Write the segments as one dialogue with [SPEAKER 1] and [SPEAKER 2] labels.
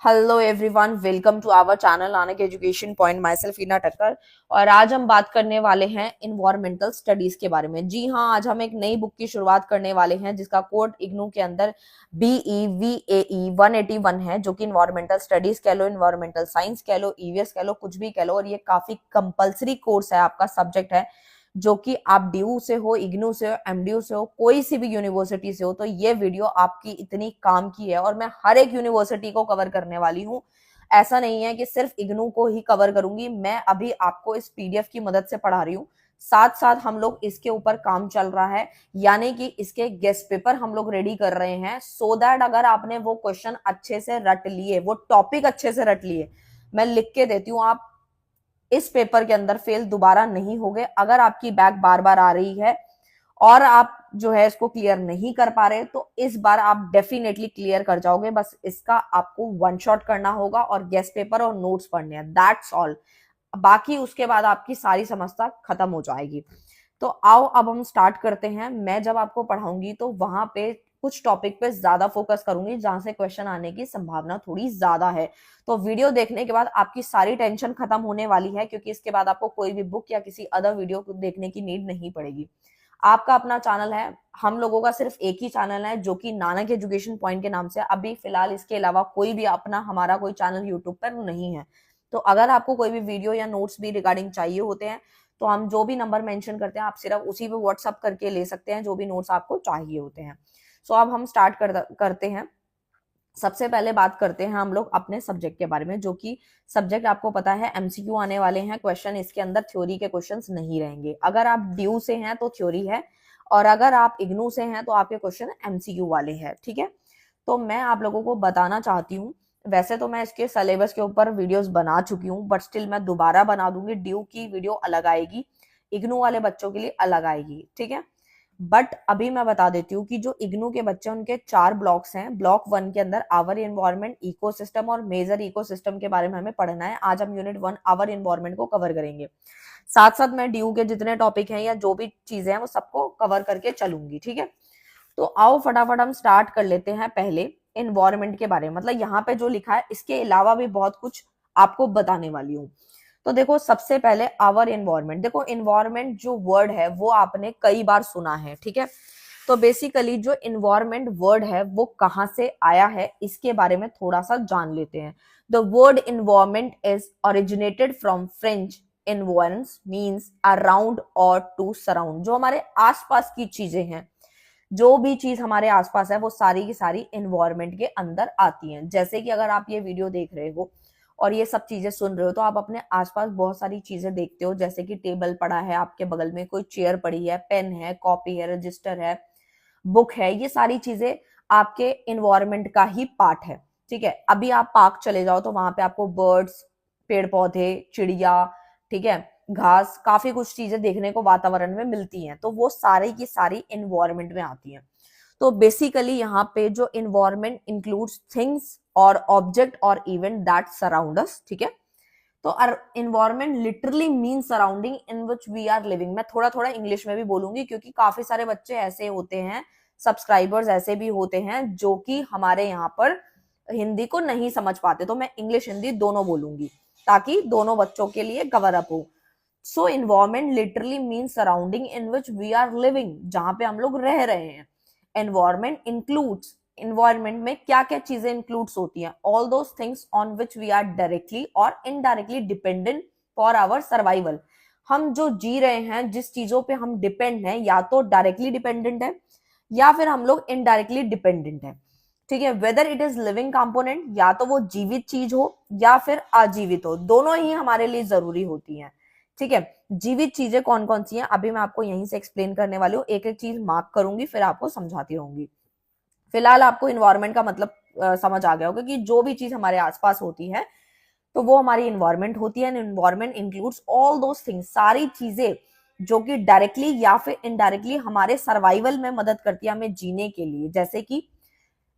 [SPEAKER 1] Hello everyone, welcome to our channel Nanak education point. Myself Heena Thakkar. और आज हम बात करने वाले हैं इन्वायरमेंटल स्टडीज के बारे में। जी हाँ, आज हम एक नई बुक की शुरुआत करने वाले हैं जिसका कोड इग्नू के अंदर BEVAE 181 है, जो कि इन्वायरमेंटल स्टडीज कह लो, इन्वायरमेंटल साइंस कह लो, EVS कह लो, कुछ भी कह लो। और ये काफी कंपल्सरी कोर्स है, आपका सब्जेक्ट है, जो कि आप ड्यू से हो, इग्नू से हो, MDU से हो, कोई सी भी यूनिवर्सिटी से हो, तो ये वीडियो आपकी इतनी काम की है। और मैं हर एक यूनिवर्सिटी को कवर करने वाली हूँ। ऐसा नहीं है कि सिर्फ इग्नू को ही कवर करूंगी। मैं अभी आपको इस PDF की मदद से पढ़ा रही हूँ, साथ साथ हम लोग इसके ऊपर काम चल रहा है, यानी कि इसके गेस्ट पेपर हम लोग रेडी कर रहे हैं, सो दैट अगर आपने वो क्वेश्चन अच्छे से रट लिए, वो टॉपिक अच्छे से रट लिए, मैं लिख के देती हूँ, आप इस पेपर के अंदर फेल दोबारा नहीं होगे। अगर आपकी बैक बार बार आ रही है और आप जो है इसको क्लियर नहीं कर पा रहे, तो इस बार आप डेफिनेटली क्लियर कर जाओगे। बस इसका आपको वन शॉट करना होगा और गेस्ट पेपर और नोट्स पढ़ने हैं, दैट्स ऑल। बाकी उसके बाद आपकी सारी समस्या खत्म हो जाएगी। तो आओ अब हम स्टार्ट करते हैं। मैं जब आपको पढ़ाऊंगी तो वहां पे कुछ टॉपिक पे ज्यादा फोकस करूंगी जहां से क्वेश्चन आने की संभावना थोड़ी ज्यादा है। तो वीडियो देखने के बाद आपकी सारी टेंशन खत्म होने वाली है, क्योंकि इसके बाद आपको कोई भी बुक या किसी अदर वीडियो को देखने की नीड नहीं पड़ेगी। आपका अपना चैनल है, हम लोगों का सिर्फ एक ही चैनल है जो कि नानक एजुकेशन पॉइंट के नाम से। अभी फिलहाल इसके अलावा कोई भी अपना हमारा कोई चैनल यूट्यूब पर नहीं है। तो अगर आपको कोई भी वीडियो या नोट्स भी रिगार्डिंग चाहिए होते हैं, तो हम जो भी नंबर मेंशन करते हैं, आप सिर्फ उसी पे व्हाट्सअप करके ले सकते हैं जो भी नोट्स आपको चाहिए होते हैं। सो अब हम स्टार्ट करते हैं। सबसे पहले बात करते हैं हम लोग अपने सब्जेक्ट के बारे में, जो कि सब्जेक्ट आपको पता है MCQ आने वाले हैं क्वेश्चन। इसके अंदर थ्योरी के क्वेश्चंस नहीं रहेंगे। अगर आप ड्यू से हैं तो थ्योरी है, और अगर आप इग्नू से हैं तो आपके क्वेश्चन MCQ वाले हैं, ठीक है। तो मैं आप लोगों को बताना चाहती हूँ, वैसे तो मैं इसके सिलेबस के ऊपर वीडियोस बना चुकी हूँ, बट स्टिल मैं दोबारा बना दूंगी। ड्यू की वीडियो अलग आएगी, इग्नू वाले बच्चों के लिए अलग आएगी, ठीक है। बट अभी मैं बता देती हूँ कि जो इग्नू के बच्चे, उनके 4 ब्लॉक्स हैं। ब्लॉक 1 के अंदर आवर इन्वायरमेंट, इकोसिस्टम और मेजर इकोसिस्टम के बारे में हमें पढ़ना है। आज हम यूनिट 1 आवर इन्वायरमेंट को कवर करेंगे। साथ साथ मैं ड्यू के जितने टॉपिक हैं या जो भी चीजें हैं वो सबको कवर करके चलूंगी, ठीक है। तो आओ फटाफट हम स्टार्ट कर लेते हैं पहले इन्वायरमेंट के बारे में। मतलब यहाँ पे जो लिखा है इसके अलावा भी बहुत कुछ आपको बताने वाली हूँ। तो देखो, सबसे पहले आवर इन्वायरमेंट। देखो, इन्वायरमेंट जो वर्ड है वो आपने कई बार सुना है, ठीक है। तो बेसिकली जो इन्वायरमेंट वर्ड है वो कहाँ से आया है, इसके बारे में थोड़ा सा जान लेते हैं। The word environment is originated from French environs, means around और टू सराउंड। जो हमारे आसपास की चीजें हैं, जो भी चीज हमारे आसपास है, वो सारी की सारी एनवायरमेंट के अंदर आती हैं। जैसे कि अगर आप ये वीडियो देख रहे हो और ये सब चीजें सुन रहे हो, तो आप अपने आसपास बहुत सारी चीजें देखते हो, जैसे कि टेबल पड़ा है आपके बगल में, कोई चेयर पड़ी है, पेन है, कॉपी है, रजिस्टर है, बुक है। ये सारी चीजें आपके इन्वायरमेंट का ही पार्ट है, ठीक है। अभी आप पार्क चले जाओ तो वहां पे आपको बर्ड्स, पेड़ पौधे, चिड़िया, ठीक है, घास, काफी कुछ चीजें देखने को वातावरण में मिलती हैं। तो वो सारी की सारी इन्वायरमेंट में आती हैं। तो बेसिकली यहाँ पे जो इन्वायरमेंट इंक्लूड्स थिंग्स और ऑब्जेक्ट और इवेंट दैट सराउंड अस, ठीक है। तो environment literally mean surrounding in which we are living. मैं थोड़ा थोड़ा इंग्लिश में भी बोलूंगी, क्योंकि काफी सारे बच्चे ऐसे होते हैं, सब्सक्राइबर्स ऐसे भी होते हैं जो कि हमारे यहाँ पर हिंदी को नहीं समझ पाते। तो मैं इंग्लिश हिंदी दोनों बोलूंगी ताकि दोनों बच्चों के लिए कवर अप हो। So environment literally mean surrounding in which we are living, जहां पे हम लोग रह रहे हैं। एनवायरमेंट इंक्लूड्स, इन्वायरमेंट में क्या क्या चीजें इंक्लूड्स होती हैं, all those things on which we are directly और indirectly dependent for our survival. हम जो जी रहे हैं, जिस चीजों पे हम डिपेंड हैं, या तो डायरेक्टली डिपेंडेंट है या फिर हम लोग इनडायरेक्टली डिपेंडेंट है, ठीक है। Whether it is living component, या तो वो जीवित चीज हो या फिर अजीवित हो, दोनों ही हमारे लिए जरूरी होती हैं, ठीक है। जीवित चीजें कौन कौन सी हैं अभी मैं आपको यहीं से एक्सप्लेन करने वाली हूँ। एक एक चीज मार्क करूंगी, फिर आपको समझाती रहूंगी। फिलहाल आपको इन्वायरमेंट का मतलब समझ आ गया होगा कि जो भी चीज हमारे आसपास होती है तो वो हमारी इन्वायरमेंट होती है। Environment includes all those things, सारी चीजें जो कि डायरेक्टली या फिर इनडायरेक्टली हमारे सर्वाइवल में मदद करती है, हमें जीने के लिए। जैसे कि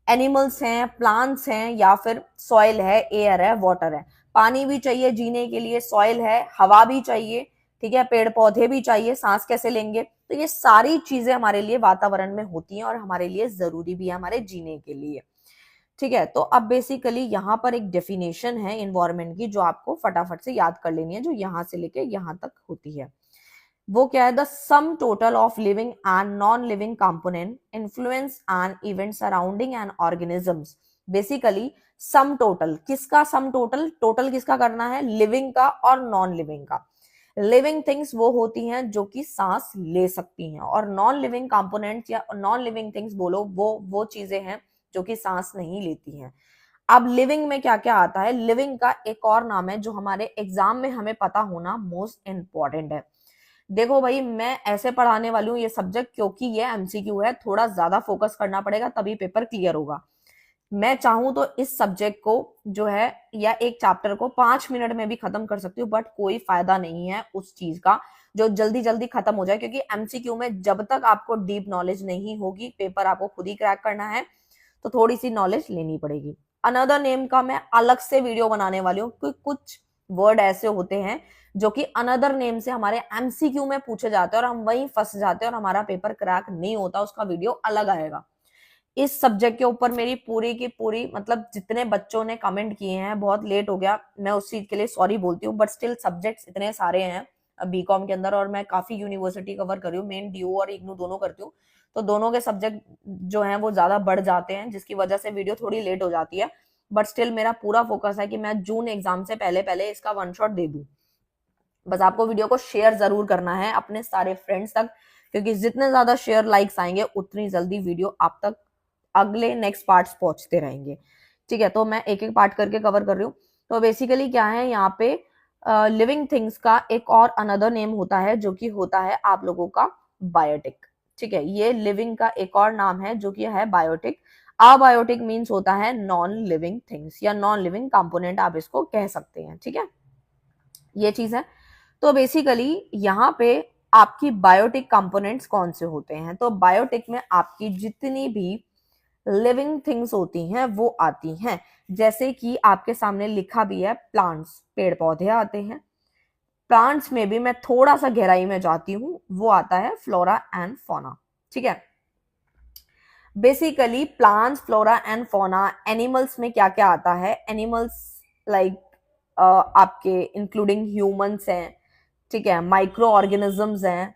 [SPEAKER 1] एनिमल्स हैं, प्लांट्स हैं, या फिर सॉइल है, एयर है, वाटर है। पानी भी चाहिए जीने के लिए, सॉइल है, हवा भी चाहिए, ठीक है, पेड़ पौधे भी चाहिए, सांस कैसे लेंगे। तो ये सारी चीजें हमारे लिए वातावरण में होती हैं और हमारे लिए जरूरी भी है हमारे जीने के लिए, ठीक है, तो अब बेसिकली यहाँ पर एक डेफिनेशन है इन्वायरमेंट की जो आपको फटाफट से याद कर लेनी है, जो यहाँ से लेके यहाँ तक होती है। वो क्या है? The sum total of living and non living component influence and event surrounding and organisms. Basically sum total, किसका सम टोटल? टोटल किसका करना है? लिविंग का और नॉन लिविंग का। लिविंग थिंग्स वो होती हैं जो कि सांस ले सकती हैं, और नॉन लिविंग कंपोनेंट्स या नॉन लिविंग थिंग्स बोलो, वो चीजें हैं जो कि सांस नहीं लेती हैं। अब लिविंग में क्या क्या आता है? लिविंग का एक और नाम है जो हमारे एग्जाम में हमें पता होना मोस्ट इंपॉर्टेंट है। देखो भाई, मैं ऐसे पढ़ाने वाली हूँ ये सब्जेक्ट क्योंकि ये एमसीक्यू है, थोड़ा ज्यादा फोकस करना पड़ेगा तभी पेपर क्लियर होगा। मैं चाहूं तो इस सब्जेक्ट को जो है या एक चैप्टर को 5 मिनट में भी खत्म कर सकती हूँ, बट कोई फायदा नहीं है उस चीज का जो जल्दी जल्दी खत्म हो जाए, क्योंकि एमसीक्यू में जब तक आपको डीप नॉलेज नहीं होगी, पेपर आपको खुद ही क्रैक करना है, तो थोड़ी सी नॉलेज लेनी पड़ेगी। अनदर नेम का मैं अलग से वीडियो बनाने वाली हूँ, क्योंकि कुछ वर्ड ऐसे होते हैं जो कि अनदर नेम से हमारे एमसीक्यू में पूछे जाते हैं और हम वहीं फंस जाते हैं और हमारा पेपर क्रैक नहीं होता, उसका वीडियो अलग आएगा। इस सब्जेक्ट के ऊपर मेरी पूरी की पूरी, मतलब जितने बच्चों ने कमेंट किए हैं, बहुत लेट हो गया, मैं उस चीज के लिए सॉरी बोलती हूँ, बट स्टिल सब्जेक्ट्स इतने सारे हैं बीकॉम के अंदर और मैं काफी यूनिवर्सिटी कवर कर रही हूँ, मेन डीयू और इग्नू दोनों करती हूँ, तो दोनों के सब्जेक्ट जो हैं वो ज्यादा बढ़ जाते हैं, जिसकी वजह से वीडियो थोड़ी लेट हो जाती है। बट स्टिल मेरा पूरा फोकस है कि मैं जून एग्जाम से पहले पहले इसका वन शॉट दे दूं। बस आपको वीडियो को शेयर जरूर करना है अपने सारे फ्रेंड्स तक, क्योंकि जितने ज्यादा शेयर लाइक्स आएंगे उतनी जल्दी वीडियो आप तक अगले नेक्स्ट पार्ट्स पहुंचते रहेंगे। ठीक है, तो मैं एक एक पार्ट करके कवर कर रही हूँ। तो बेसिकली क्या है यहाँ पे, लिविंग थिंग्स का एक और अनदर नेम होता है जो कि होता है आप लोगों का बायोटिक। ठीक है, ये लिविंग का एक और नाम है जो कि है बायोटिक। अबायोटिक मीन्स होता है नॉन लिविंग थिंग्स या नॉन लिविंग कंपोनेंट, आप इसको कह सकते हैं। ठीक है, ये चीज है। तो बेसिकली यहाँ पे आपकी बायोटिक कंपोनेंट्स कौन से होते हैं? तो बायोटिक में आपकी जितनी भी लिविंग थिंग्स होती हैं वो आती हैं, जैसे कि आपके सामने लिखा भी है, प्लांट्स, पेड़ पौधे आते हैं। प्लांट्स में भी मैं थोड़ा सा गहराई में जाती हूँ, वो आता है फ्लोरा एंड फोना। ठीक है, basically plants, flora and fauna. Animals में क्या क्या आता है? एनिमल्स लाइक आपके इंक्लूडिंग ह्यूमंस हैं, ठीक है, माइक्रो ऑर्गेनिजम्स हैं,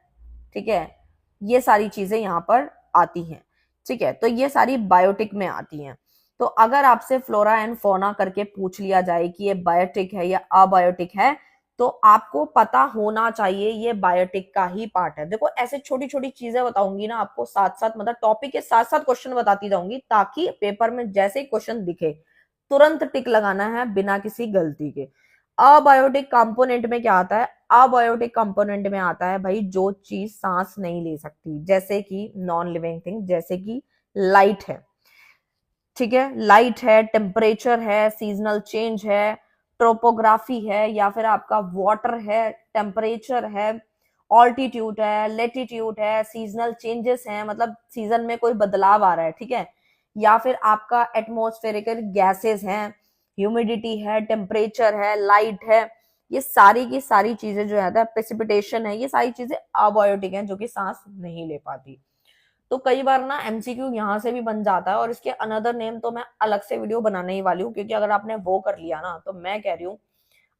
[SPEAKER 1] ठीक है, ये सारी चीजें यहाँ पर आती हैं। ठीक है, तो ये सारी बायोटिक में आती हैं। तो अगर आपसे फ्लोरा एंड फोना करके पूछ लिया जाए कि ये बायोटिक है या अबायोटिक है, तो आपको पता होना चाहिए ये बायोटिक का ही पार्ट है। देखो, ऐसे छोटी छोटी चीजें बताऊंगी ना आपको साथ साथ, मतलब टॉपिक के साथ साथ क्वेश्चन बताती जाऊंगी, ताकि पेपर में जैसे ही क्वेश्चन दिखे तुरंत टिक लगाना है बिना किसी गलती के। अबायोटिक कंपोनेंट में क्या आता है? अबायोटिक कंपोनेंट में आता है भाई जो चीज सांस नहीं ले सकती, जैसे कि नॉन लिविंग थिंग, जैसे कि लाइट है। ठीक है, लाइट है, टेम्परेचर है, सीजनल चेंज है, ट्रोपोग्राफी है, या फिर आपका वाटर है, टेम्परेचर है, ऑल्टीट्यूड है, लेटीट्यूड है, सीजनल चेंजेस हैं, मतलब सीजन में कोई बदलाव आ रहा है। ठीक है, या फिर आपका एटमॉस्फेरिकल गैसेस हैं, ह्यूमिडिटी है, टेम्परेचर है, लाइट है, ये सारी की सारी चीजें जो है, प्रेसिपिटेशन है, ये सारी चीजें अबायोटिक हैं जो कि सांस नहीं ले पाती। तो कई बार ना एमसीक्यू यहाँ से भी बन जाता है, और इसके अनदर नेम तो मैं अलग से वीडियो बनाने ही वाली हूँ, क्योंकि अगर आपने वो कर लिया ना, तो मैं कह रही हूँ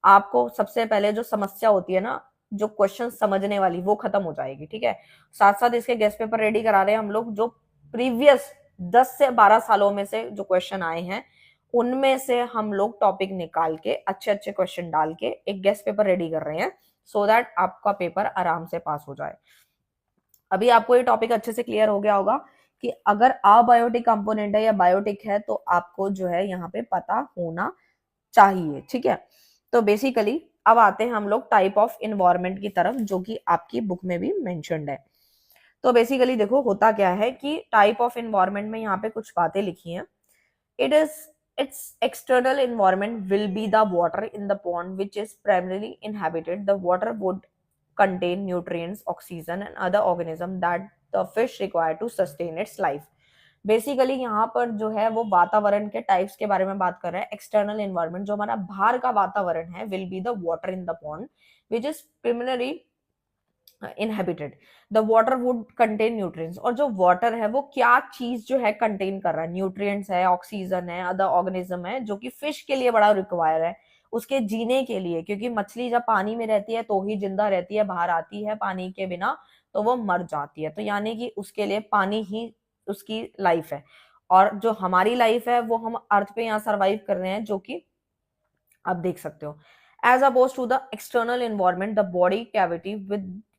[SPEAKER 1] आपको सबसे पहले जो समस्या होती है ना, जो क्वेश्चन समझने वाली, वो खत्म हो जाएगी। ठीक है, साथ साथ इसके गेस्ट पेपर रेडी करा रहे हैं हम लोग, जो प्रीवियस 10 से 12 सालों में से जो क्वेश्चन आए हैं, उनमें से हम लोग टॉपिक निकाल के अच्छे अच्छे क्वेश्चन डाल के एक गेस्ट पेपर रेडी कर रहे हैं, सो दैट आपका पेपर आराम से पास हो जाए। अभी आपको ये टॉपिक अच्छे से क्लियर हो गया होगा कि अगर अबायोटिक कंपोनेंट है या बायोटिक है, तो आपको जो है यहाँ पे पता होना चाहिए। ठीक है, तो बेसिकली अब आते हैं हम लोग टाइप ऑफ इन्वायरमेंट की तरफ, जो कि आपकी बुक में भी मेंशन्ड है। तो बेसिकली देखो होता क्या है कि टाइप ऑफ इन्वायरमेंट में यहाँ पे कुछ बातें लिखी हैं। its external environment will be the water in the pond which is primarily inhabited. The water would contain nutrients, oxygen and other organisms that the fish require to sustain its life. Basically यहाँ पर जो है वो वातावरण के types के बारे में बात कर रहे हैं। एक्सटर्नल एनवायरनमेंट, जो हमारा बाहर का वातावरण है, will be the water in the pond which is preliminary inhabited. The water would contain nutrients, और जो वाटर है वो क्या चीज जो है कंटेन कर रहा है, न्यूट्रिएंट्स है, ऑक्सीजन है, अदर ऑर्गेनिज्म है, जो कि फिश के लिए बड़ा रिक्वायर है उसके जीने के लिए, क्योंकि मछली जब पानी में रहती है तो ही जिंदा रहती है, बाहर आती है पानी के बिना तो वो मर जाती है। तो यानी कि उसके लिए पानी ही उसकी लाइफ है। और जो हमारी लाइफ है वो हम अर्थ पे यहाँ सर्वाइव कर रहे हैं, जो कि आप देख सकते हो। As oppose to the external environment, the body cavity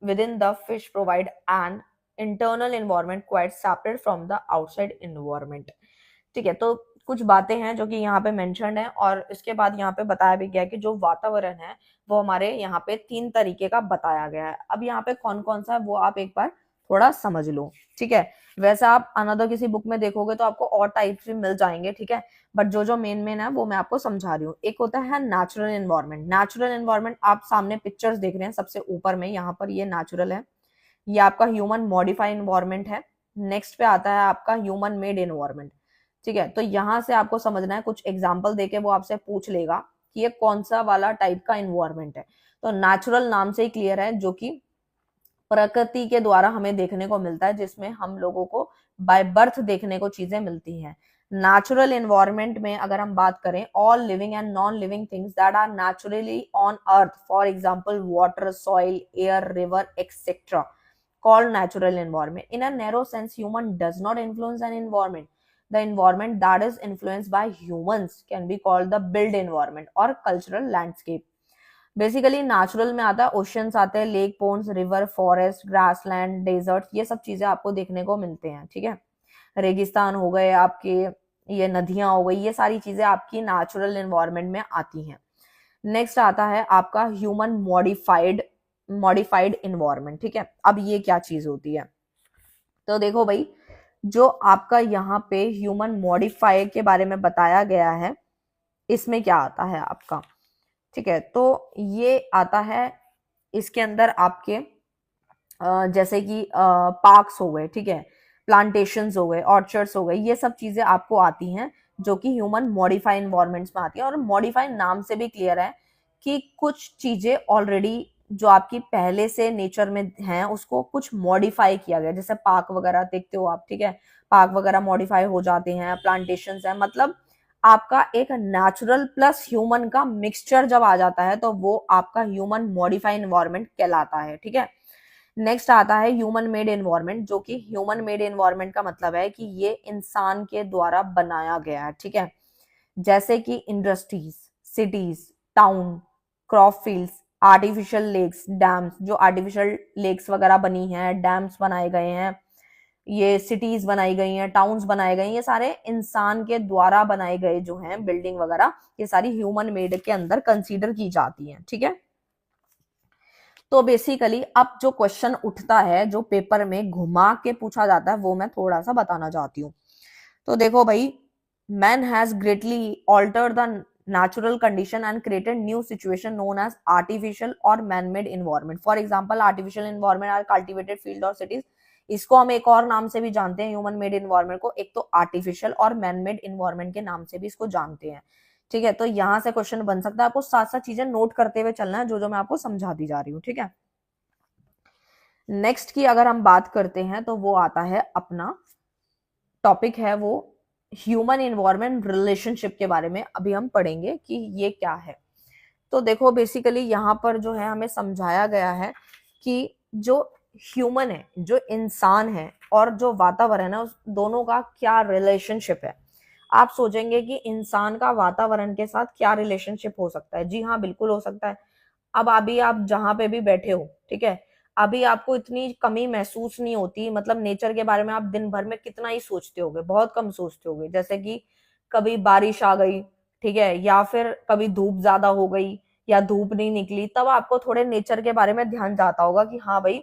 [SPEAKER 1] within the fish provide an internal environment quite separate from the outside environment। ठीक है, तो कुछ बातें हैं जो कि यहाँ पे मेंशन्ड है, और इसके बाद यहाँ पे बताया भी गया है कि जो वातावरण है वो हमारे यहाँ पे 3 तरीके का बताया गया है। अब यहाँ पे कौन कौन सा है वो आप एक बार थोड़ा समझ लो। ठीक है, वैसे आप अनदर किसी बुक में देखोगे तो आपको और टाइप्स भी मिल जाएंगे। ठीक है, बट जो जो मेन मेन है वो मैं आपको समझा रही हूँ। एक होता है नेचुरल एनवायरनमेंट। नेचुरल एनवायरनमेंट आप सामने पिक्चर्स देख रहे हैं सबसे ऊपर में, यहाँ पर ये नेचुरल है। ये आपका ह्यूमन मॉडिफाइड एनवायरनमेंट है। नेक्स्ट पे आता है आपका ह्यूमन मेड एनवायरनमेंट। ठीक है, तो यहाँ से आपको समझना है, कुछ एग्जाम्पल देके वो आपसे पूछ लेगा कि ये कौन सा वाला टाइप का एनवायरनमेंट है। तो नेचुरल नाम से ही क्लियर है, जो कि प्रकृति के द्वारा हमें देखने को मिलता है, जिसमें हम लोगों को बाय बर्थ देखने को चीजें मिलती हैं। नेचुरल एनवायरनमेंट में अगर हम बात करें, all living and non living things that are naturally on earth, for example water, soil, air, river etcetera, called natural environment. In a narrow sense, human does not influence an environment. The environment that is influenced by humans can be called the built environment or cultural landscape. Basically natural में आता है, oceans आते हैं, lake, ponds, river, forest, grassland, desert, ये सब चीजें आपको देखने को मिलते हैं। ठीक है, रेगिस्तान हो गए आपके, ये नदियां हो गई, ये सारी चीजें आपकी नेचुरल एनवायरनमेंट में आती हैं। नेक्स्ट आता है आपका ह्यूमन मॉडिफाइड इन्वायरमेंट। ठीक है, अब ये क्या चीज होती है, तो देखो भाई, जो आपका यहाँ पे ह्यूमन मॉडिफाई के बारे में बताया गया है, इसमें क्या आता है आपका। ठीक है, तो ये आता है इसके अंदर आपके जैसे कि पार्क्स हो गए, ठीक है, प्लांटेशंस हो गए, ऑर्चर्ड्स हो गए, ये सब चीजें आपको आती हैं जो कि ह्यूमन मॉडिफाइड इन्वायरमेंट्स में आती है। और मॉडिफाइड नाम से भी क्लियर है कि कुछ चीजें ऑलरेडी जो आपकी पहले से नेचर में हैं उसको कुछ मॉडिफाई किया गया, जैसे पार्क वगैरह देखते हो आप। ठीक है, पार्क वगैरह मॉडिफाई हो जाते हैं, प्लांटेशंस है, मतलब आपका एक नेचुरल प्लस ह्यूमन का मिक्सचर जब आ जाता है तो वो आपका ह्यूमन मॉडिफाइड एनवायरनमेंट कहलाता है। ठीक है, नेक्स्ट आता है ह्यूमन मेड एनवायरनमेंट, जो कि ह्यूमन मेड एनवायरनमेंट का मतलब है कि ये इंसान के द्वारा बनाया गया है। ठीक है, जैसे कि industries, cities, town, crop fields, artificial lakes, dams, जो आर्टिफिशियल लेक्स वगैरह बनी हैं, डैम्स बनाए गए हैं, ये सिटीज बनाई गई हैं, टाउन्स बनाए गए हैं, ये सारे इंसान के द्वारा बनाए गए जो हैं बिल्डिंग वगैरह, ये सारी ह्यूमन मेड के अंदर कंसीडर की जाती हैं। ठीक है, तो बेसिकली अब जो क्वेश्चन उठता है जो पेपर में घुमा के पूछा जाता है वो मैं थोड़ा सा बताना चाहती हूँ। तो देखो भाई, man has greatly altered the natural condition and created new situation known as artificial or man-made environment. For example, artificial environment are cultivated field or cities. इसको हम एक और नाम से भी जानते हैं ह्यूमन मेड एनवायरनमेंट को, एक तो आर्टिफिशियल और मैन मेड एनवायरनमेंट के नाम से भी इसको जानते हैं। ठीक है, तो यहाँ से क्वेश्चन बन सकता है, आपको साथ साथ चीजें नोट करते हुए चलना है जो जो मैं आपको समझाती जा रही हूँ। ठीक है, नेक्स्ट की अगर हम बात करते हैं तो वो आता है अपना टॉपिक है वो ह्यूमन इन्वायरमेंट रिलेशनशिप के बारे में अभी हम पढ़ेंगे कि ये क्या है। तो देखो बेसिकली यहाँ पर जो है हमें समझाया गया है कि जो ह्यूमन है, जो इंसान है, और जो वातावरण है, उस दोनों का क्या रिलेशनशिप है। आप सोचेंगे कि इंसान का वातावरण के साथ क्या रिलेशनशिप हो सकता है। जी हाँ, बिल्कुल हो सकता है। अब अभी आप जहां पे भी बैठे हो, ठीक है, अभी आपको इतनी कमी महसूस नहीं होती, मतलब नेचर के बारे में आप दिन भर में कितना ही सोचते होगे, बहुत कम सोचते होगे। जैसे कि कभी बारिश आ गई, ठीक है, या फिर कभी धूप ज्यादा हो गई या धूप नहीं निकली, तब आपको थोड़े नेचर के बारे में ध्यान जाता होगा कि हाँ भाई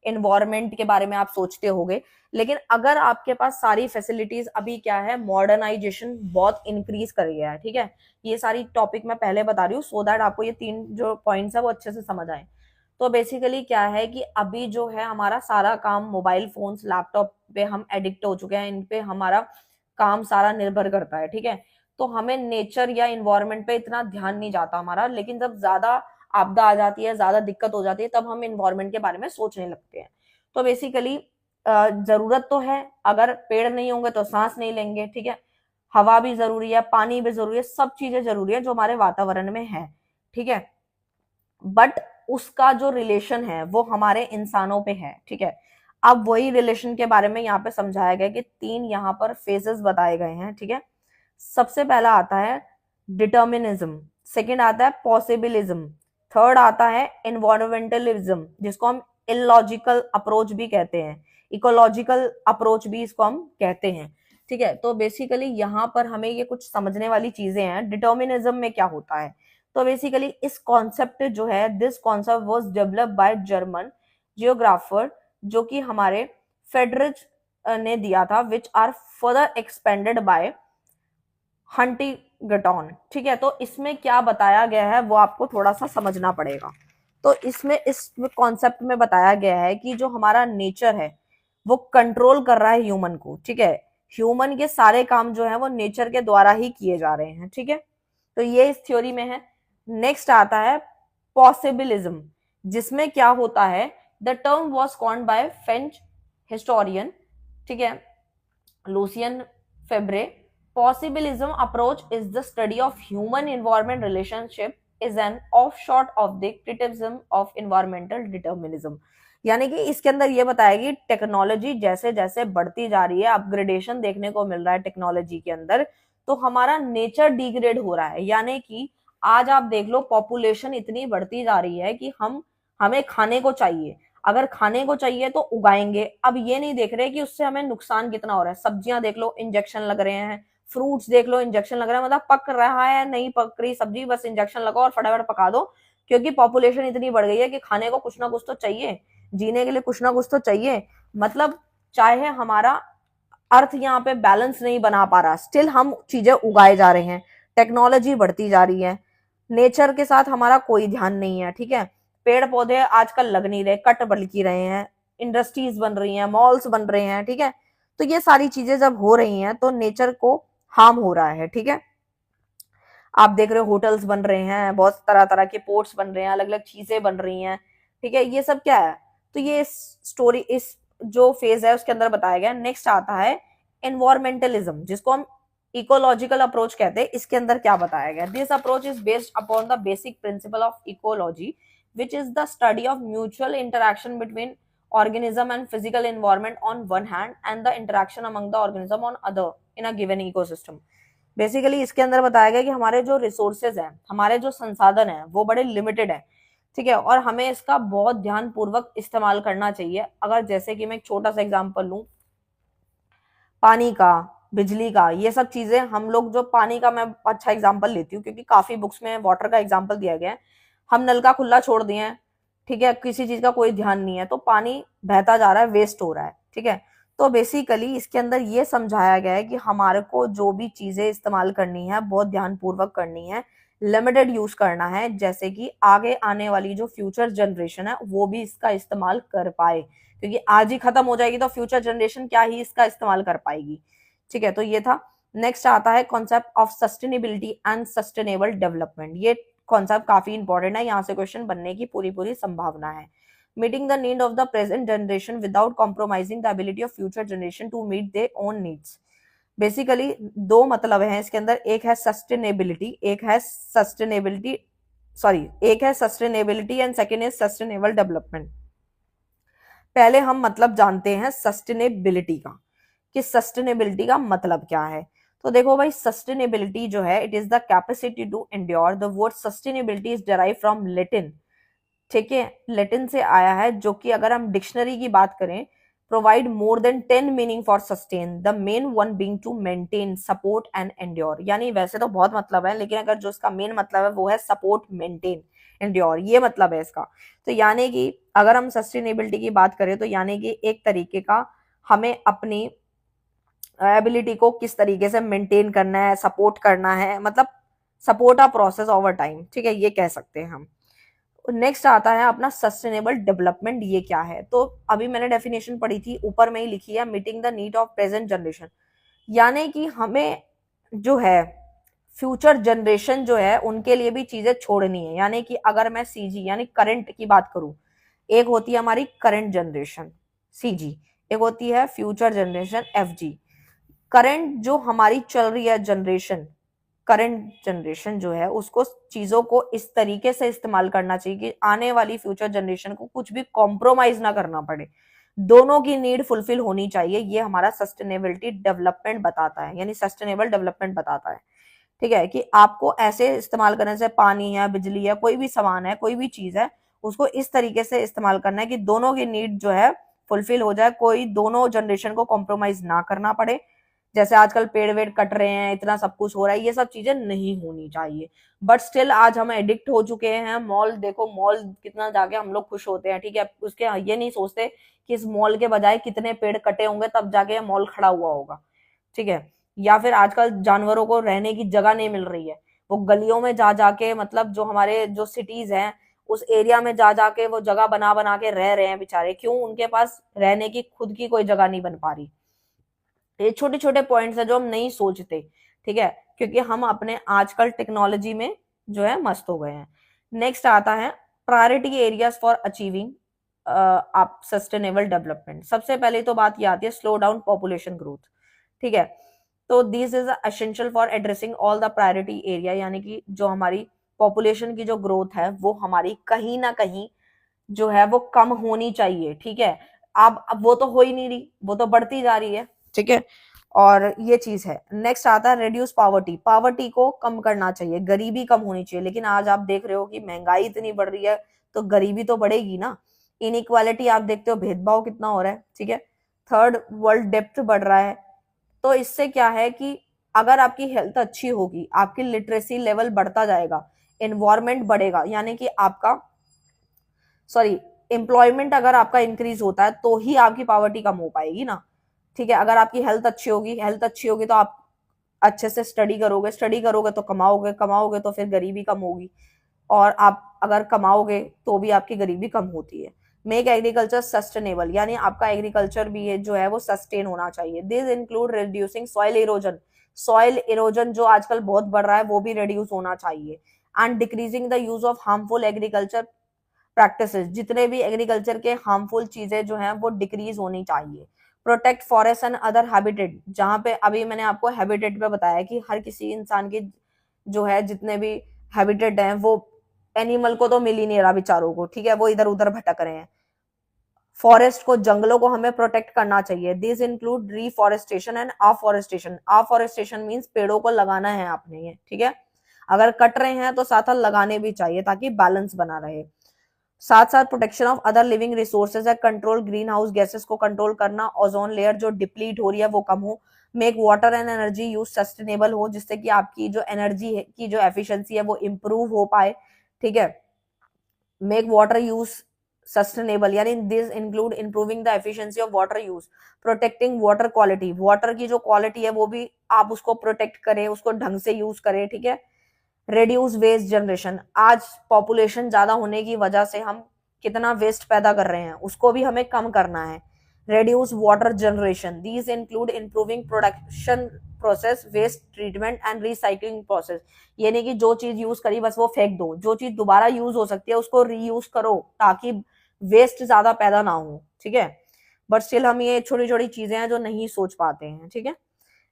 [SPEAKER 1] एनवायरमेंट के बारे में आप सोचते होगे। लेकिन अगर आपके पास सारी फैसिलिटीज, अभी क्या है, मॉडर्नाइजेशन बहुत इंक्रीज कर गया है। ठीक है, ये सारी टॉपिक मैं पहले बता रही हूँ सो दैट आपको ये 3 जो पॉइंट्स है वो अच्छे से समझ आए। तो बेसिकली क्या है कि अभी जो है हमारा सारा काम मोबाइल फोन्स, लैपटॉप पे हम एडिक्ट हो चुके हैं, इन पे हमारा काम सारा निर्भर करता है। ठीक है, तो हमें नेचर या इन्वायरमेंट पे इतना ध्यान नहीं जाता हमारा। लेकिन जब ज्यादा आपदा आ जाती है, ज्यादा दिक्कत हो जाती है, तब हम इन्वायरमेंट के बारे में सोचने लगते हैं। तो बेसिकली जरूरत तो है, अगर पेड़ नहीं होंगे तो सांस नहीं लेंगे, ठीक है, हवा भी जरूरी है, पानी भी जरूरी है, सब चीजें जरूरी है जो हमारे वातावरण में है, ठीक है। बट उसका जो रिलेशन है वो हमारे इंसानों पे है, ठीक है। अब वही रिलेशन के बारे में यहाँ पे समझाया गया कि 3 यहाँ पर फेजेस बताए गए हैं, ठीक है। सबसे पहला आता है डिटर्मिनिज्म, सेकंड आता है पॉसिबिलिज्म, थर्ड आता है एनवायरमेंटलिज्म, जिसको हम इलॉजिकल अप्रोच भी कहते हैं, इकोलॉजिकल अप्रोच भी इसको हम कहते हैं, ठीक है। तो बेसिकली यहाँ पर हमें ये कुछ समझने वाली चीजें हैं। डिटर्मिनिज्म में क्या होता है, तो बेसिकली इस कॉन्सेप्ट जो है, this concept was developed by German geographer, जो कि हमारे फेडरिच ने दिया था, which are further expanded by Huntington, ठीक है। तो इसमें क्या बताया गया है वो आपको थोड़ा सा समझना पड़ेगा। तो इसमें इस कॉन्सेप्ट में बताया गया है कि जो हमारा नेचर है वो कंट्रोल कर रहा है ह्यूमन को, ठीक है। ह्यूमन के सारे काम जो है वो नेचर के द्वारा ही किए जा रहे हैं, ठीक है। तो ये इस थ्योरी में है। नेक्स्ट आता है पॉसिबिलिज्म, जिसमें क्या होता है, the term was coined by French historian, ठीक है, Lucien Febvre. Possibilism approach is the study of human environment relationship is an offshoot of the criticism of environmental determinism। यानी कि इसके अंदर ये बताया कि टेक्नोलॉजी जैसे जैसे बढ़ती जा रही है, अपग्रेडेशन देखने को मिल रहा है टेक्नोलॉजी के अंदर, तो हमारा नेचर डिग्रेड हो रहा है। यानी कि आज आप देख लो पॉपुलेशन इतनी बढ़ती जा रही है कि हमें खाने को चाहिए, अगर खाने को चाहिए तो उगाएंगे। अब ये नहीं देख रहे कि उससे हमें नुकसान कितना हो रहा है। सब्जियां देख लो इंजेक्शन लग रहे हैं, फ्रूट्स देख लो इंजेक्शन लग रहा है, मतलब पक रहा है नहीं पक रही सब्जी, बस इंजेक्शन लगाओ और फटाफट पका दो, क्योंकि पॉपुलेशन इतनी बढ़ गई है कि खाने को कुछ ना कुछ तो चाहिए, जीने के लिए कुछ ना कुछ तो चाहिए। मतलब चाहे हमारा अर्थ यहाँ पे बैलेंस नहीं बना पा रहा, स्टिल हम चीजें उगाए जा रहे हैं, टेक्नोलॉजी बढ़ती जा रही है, नेचर के साथ हमारा कोई ध्यान नहीं है, ठीक है। पेड़ पौधे आजकल लग नहीं रहे, कट बल्कि रहे हैं, इंडस्ट्रीज बन रही हैं, मॉल्स बन रहे हैं, ठीक है। तो ये सारी चीजें जब हो रही हैं तो नेचर को हार्म हो रहा है, ठीक है। आप देख रहे हो होटल्स बन रहे हैं, बहुत तरह तरह के पोर्ट्स बन रहे हैं, अलग अलग चीजें बन रही हैं, ठीक है। ये सब क्या है, तो ये स्टोरी इस जो फेज है उसके अंदर बताया गया। नेक्स्ट आता है एनवायरमेंटलिज्म, जिसको हम इकोलॉजिकल अप्रोच कहते हैं। इसके अंदर क्या बताया गया, this approach is based upon the basic principle of ecology, which is the study of mutual interaction between organism and physical environment on one hand and the interaction among the organism on other in a given ecosystem। Basically इसके अंदर बताया गया कि हमारे जो resources हैं, हमारे जो संसाधन हैं वो बड़े लिमिटेड है, ठीक है, और हमें इसका बहुत ध्यान पूर्वक इस्तेमाल करना चाहिए। अगर जैसे कि मैं एक छोटा सा एग्जांपल लूं, पानी का, बिजली का, ये सब चीजें हम लोग, जो पानी का मैं अच्छा एग्जांपल लेती हूँ क्योंकि काफी बुक्स में वाटर का एग्जांपल दिया गया है। हम नल का खुला छोड़ दिए हैं, ठीक है, किसी चीज का कोई ध्यान नहीं है, तो पानी बहता जा रहा है, वेस्ट हो रहा है, ठीक है। तो बेसिकली इसके अंदर ये समझाया गया है कि हमारे को जो भी चीजें इस्तेमाल करनी है बहुत ध्यान पूर्वक करनी है, लिमिटेड यूज करना है, जैसे कि आगे आने वाली जो फ्यूचर जनरेशन है वो भी इसका इस्तेमाल कर पाए, क्योंकि आज ही खत्म हो जाएगी तो फ्यूचर जनरेशन क्या ही इसका इस्तेमाल कर पाएगी, ठीक है। तो ये था। नेक्स्ट आता है concept of sustainability and sustainable development. ये कॉन्सेप्ट काफी इंपॉर्टेंट है, यहाँ से क्वेश्चन बनने की पूरी पूरी संभावना है। Meeting the need of the present generation without compromising the ability of future generation to meet their own needs. Basically दो मतलब है इसके अंदर, एक है सस्टेनेबिलिटी, एक है sustainability and second is sustainable development. पहले हम मतलब जानते हैं सस्टेनेबिलिटी का, कि सस्टेनेबिलिटी का मतलब क्या है। तो देखो भाई, सस्टेनेबिलिटी जो है, it is the capacity to endure. The word sustainability is derive from Latin, ठीक है, लेटिन से आया है, जो कि अगर हम डिक्शनरी की बात करें, provide more than 10 meaning for sustain, the main one being to maintain, support and endure. यानी वैसे तो बहुत मतलब है, लेकिन अगर जो इसका मेन मतलब है वो है सपोर्ट, मेंटेन, एंड्योर, ये मतलब है इसका। तो यानी कि अगर हम सस्टेनेबिलिटी की बात करें तो यानी कि एक तरीके का हमें अपनी एबिलिटी को किस तरीके से मेंटेन करना है, सपोर्ट करना है, मतलब support a process over time, ठीक है, ये कह सकते हैं हम। नेक्स्ट आता है अपना सस्टेनेबल डेवलपमेंट। ये क्या है, तो अभी मैंने डेफिनेशन पढ़ी थी, ऊपर में ही लिखी है, meeting the need of present generation. यानी कि हमें जो है फ्यूचर जनरेशन जो है उनके लिए भी चीजें छोड़नी है। यानी कि अगर मैं सीजी यानी करंट की बात करूं, एक होती है हमारी करंट जनरेशन सीजी, एक होती है फ्यूचर जनरेशन एफजी। करंट जो हमारी चल रही है जनरेशन, करंट जनरेशन जो है उसको चीजों को इस तरीके से इस्तेमाल करना चाहिए कि आने वाली फ्यूचर जनरेशन को कुछ भी कॉम्प्रोमाइज ना करना पड़े, दोनों की नीड फुलफिल होनी चाहिए। ये हमारा सस्टेनेबिलिटी डेवलपमेंट बताता है, यानी सस्टेनेबल डेवलपमेंट बताता है। ठीक है, कि आपको ऐसे इस्तेमाल करने से, पानी है, बिजली है, कोई भी सामान है, कोई भी चीज है, उसको इस तरीके से इस्तेमाल करना है कि दोनों की नीड जो है फुलफिल हो जाए, कोई दोनों जनरेशन को कॉम्प्रोमाइज ना करना पड़े। जैसे आजकल पेड़ वेड़ कट रहे हैं, इतना सब कुछ हो रहा है, ये सब चीजें नहीं होनी चाहिए। बट स्टिल आज हम एडिक्ट हो चुके हैं। मॉल देखो, मॉल कितना जाके हम लोग खुश होते हैं, ठीक है, उसके ये नहीं सोचते कि इस मॉल के बजाय कितने पेड़ कटे होंगे तब जाके मॉल खड़ा हुआ होगा। ठीक है, या फिर आजकल जानवरों को रहने की जगह नहीं मिल रही है, वो गलियों में जा जाके, मतलब जो हमारे जो सिटीज हैं उस एरिया में जा जाके वो जगह बना बना के रह रहे हैं बेचारे। क्यों? उनके पास रहने की खुद की कोई जगह नहीं बन पा रही। ये छोटे छोटे पॉइंट्स है जो हम नहीं सोचते। ठीक है, क्योंकि हम अपने आजकल टेक्नोलॉजी में जो है मस्त हो गए हैं। नेक्स्ट आता है प्रायोरिटी एरियाज फॉर अचीविंग आप सस्टेनेबल डेवलपमेंट। सबसे पहले तो बात ये आती है स्लो डाउन पॉपुलेशन ग्रोथ। ठीक है, तो this is essential for addressing all the priority area, यानी कि जो हमारी पॉपुलेशन की जो ग्रोथ है वो हमारी कहीं ना कहीं जो है वो कम होनी चाहिए। ठीक है, अब वो तो हो ही नहीं रही, वो तो बढ़ती जा रही है। ठीक है, और ये चीज है। नेक्स्ट आता है रिड्यूस पावर्टी। पावर्टी को कम करना चाहिए, गरीबी कम होनी चाहिए। लेकिन आज आप देख रहे हो कि महंगाई इतनी बढ़ रही है तो गरीबी तो बढ़ेगी ना। इनइक्वालिटी आप देखते हो, भेदभाव कितना हो रहा है। ठीक है, थर्ड वर्ल्ड डेप्थ बढ़ रहा है। तो इससे क्या है कि अगर आपकी हेल्थ अच्छी होगी, आपकी लिटरेसी लेवल बढ़ता जाएगा, एनवायरमेंट बढ़ेगा, यानी कि आपका सॉरी एम्प्लॉयमेंट अगर आपका इंक्रीज होता है तो ही आपकी पॉवर्टी कम हो पाएगी ना। ठीक है, अगर आपकी हेल्थ अच्छी होगी, हेल्थ अच्छी होगी तो आप अच्छे से स्टडी करोगे, स्टडी करोगे तो कमाओगे, कमाओगे तो फिर गरीबी कम होगी, और आप अगर कमाओगे तो भी आपकी गरीबी कम होती है। मेक एग्रीकल्चर सस्टेनेबल, यानी आपका एग्रीकल्चर भी है जो है वो सस्टेन होना चाहिए। This include reducing soil erosion. Soil erosion जो आजकल बहुत बढ़ रहा है वो भी रिड्यूस होना चाहिए। And decreasing the use of harmful agriculture practices, जितने भी एग्रीकल्चर के हार्मफुल चीजें जो हैं वो डिक्रीज होनी चाहिए। Protect forest and other habitat, जहां पे अभी मैंने आपको हैबिटेट पे बताया कि हर किसी इंसान की जो है जितने भी हैबिटेट हैं वो एनिमल को तो मिल ही नहीं रहा बेचारों को। ठीक है, वो इधर उधर भटक रहे हैं। फॉरेस्ट को, जंगलों को हमें प्रोटेक्ट करना चाहिए। This include reforestation and afforestation. Afforestation means पेड़ों को लगाना है आपने ये। ठीक है, अगर कट रहे हैं तो साथ साथ लगाने भी चाहिए ताकि बैलेंस बना रहे। साथ साथ protection of other living resources है, कंट्रोल ग्रीन हाउस गैसेस को कंट्रोल करना, ओजोन लेयर जो डिप्लीट हो रही है वो कम हो। Make water and energy use sustainable हो, जिससे कि आपकी जो एनर्जी है की जो एफिशिएंसी है वो इम्प्रूव हो पाए। ठीक है, मेक वाटर यूज सस्टेनेबल, यानी this include improving the efficiency of water use. Protecting water quality, water की जो क्वालिटी है वो भी आप उसको प्रोटेक्ट करें, उसको ढंग से यूज करें। ठीक है, रेड्यूस वेस्ट जनरेशन। आज पॉपुलेशन ज्यादा होने की वजह से हम कितना वेस्ट पैदा कर रहे हैं उसको भी हमें कम करना है। Reduce water generation, these include improving production process, waste treatment and recycling process. यानी कि जो चीज यूज करी बस वो फेंक दो, जो चीज दोबारा यूज हो सकती है उसको रीयूज करो ताकि वेस्ट ज्यादा पैदा ना हो। ठीक है, बट स्टिल हम ये छोटी छोटी चीजें हैं जो नहीं सोच पाते हैं। ठीक है,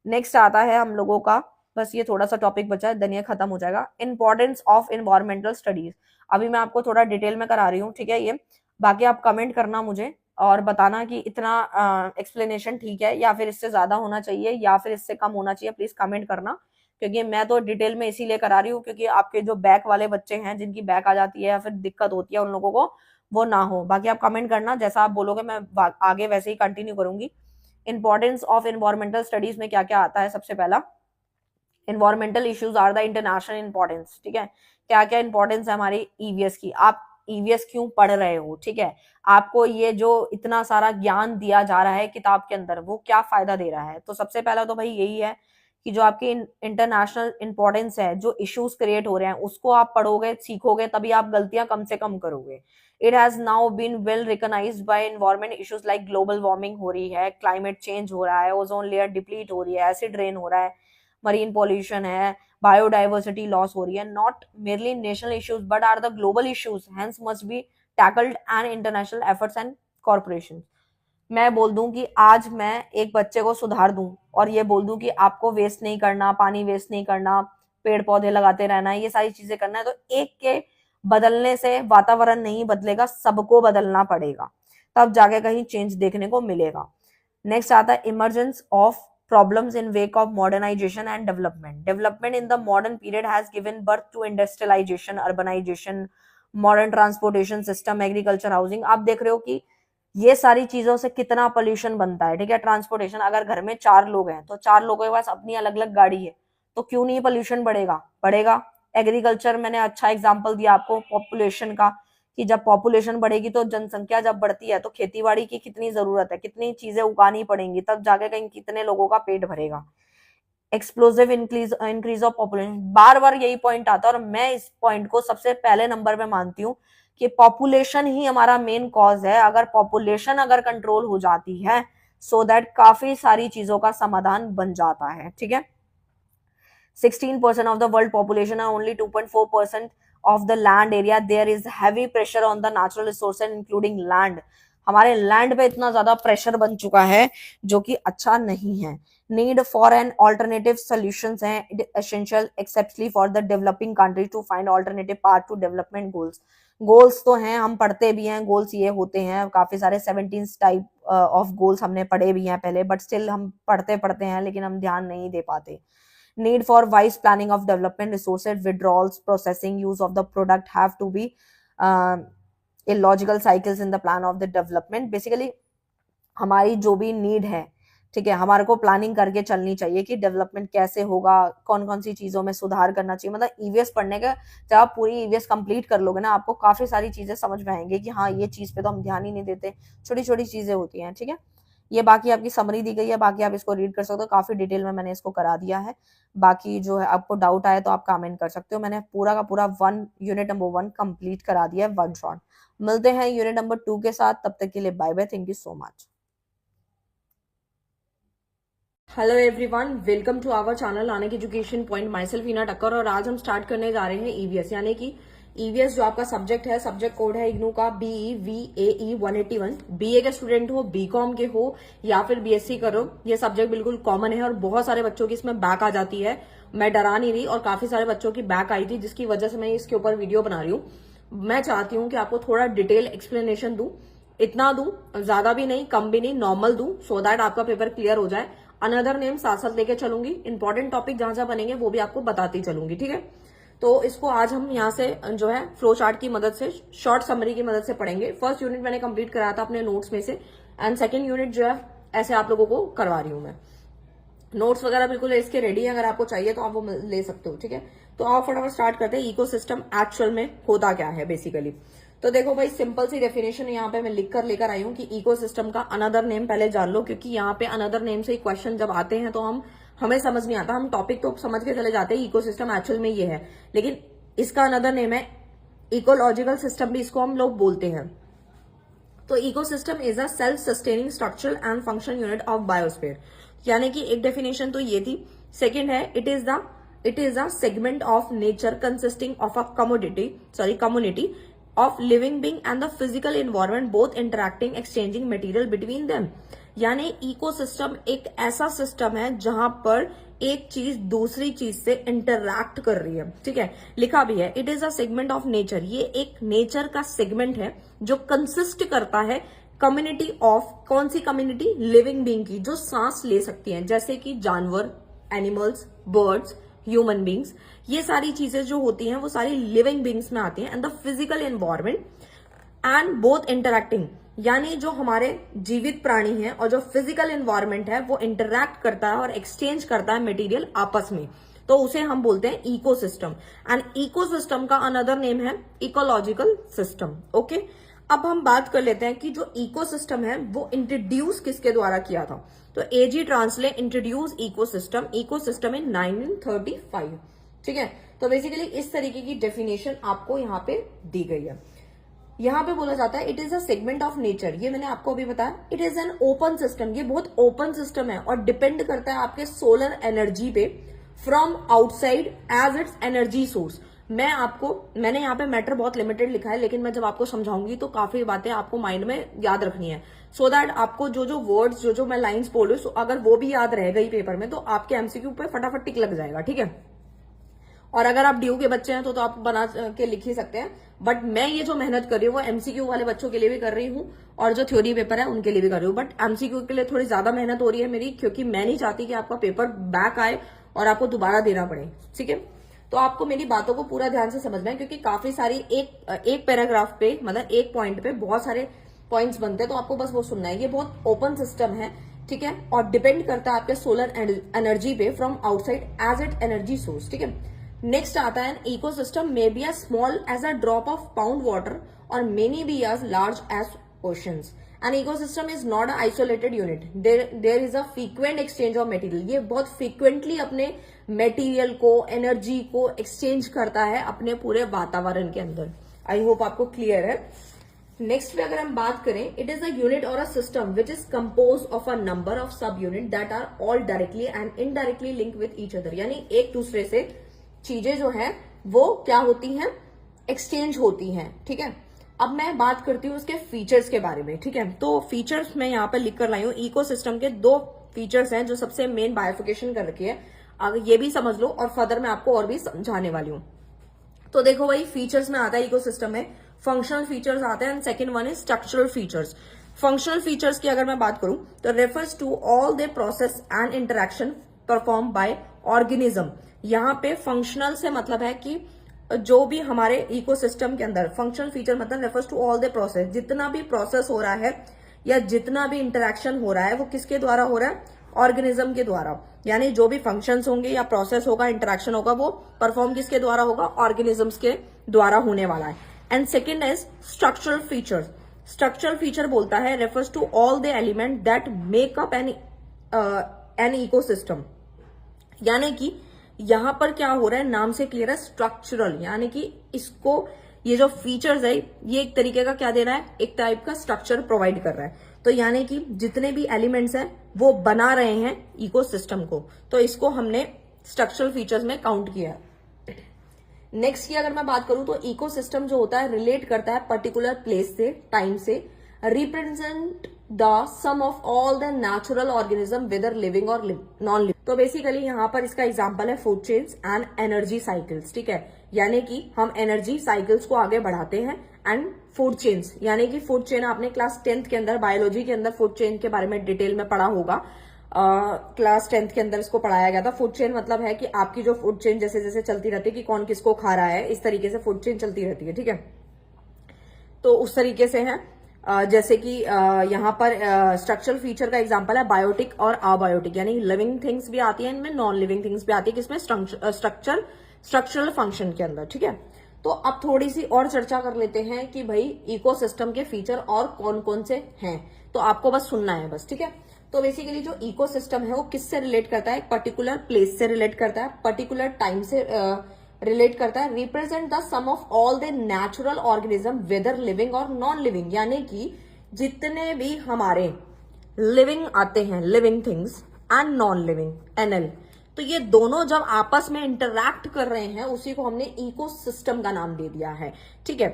[SPEAKER 1] नेक्स्ट आता है हम लोगों का, बस ये थोड़ा सा टॉपिक बचा है, देन खत्म हो जाएगा। Importance of environmental studies. अभी मैं आपको थोड़ा डिटेल में करा रही हूँ। ठीक है, ये बाकी आप कमेंट करना मुझे और बताना कि इतना एक्सप्लेनेशन ठीक है या फिर इससे ज्यादा होना चाहिए या फिर इससे कम होना चाहिए। प्लीज कमेंट करना, क्योंकि मैं तो डिटेल में इसीलिए करा रही हूँ क्योंकि आपके जो बैक वाले बच्चे हैं जिनकी बैक आ जाती है या फिर दिक्कत होती है उन लोगों को वो ना हो। बाकी आप कमेंट करना, जैसा आप बोलोगे मैं आगे वैसे ही कंटिन्यू करूंगी। इंपॉर्टेंस ऑफ एनवायरमेंटल स्टडीज में क्या क्या आता है? सबसे पहला, environmental issues are the international importance. ठीक है, क्या क्या इंपॉर्टेंस है हमारी ईवीएस की, आप ईवीएस क्यों पढ़ रहे हो? ठीक है, आपको ये जो इतना सारा ज्ञान दिया जा रहा है किताब के अंदर वो क्या फायदा दे रहा है? तो सबसे पहला तो भाई यही है कि जो आपकी इंटरनेशनल इंपॉर्टेंस है, जो इश्यूज क्रिएट हो रहे हैं उसको आप पढ़ोगे, सीखोगे, तभी आप गलतियां कम से कम करोगे। It has now been well recognised by environment issues like global warming हो रही है, क्लाइमेट चेंज हो रहा है, ओजोन लेयर डिप्लीट हो रही है, एसिड रेन हो रहा है, मरीन पॉल्यूशन है, बायोडाइवर्सिटी लॉस हो रही है, not merely national issues but are the global issues, hence must be tackled and international efforts and corporation. मैं बोल दूं कि आज मैं एक बच्चे को सुधार दूं और ये बोल दूं कि आपको वेस्ट नहीं करना, पानी वेस्ट नहीं करना, पेड़ पौधे लगाते रहना है, ये सारी चीजें करना है, तो एक के बदलने से वातावरण नहीं बदलेगा, सबको बदलना पड़ेगा, तब जाके कहीं चेंज देखने को मिलेगा। नेक्स्ट आता है emergence of problems in wake of modernization and development. Development in the modern period has given birth to industrialization, urbanization, modern transportation system, agriculture, housing. आप देख रहे हो कि ये सारी चीजों से कितना पोल्यूशन बनता है, ठीक है। ट्रांसपोर्टेशन, अगर घर में 4 लोग हैं तो 4 लोगों के पास अपनी अलग अलग गाड़ी है, तो क्यों नहीं पोल्यूशन बढ़ेगा, बढ़ेगा। एग्रीकल्चर, मैंने अच्छा एग्जांपल दिया आपको पॉपुलेशन का, कि जब पॉपुलेशन बढ़ेगी तो जनसंख्या जब बढ़ती है तो खेतीबाड़ी की कितनी जरूरत है, कितनी चीजें उगानी पड़ेंगी, तब जाके कहीं कितने लोगों का पेट भरेगा। एक्सप्लोसिव इंक्रीज ऑफ पॉपुलेशन, बार बार यही पॉइंट आता है और मैं इस पॉइंट को सबसे पहले नंबर पे मानती हूँ कि पॉपुलेशन ही हमारा मेन कॉज है। अगर पॉपुलेशन अगर कंट्रोल हो जाती है सो दैट काफी सारी चीजों का समाधान बन जाता है, ठीक है। 16% of the world population and only 2.4% of the land area, there is heavy pressure on the natural resources including land. हमारे लैंड पे इतना ज्यादा प्रेशर बन चुका है जो कि अच्छा नहीं है। Need for an alternative solutions हैं, it essential exceptionally for the developing countries to find alternative path to development goals. Goals तो हैं, हम पढ़ते भी हैं, गोल्स ये होते हैं काफी सारे 17 टाइप ऑफ गोल्स हमने पढ़े भी हैं पहले, बट स्टिल हम पढ़ते हैं लेकिन हम ध्यान नहीं दे पाते। Need for wise planning of development resources, withdrawals, processing, use of the product have to be illogical cycles in the plan of the development. Basically हमारी जो भी नीड है, ठीक है, हमारे को प्लानिंग करके चलनी चाहिए कि डेवलपमेंट कैसे होगा, कौन कौन सी चीजों में सुधार करना चाहिए। मतलब ईवीएस पढ़ने का, जब आप पूरी ईवीएस कंप्लीट कर लोगे ना, आपको काफी सारी चीजें समझ में आएंगी कि हाँ ये चीज पे तो हम ध्यान ही नहीं देते, छोटी छोटी चीजें होती हैं, ठीक है। ये बाकी आपकी समरी दी गई है, बाकी आप इसको रीड कर सकते हो, काफी डिटेल में मैंने इसको करा दिया है। बाकी जो है आपको डाउट आए तो आप कमेंट कर सकते हो। मैंने पूरा का पूरा यूनिट नंबर 1 कंप्लीट करा दिया है, 1 शॉट। मिलते हैं यूनिट नंबर 2 के साथ, तब तक के लिए bye bye, thank you so much. Hello everyone, welcome to our channel Nanak education point, myself Heena Thakkar. और आज हम स्टार्ट करने जा रहे हैं ईवीएस, यानी कि ईवीएस जो आपका सब्जेक्ट है, सब्जेक्ट कोड है इग्नू का BEVAE 181। बीए के स्टूडेंट हो, बीकॉम के हो या फिर बीएससी करो, ये सब्जेक्ट बिल्कुल कॉमन है और बहुत सारे बच्चों की इसमें बैक आ जाती है। मैं डरा नहीं रही, और काफी सारे बच्चों की बैक आई थी, जिसकी वजह से मैं इसके ऊपर वीडियो बना रही हूँ। मैं चाहती हूँ कि आपको थोड़ा डिटेल एक्सप्लेनेशन दूं, इतना दूं, ज्यादा भी नहीं कम भी नहीं, नॉर्मल दूं, सो दैट आपका पेपर क्लियर हो जाए। अनदर नेम साथ साथ लेके चलूंगी, इंपॉर्टेंट टॉपिक जहां जहां बनेंगे वो भी आपको बताती चलूंगी, ठीक है। तो इसको आज हम यहाँ से जो है फ्लो चार्ट की मदद से, शॉर्ट समरी की मदद से पढ़ेंगे। फर्स्ट यूनिट मैंने कंप्लीट कराया था अपने नोट्स में से, एंड सेकंड यूनिट जो है ऐसे आप लोगों को करवा रही हूं मैं। नोट्स वगैरह बिल्कुल इसके रेडी है, अगर आपको चाहिए तो आप वो ले सकते हो, ठीक है। तो आओ फटाफट स्टार्ट करते हैं। इकोसिस्टम एक्चुअल में होता क्या है बेसिकली। तो देखो भाई, सिंपल सी डेफिनेशन यहाँ पे मैं लिख कर लेकर आई हूँ कि इकोसिस्टम का अनदर नेम पहले जान लो, क्योंकि यहाँ पे अनदर नेम से क्वेश्चन जब आते हैं तो हमें समझ नहीं आता, हम टॉपिक तो समझ के चले जाते हैं इकोसिस्टम एक्चुअल में ये है, लेकिन इसका अनदर नेम है इकोलॉजिकल सिस्टम, भी इसको हम लोग बोलते हैं। तो ecosystem is a self sustaining structural and function unit of biosphere, यानी कि एक डेफिनेशन तो ये थी। सेकेंड है it is a segment of nature consisting of a community of living being and the physical environment both interacting exchanging material between them। यानी ecosystem एक ऐसा सिस्टम है जहां पर एक चीज दूसरी चीज से इंटरैक्ट कर रही है, ठीक है। लिखा भी है it is a segment of nature, ये एक नेचर का सेगमेंट है जो कंसिस्ट करता है कम्युनिटी ऑफ, कौन सी कम्युनिटी, लिविंग बीइंग की, जो सांस ले सकती हैं, जैसे कि जानवर, एनिमल्स, बर्ड्स, ह्यूमन बींग्स। ये सारी चीजें जो होती हैं वो सारी लिविंग बींग्स में आती हैं। And the physical environment and both interacting, यानी जो हमारे जीवित प्राणी हैं और जो फिजिकल एनवायरमेंट है वो इंटरैक्ट करता है और एक्सचेंज करता है मटेरियल आपस में, तो उसे हम बोलते हैं इकोसिस्टम। एंड इकोसिस्टम का अनदर नेम है इकोलॉजिकल सिस्टम, ओके। अब हम बात कर लेते हैं कि जो इकोसिस्टम है वो इंट्रोड्यूस किसके द्वारा किया था। तो एजी ट्रांसले इंट्रोड्यूस इकोसिस्टम इन 1935, ठीक है। तो बेसिकली इस तरीके की डेफिनेशन आपको यहाँ पे दी गई है। यहाँ पे बोला जाता है it is a segment of nature, ये मैंने आपको अभी बताया। It is an open system, ये बहुत ओपन सिस्टम है और डिपेंड करता है आपके सोलर एनर्जी पे। From outside as its energy source. मैंने यहाँ पे मैटर बहुत लिमिटेड लिखा है, लेकिन मैं जब आपको समझाऊंगी तो काफी बातें आपको माइंड में याद रखनी है, सो दैट आपको जो जो वर्ड्स जो मैं लाइंस बोल रही हूँ, अगर वो भी याद रह गई पेपर में तो आपके एमसीक्यू पे फटाफट टिक लग जाएगा, ठीक है। और अगर आप ड्यू के बच्चे हैं तो आप बना के लिख ही सकते हैं, बट मैं ये जो मेहनत कर रही हूँ वो एमसीक्यू वाले बच्चों के लिए भी कर रही हूँ और जो थ्योरी पेपर है उनके लिए भी कर रही हूँ। बट एमसीक्यू के लिए थोड़ी ज्यादा मेहनत हो रही है मेरी, क्योंकि मैं नहीं चाहती कि आपका पेपर बैक आए और आपको दोबारा देना पड़े, ठीक है। तो आपको मेरी बातों को पूरा ध्यान से समझना है, क्योंकि काफी सारी एक पैराग्राफ पे, मतलब एक पॉइंट पे बहुत सारे पॉइंट्स बनते हैं, तो आपको बस वो सुनना है। ये बहुत ओपन सिस्टम है, ठीक है, और डिपेंड करता है आपके सोलर एनर्जी पे from outside as it energy source, ठीक है। नेक्स्ट आता है ecosystem may be as small as a drop of pond water और many be as large as oceans. An ecosystem is not an isolated unit. There is a frequent exchange of material. ये बहुत frequently अपने material को, energy को exchange करता है अपने पूरे वातावरण के अंदर। I hope आपको clear है। नेक्स्ट पे अगर हम बात करें, it is a unit or a system which is composed of a number of sub-unit that are all directly and indirectly linked with each other. यानी एक दूसरे से चीजें जो है वो क्या होती हैं, एक्सचेंज होती हैं, ठीक है। अब मैं बात करती हूँ उसके फीचर्स के बारे में, ठीक है। तो फीचर्स मैं यहाँ पर लिख कर लाई हूँ। इकोसिस्टम के 2 फीचर्स हैं जो सबसे मेन बायोफिकेशन कर रखी है, अगर ये भी समझ लो और फर्दर मैं आपको और भी समझाने वाली हूँ। तो देखो भाई, फीचर्स में आता है इकोसिस्टम में फंक्शनल फीचर्स आते हैं and second one is structural features. Functional features की अगर मैं बात करूं तो refers to all the process and interaction perform by organism. यहाँ पे फंक्शनल से मतलब है कि जो भी हमारे इकोसिस्टम के अंदर, फंक्शनल फीचर मतलब refers to all the process, जितना भी प्रोसेस हो रहा है या जितना भी इंटरेक्शन हो रहा है वो किसके द्वारा हो रहा है, ऑर्गेनिज्म के द्वारा। यानी जो भी फंक्शंस होंगे या प्रोसेस होगा, इंटरेक्शन होगा, वो परफॉर्म किसके द्वारा होगा, ऑर्गेनिजम्स के द्वारा होने वाला है। And second is structural features. Structural feature बोलता है refers to all the element that make up an ecosystem. यानी कि यहां पर क्या हो रहा है, नाम से क्लियर है, स्ट्रक्चरल, यानी कि इसको ये जो फीचर्स है ये एक तरीके का क्या दे रहा है, एक टाइप का स्ट्रक्चर प्रोवाइड कर रहा है। तो यानी कि जितने भी एलिमेंट्स हैं वो बना रहे हैं इकोसिस्टम को, तो इसको हमने स्ट्रक्चरल फीचर्स में काउंट किया है। नेक्स्ट की अगर मैं बात करूं तो इकोसिस्टम जो होता है रिलेट करता है पर्टिकुलर प्लेस से, टाइम से, represent the sum of all the natural organism whether living और नॉन लिविंग। तो बेसिकली यहाँ पर इसका एग्जांपल है food chains and energy cycles, ठीक है। यानी कि हम एनर्जी साइकिल्स को आगे बढ़ाते हैं एंड फूड चेन्स, यानी कि फूड चेन आपने क्लास 10th के अंदर बायोलॉजी के अंदर फूड चेन के बारे में डिटेल में पढ़ा होगा। क्लास 10th के अंदर इसको पढ़ाया गया था। फूड चेन मतलब है कि आपकी जो फूड चेन जैसे जैसे चलती रहती है कि कौन किसको खा रहा है, इस तरीके से फूड चेन चलती रहती है, ठीक है। तो उस तरीके से है जैसे कि यहाँ पर स्ट्रक्चरल फीचर का एग्जांपल है बायोटिक और अबायोटिक, यानी लिविंग थिंग्स भी आती है इनमें, नॉन लिविंग थिंग्स भी आती है, किसमें, स्ट्रक्चरल फंक्शन के अंदर, ठीक है। तो अब थोड़ी सी और चर्चा कर लेते हैं कि भाई इकोसिस्टम के फीचर और कौन कौन से हैं, तो आपको बस सुनना है बस, ठीक है। तो बेसिकली जो इकोसिस्टम है वो किससे रिलेट करता है, एक पर्टिकुलर प्लेस से रिलेट करता है, पर्टिकुलर टाइम से रिलेट करता है, represent the sum of all the natural organism whether living और नॉन लिविंग। यानी कि जितने भी हमारे लिविंग आते हैं, living things and non living, NL, तो ये दोनों जब आपस में इंटरैक्ट कर रहे हैं उसी को हमने इकोसिस्टम का नाम दे दिया है, ठीक है।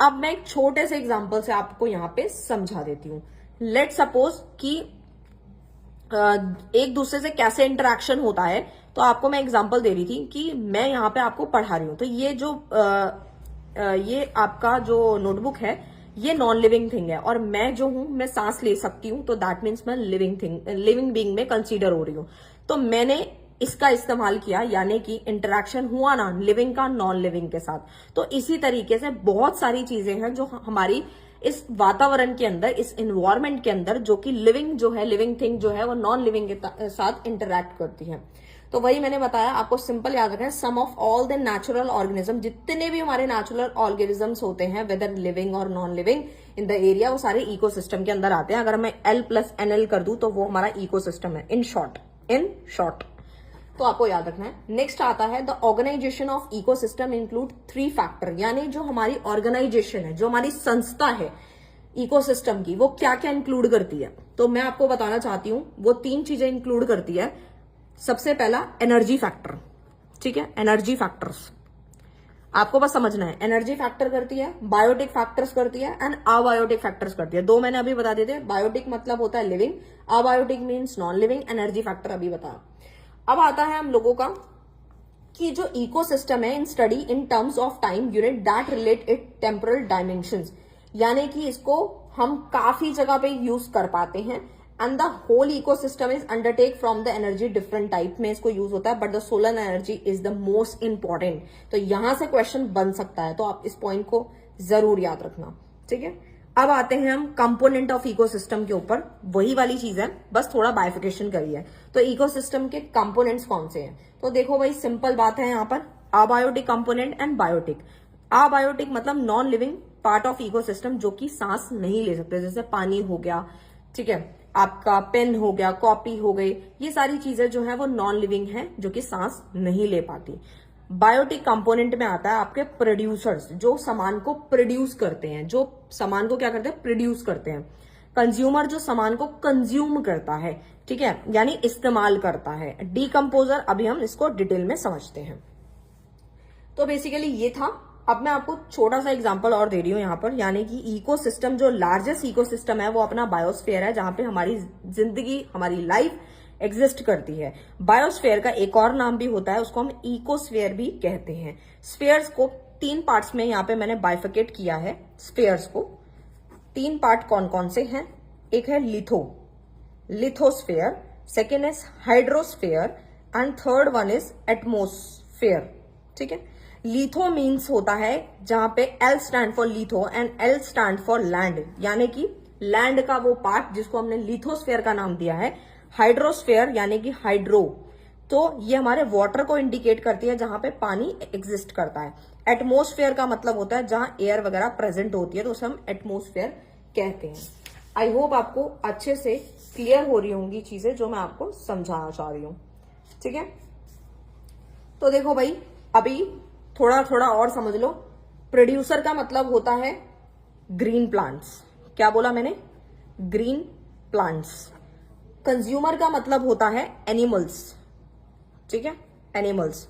[SPEAKER 1] अब मैं एक छोटे से एग्जांपल से आपको यहां पे समझा देती हूं। लेट सपोज कि एक दूसरे से कैसे इंटरैक्शन होता है, तो आपको मैं एग्जांपल दे रही थी कि मैं यहाँ पे आपको पढ़ा रही हूँ, तो ये जो ये आपका जो नोटबुक है ये नॉन लिविंग थिंग है और मैं जो हूं मैं सांस ले सकती हूँ, तो दैट मीन्स मैं लिविंग बीइंग में कंसीडर हो रही हूँ। तो मैंने इसका इस्तेमाल किया, यानी कि इंटरैक्शन हुआ ना लिविंग का नॉन लिविंग के साथ। तो इसी तरीके से बहुत सारी चीजें हैं जो हमारी इस वातावरण के अंदर, इस इन्वायरमेंट के अंदर, जो कि लिविंग जो है, लिविंग थिंग जो है वो नॉन लिविंग के साथ इंटरैक्ट करती है। तो वही मैंने बताया आपको, सिंपल याद रखें, sum of all the natural organism, जितने भी हमारे नेचुरल ऑर्गेनिजम्स होते हैं वेदर लिविंग और non living in the area, वो सारे इकोसिस्टम के अंदर आते हैं। अगर मैं L+NL कर दूं तो वो हमारा इकोसिस्टम है, इन शॉर्ट। तो आपको याद रखना है। नेक्स्ट आता है the organisation of ecosystem include 3 factor, यानी जो हमारी ऑर्गेनाइजेशन है, जो हमारी संस्था है इकोसिस्टम की, वो क्या क्या इंक्लूड करती है। तो मैं आपको बताना चाहती हूं वो 3 चीजें इंक्लूड करती है। सबसे पहला एनर्जी फैक्टर, ठीक है, एनर्जी फैक्टर्स आपको बस समझना है। एनर्जी फैक्टर करती है, बायोटिक फैक्टर्स करती है एंड अबायोटिक फैक्टर्स करती है। दो मैंने अभी बता दिए थे। बायोटिक मतलब होता है living, abiotic means non living, energy factor अभी बताया। अब आता है हम लोगों का कि जो इकोसिस्टम है in study in terms of time unit that relate it temporal dimensions, यानी कि इसको हम काफी जगह पे यूज कर पाते हैं। And the whole ecosystem is undertake from the energy different type में इसको यूज होता है, but the solar energy is the most important. तो यहां से क्वेश्चन बन सकता है, तो आप इस पॉइंट को जरूर याद रखना, ठीक है। अब आते हैं हम कंपोनेंट ऑफ इकोसिस्टम के ऊपर, वही वाली चीज है, बस थोड़ा बाइफिकेशन करी है। तो इकोसिस्टम के कंपोनेंट्स कौन से हैं? तो देखो भाई, सिंपल बात है यहाँ पर, abiotic component and biotic. Abiotic मतलब non living part of ecosystem जो कि सांस नहीं ले सकते, जैसे पानी हो गया, ठीक है, आपका पेन हो गया, कॉपी हो गई, ये सारी चीजें जो है वो नॉन लिविंग है जो कि सांस नहीं ले पाती। बायोटिक कंपोनेंट में आता है आपके प्रोड्यूसर्स, जो सामान को प्रोड्यूस करते हैं, जो सामान को क्या करते हैं, प्रोड्यूस करते हैं। कंज्यूमर जो सामान को कंज्यूम करता है, ठीक है, यानी इस्तेमाल करता है। डीकंपोजर अभी हम इसको डिटेल में समझते हैं। तो बेसिकली ये था। अब मैं आपको छोटा सा एग्जांपल और दे रही हूं यहाँ पर, यानी कि इकोसिस्टम, जो लार्जेस्ट इकोसिस्टम है वो अपना बायोस्फीयर है, जहां पे हमारी जिंदगी, हमारी लाइफ एग्जिस्ट करती है। बायोस्फीयर का एक और नाम भी होता है, उसको हम इकोस्फीयर भी कहते हैं। स्फीयर्स को 3 पार्ट्स में यहाँ पे मैंने बाइफिकेट किया है। स्फीयर्स को 3 पार्ट कौन कौन से हैं? एक है lithosphere, second is hydrosphere and third one is atmosphere, ठीक है। लिथो मीन्स होता है जहां पे L stand for litho and L stand for land, यानी कि लैंड का वो पार्ट जिसको हमने लिथोस्फीयर का नाम दिया है। हाइड्रोस्फीयर यानी कि हाइड्रो, तो ये हमारे वाटर को इंडिकेट करती है जहां पे पानी एग्जिस्ट करता है। एटमोस्फेयर का मतलब होता है जहां एयर वगैरह प्रेजेंट होती है, तो उसे हम एटमोस्फेयर कहते हैं। आई होप आपको अच्छे से क्लियर हो रही होंगी चीजें जो मैं आपको समझाना चाह रही हूं, ठीक है। तो देखो भाई, अभी थोड़ा थोड़ा और समझ लो। प्रोड्यूसर का मतलब होता है ग्रीन प्लांट्स। क्या बोला मैंने? Green plants. कंज्यूमर का मतलब होता है एनिमल्स, ठीक है, एनिमल्स।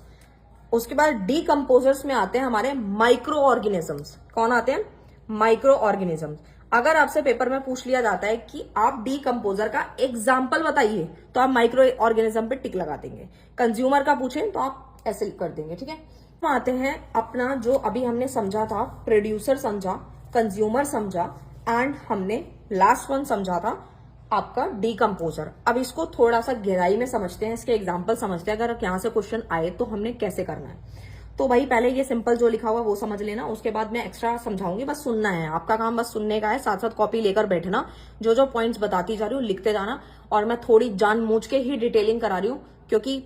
[SPEAKER 1] उसके बाद डीकंपोजर्स में आते हैं हमारे माइक्रो ऑर्गेनिजम्स। कौन आते हैं? Micro organisms. अगर आपसे पेपर में पूछ लिया जाता है कि आप डीकंपोजर का एग्जाम्पल बताइए, तो आप माइक्रो ऑर्गेनिज्म पे टिक लगा देंगे। कंज्यूमर का पूछें तो आप ऐसे कर देंगे, ठीक है। तो आते हैं अपना जो अभी हमने समझा था, प्रोड्यूसर समझा, कंज्यूमर समझा एंड हमने लास्ट वन समझा था आपका डीकंपोजर। अब इसको थोड़ा सा गहराई में समझते हैं, इसके एग्जाम्पल समझते हैं। अगर यहां से क्वेश्चन आए तो हमने कैसे करना है। तो भाई पहले ये सिंपल जो लिखा हुआ वो समझ लेना, उसके बाद मैं एक्स्ट्रा समझाऊंगी, बस सुनना है। आपका काम बस सुनने का है, साथ साथ कॉपी लेकर बैठना, जो जो पॉइंट्स बताती जा रही हूँ लिखते जाना। और मैं थोड़ी जानबूझ के ही डिटेलिंग करा रही हूँ, क्योंकि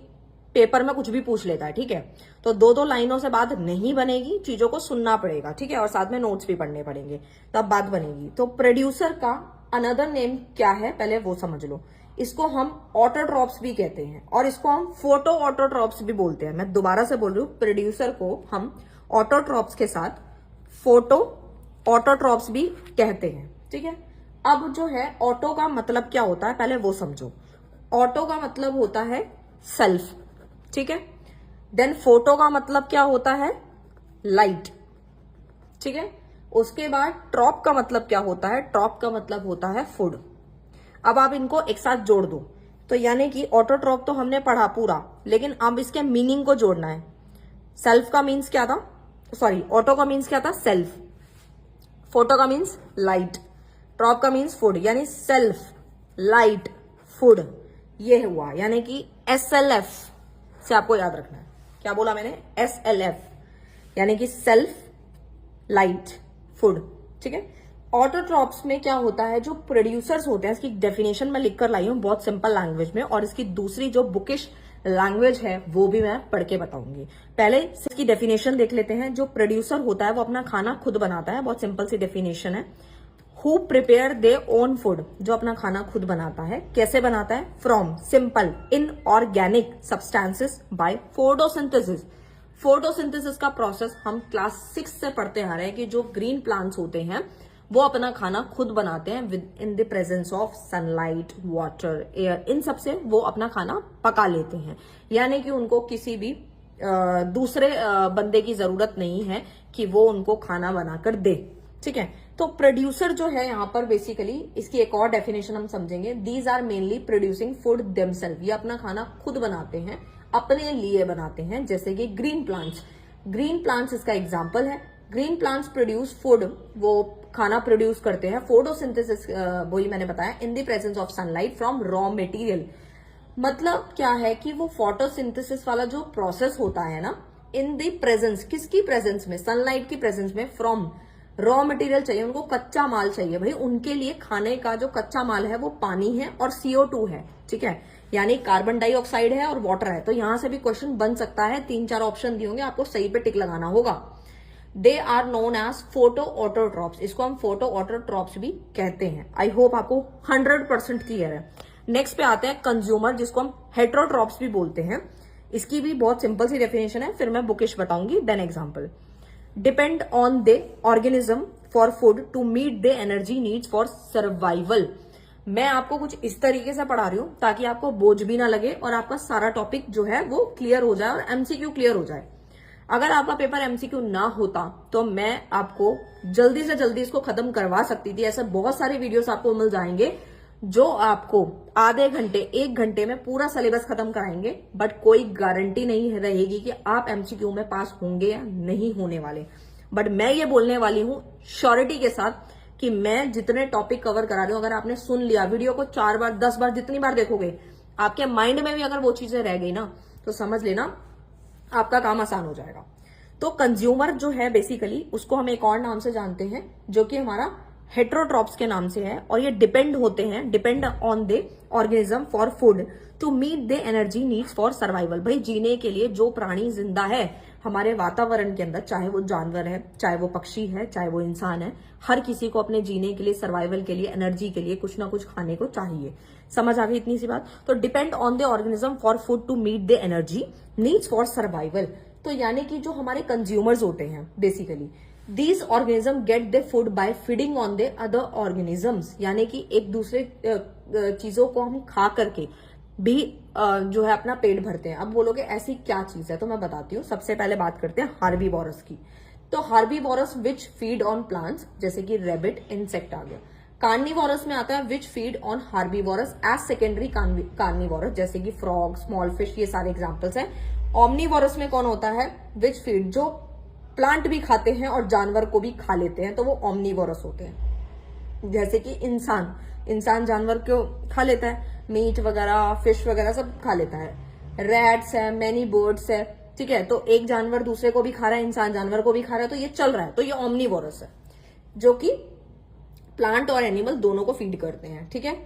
[SPEAKER 1] पेपर में कुछ भी पूछ लेता है, ठीक है। तो 2-2 लाइनों से बात नहीं बनेगी, चीजों को सुनना पड़ेगा, ठीक है, और साथ में नोट्स भी पढ़ने पड़ेंगे, तब बात बनेगी। तो प्रोड्यूसर का अनदर नेम क्या है, पहले वो समझ लो। इसको हम ऑटोट्रॉप्स भी कहते हैं और इसको हम फोटो ऑटोट्रॉप्स भी बोलते हैं। मैं दोबारा से बोल रही हूँ, प्रोड्यूसर को हम ऑटोट्रॉप्स के साथ फोटो ऑटोट्रॉप्स भी कहते हैं, ठीक है। अब जो है ऑटो का मतलब क्या होता है, पहले वो समझो। ऑटो का मतलब होता है सेल्फ, ठीक है। देन फोटो का मतलब क्या होता है, लाइट, ठीक है। उसके बाद ट्रॉप का मतलब क्या होता है, ट्रॉप का मतलब होता है फूड। अब आप इनको एक साथ जोड़ दो, तो यानी कि ऑटोट्रॉप तो हमने पढ़ा पूरा, लेकिन अब इसके मीनिंग को जोड़ना है। सेल्फ का मीन्स क्या था, सॉरी, ऑटो का मीन्स क्या था, सेल्फ। फोटो का मीन्स लाइट, ट्रॉप का मीन्स फूड, यानी सेल्फ, लाइट, फूड, ये हुआ। यानी कि SLF से आपको याद रखना है। क्या बोला मैंने, SLF, यानी कि सेल्फ, लाइट, फूड, ठीक है। ऑटोट्रॉप्स में क्या होता है, जो प्रोड्यूसर्स होते हैं, इसकी डेफिनेशन मैं लिखकर लाई हूं बहुत सिंपल लैंग्वेज में, और इसकी दूसरी जो बुकिश लैंग्वेज है वो भी मैं पढ़ के बताऊंगी। पहले इसकी डेफिनेशन देख लेते हैं। जो प्रोड्यूसर होता है वो अपना खाना खुद बनाता है, बहुत सिंपल सी डेफिनेशन है। Who prepare they own food, जो अपना खाना खुद बनाता है। कैसे बनाता है, from simple inorganic substances by photosynthesis. Photosynthesis का प्रोसेस हम क्लास 6 से पढ़ते आ रहे हैं कि जो ग्रीन प्लांट्स होते हैं वो अपना खाना खुद बनाते हैं within the presence of sunlight, water, air, इन सब से वो अपना खाना पका लेते हैं। यानी कि उनको किसी भी दूसरे बंदे की जरूरत नहीं है कि वो उनको खाना बनाकर दे। ठीक है, तो प्रोड्यूसर जो है यहाँ पर बेसिकली, इसकी एक और डेफिनेशन हम समझेंगे, these are mainly producing food themself, ये अपना खाना खुद बनाते हैं, अपने लिए बनाते हैं। जैसे कि ग्रीन प्लांट्स, ग्रीन प्लांट्स इसका एग्जाम्पल है। ग्रीन प्लांट्स प्रोड्यूस फूड, वो खाना प्रोड्यूस करते हैं, फोटोसिंथेसिस, वही मैंने बताया, इन the presence of sunlight from raw material. मतलब क्या है कि वो फोटोसिंथेसिस वाला जो प्रोसेस होता है ना, इन द प्रेजेंस, किसकी प्रेजेंस में, सनलाइट की प्रेजेंस में, फ्रॉम रॉ मटेरियल चाहिए उनको, कच्चा माल चाहिए भाई। उनके लिए खाने का जो कच्चा माल है वो पानी है और CO2 है। ठीक है, यानी कार्बन डाइऑक्साइड है और वाटर है। तो यहां से भी क्वेश्चन बन सकता है, 3-4 ऑप्शन दिए होंगे, आपको सही पे टिक लगाना होगा। They are known as photo autotrophs, इसको हम फोटो ऑटोट्रॉप्स भी कहते हैं। आई होप आपको 100% क्लियर है। नेक्स्ट पे आते हैं कंज्यूमर, जिसको हम हेट्रोट्रॉप्स भी बोलते हैं। इसकी भी बहुत सिंपल सी डेफिनेशन है, फिर मैं बुकिश बताऊंगी, then example. Depend on the organism for food to meet the energy needs for survival. मैं आपको कुछ इस तरीके से पढ़ा रही हूं ताकि आपको बोझ भी ना लगे और आपका सारा टॉपिक जो है वो क्लियर हो जाए और MCQ क्लियर हो जाए। अगर आपका पेपर MCQ ना होता तो मैं आपको जल्दी से जल्दी इसको खत्म करवा सकती थी। ऐसे बहुत सारे वीडियोस आपको मिल जाएंगे जो आपको आधे घंटे 1 घंटे में पूरा सिलेबस खत्म कराएंगे, बट कोई गारंटी नहीं रहेगी कि आप MCQ में पास होंगे या नहीं होने वाले। बट मैं ये बोलने वाली हूं श्योरिटी के साथ कि मैं जितने टॉपिक कवर करा रही हूं, अगर आपने सुन लिया, वीडियो को 4 बार 10 बार जितनी बार देखोगे, आपके माइंड में भी अगर वो चीजें रह गई ना, तो समझ लेना आपका काम आसान हो जाएगा। तो कंज्यूमर जो है बेसिकली, उसको हम एक और नाम से जानते हैं जो कि हमारा हेट्रोट्रॉप्स के नाम से है, और ये डिपेंड होते हैं, depend on the organism for food to meet the energy needs for survival. भाई जीने के लिए जो प्राणी जिंदा है हमारे वातावरण के अंदर, चाहे वो जानवर है, चाहे वो पक्षी है, चाहे वो इंसान है, हर किसी को अपने जीने के लिए, सर्वाइवल के लिए, एनर्जी के लिए कुछ ना कुछ खाने को चाहिए। समझ आ गई इतनी सी बात? तो depend on the organism for food to meet the energy needs for survival. तो यानी कि जो हमारे कंज्यूमर्स होते हैं basically, these organism get the food by feeding on the other organisms. यानी कि एक दूसरे चीजों को हम खा करके भी जो है अपना पेट भरते हैं। अब बोलोगे ऐसी क्या चीज है, तो मैं बताती हूँ। सबसे पहले बात करते हैं हार्बीवोरस की। तो herbivores which feed on plants, जैसे कि रेबिट, इंसेक्ट आ गया। कार्निवोरस में आता है which feed on herbivorous as secondary carnivorous, जैसे कि फ्रॉग, स्मॉल फिश, ये सारे एग्जाम्पल्स हैं। ऑमनीवोरस में कौन होता है, विच फीड, जो प्लांट भी खाते हैं और जानवर को भी खा लेते हैं, तो वो ऑमनीवोरस होते हैं। जैसे कि इंसान जानवर को खा लेता है, मीट वगैरह, फिश वगैरह सब खा लेता है। रैट्स है, मैनी बर्ड्स है, ठीक है। तो एक जानवर दूसरे को भी खा रहा है, इंसान जानवर को भी खा रहा है, तो ये चल रहा है। तो ये ऑमनीवोरस है, जो कि प्लांट और एनिमल दोनों को फीड करते हैं। ठीक है,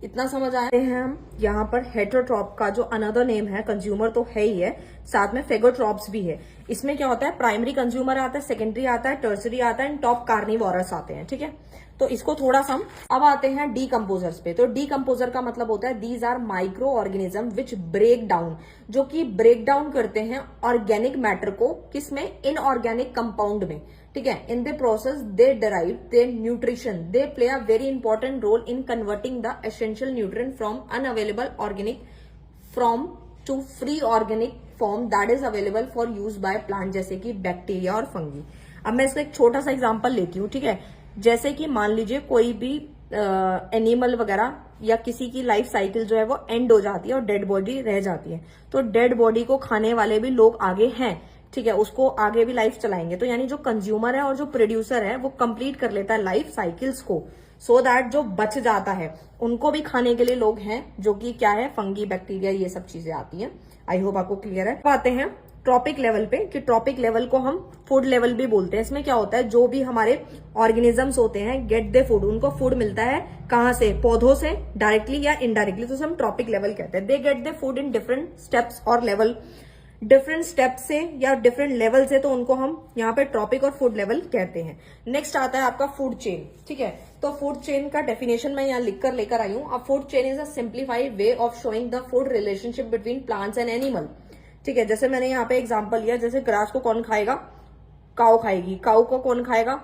[SPEAKER 1] इतना समझ आए हैं हम। यहाँ पर हेट्रोट्रॉप का जो अनदर नेम है, कंज्यूमर तो है ही है, साथ में फेगोट्रॉप्स भी है। इसमें क्या होता है, प्राइमरी कंज्यूमर आता है, सेकेंडरी आता है, टर्सरी आता है, एंड टॉप कार्निवोरस आते हैं। ठीक है, तो इसको थोड़ा सा अब आते हैं डीकंपोजर्स पे। तो डीकंपोजर का मतलब होता है these are micro organism which break down, जो कि ब्रेक डाउन करते हैं ऑर्गेनिक मैटर को, किसमें, इनऑर्गेनिक कंपाउंड में। ठीक है, in the process they derive the nutrition, they play a very important role in converting the essential nutrient from unavailable organic from to free organic form that is available for use by plant, जैसे कि bacteria और fungi. अब मैं इसका एक छोटा सा example लेती हूँ। ठीक है, जैसे कि मान लीजिए कोई भी एनिमल वगैरह या किसी की लाइफ साइकिल जो है वो एंड हो जाती है और डेड बॉडी रह जाती है, तो डेड बॉडी को खाने वाले भी लोग आगे हैं। ठीक है, उसको आगे भी लाइफ चलाएंगे। तो यानी जो कंज्यूमर है और जो प्रोड्यूसर है वो कंप्लीट कर लेता है लाइफ साइकिल्स को, सो दैट जो बच जाता है उनको भी खाने के लिए लोग हैं, जो कि क्या है, फंगी, बैक्टीरिया, ये सब चीजें आती हैं। आई होप आपको क्लियर है। आते हैं ट्रॉपिक लेवल पे, कि ट्रॉपिक लेवल को हम फूड लेवल भी बोलते हैं। इसमें क्या होता है, जो भी हमारे ऑर्गेनिजम्स होते हैं गेट दे फूड, उनको फूड मिलता है कहां से, पौधों से, डायरेक्टली या इनडायरेक्टली, तो हम ट्रॉपिक लेवल कहते हैं। They get they food in different steps और लेवल, डिफरेंट स्टेप से या डिफरेंट लेवल से, तो उनको हम यहाँ पे ट्रॉपिक और फूड लेवल कहते हैं। नेक्स्ट आता है आपका फूड चेन। ठीक है, तो फूड चेन का डेफिनेशन मैं यहाँ लिखकर लेकर आई हूँ। अब food chain is a simplified way of showing the food relationship between plants and animal. ठीक है, जैसे मैंने यहाँ पे एग्जांपल लिया, जैसे ग्रास को कौन खाएगा, काऊ खाएगी, काऊ को कौन खाएगा,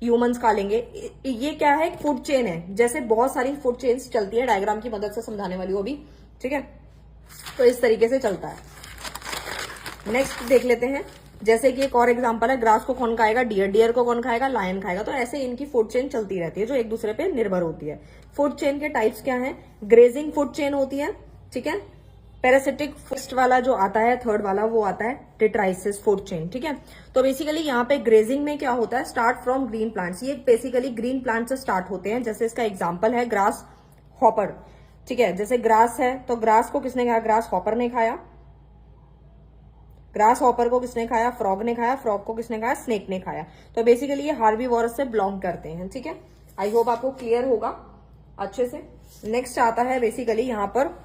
[SPEAKER 1] ह्यूमंस खा लेंगे। ये क्या है, फूड चेन है, जैसे बहुत सारी फूड चेन्स चलती है, डायग्राम की मदद से समझाने वाली वो भी, ठीक है। तो इस तरीके से चलता है। नेक्स्ट देख लेते हैं, जैसे कि एक और एग्जांपल है, ग्रास को कौन खाएगा, डियर, डियर को कौन खाएगा, लायन खाएगा। तो ऐसे इनकी फूड चेन चलती रहती है जो एक दूसरे पे निर्भर होती है। फूड चेन के टाइप्स क्या है, ग्रेजिंग फूड चेन होती है, ठीक है। पैरासिटिक फर्स्ट वाला जो आता है, थर्ड वाला, वो आता है डिट्राइसिस फूड चेन, ठीक है। तो बेसिकली यहाँ पे ग्रेजिंग में क्या होता है, स्टार्ट फ्रॉम ग्रीन प्लांट्स, ये बेसिकली ग्रीन प्लांट से स्टार्ट होते हैं। जैसे इसका एग्जांपल है ग्रास हॉपर, ठीक है। जैसे ग्रास है तो ग्रास को किसने खाया, ग्रास हॉपर ने खाया। ग्रास हॉपर को किसने खाया, फ्रॉग ने खाया। फ्रॉग को किसने खाया, स्नेक ने खाया। तो बेसिकली ये हार्बीवोरस से बिलोंग करते हैं, ठीक है। आई होप आपको क्लियर होगा अच्छे से। नेक्स्ट आता है बेसिकली यहाँ पर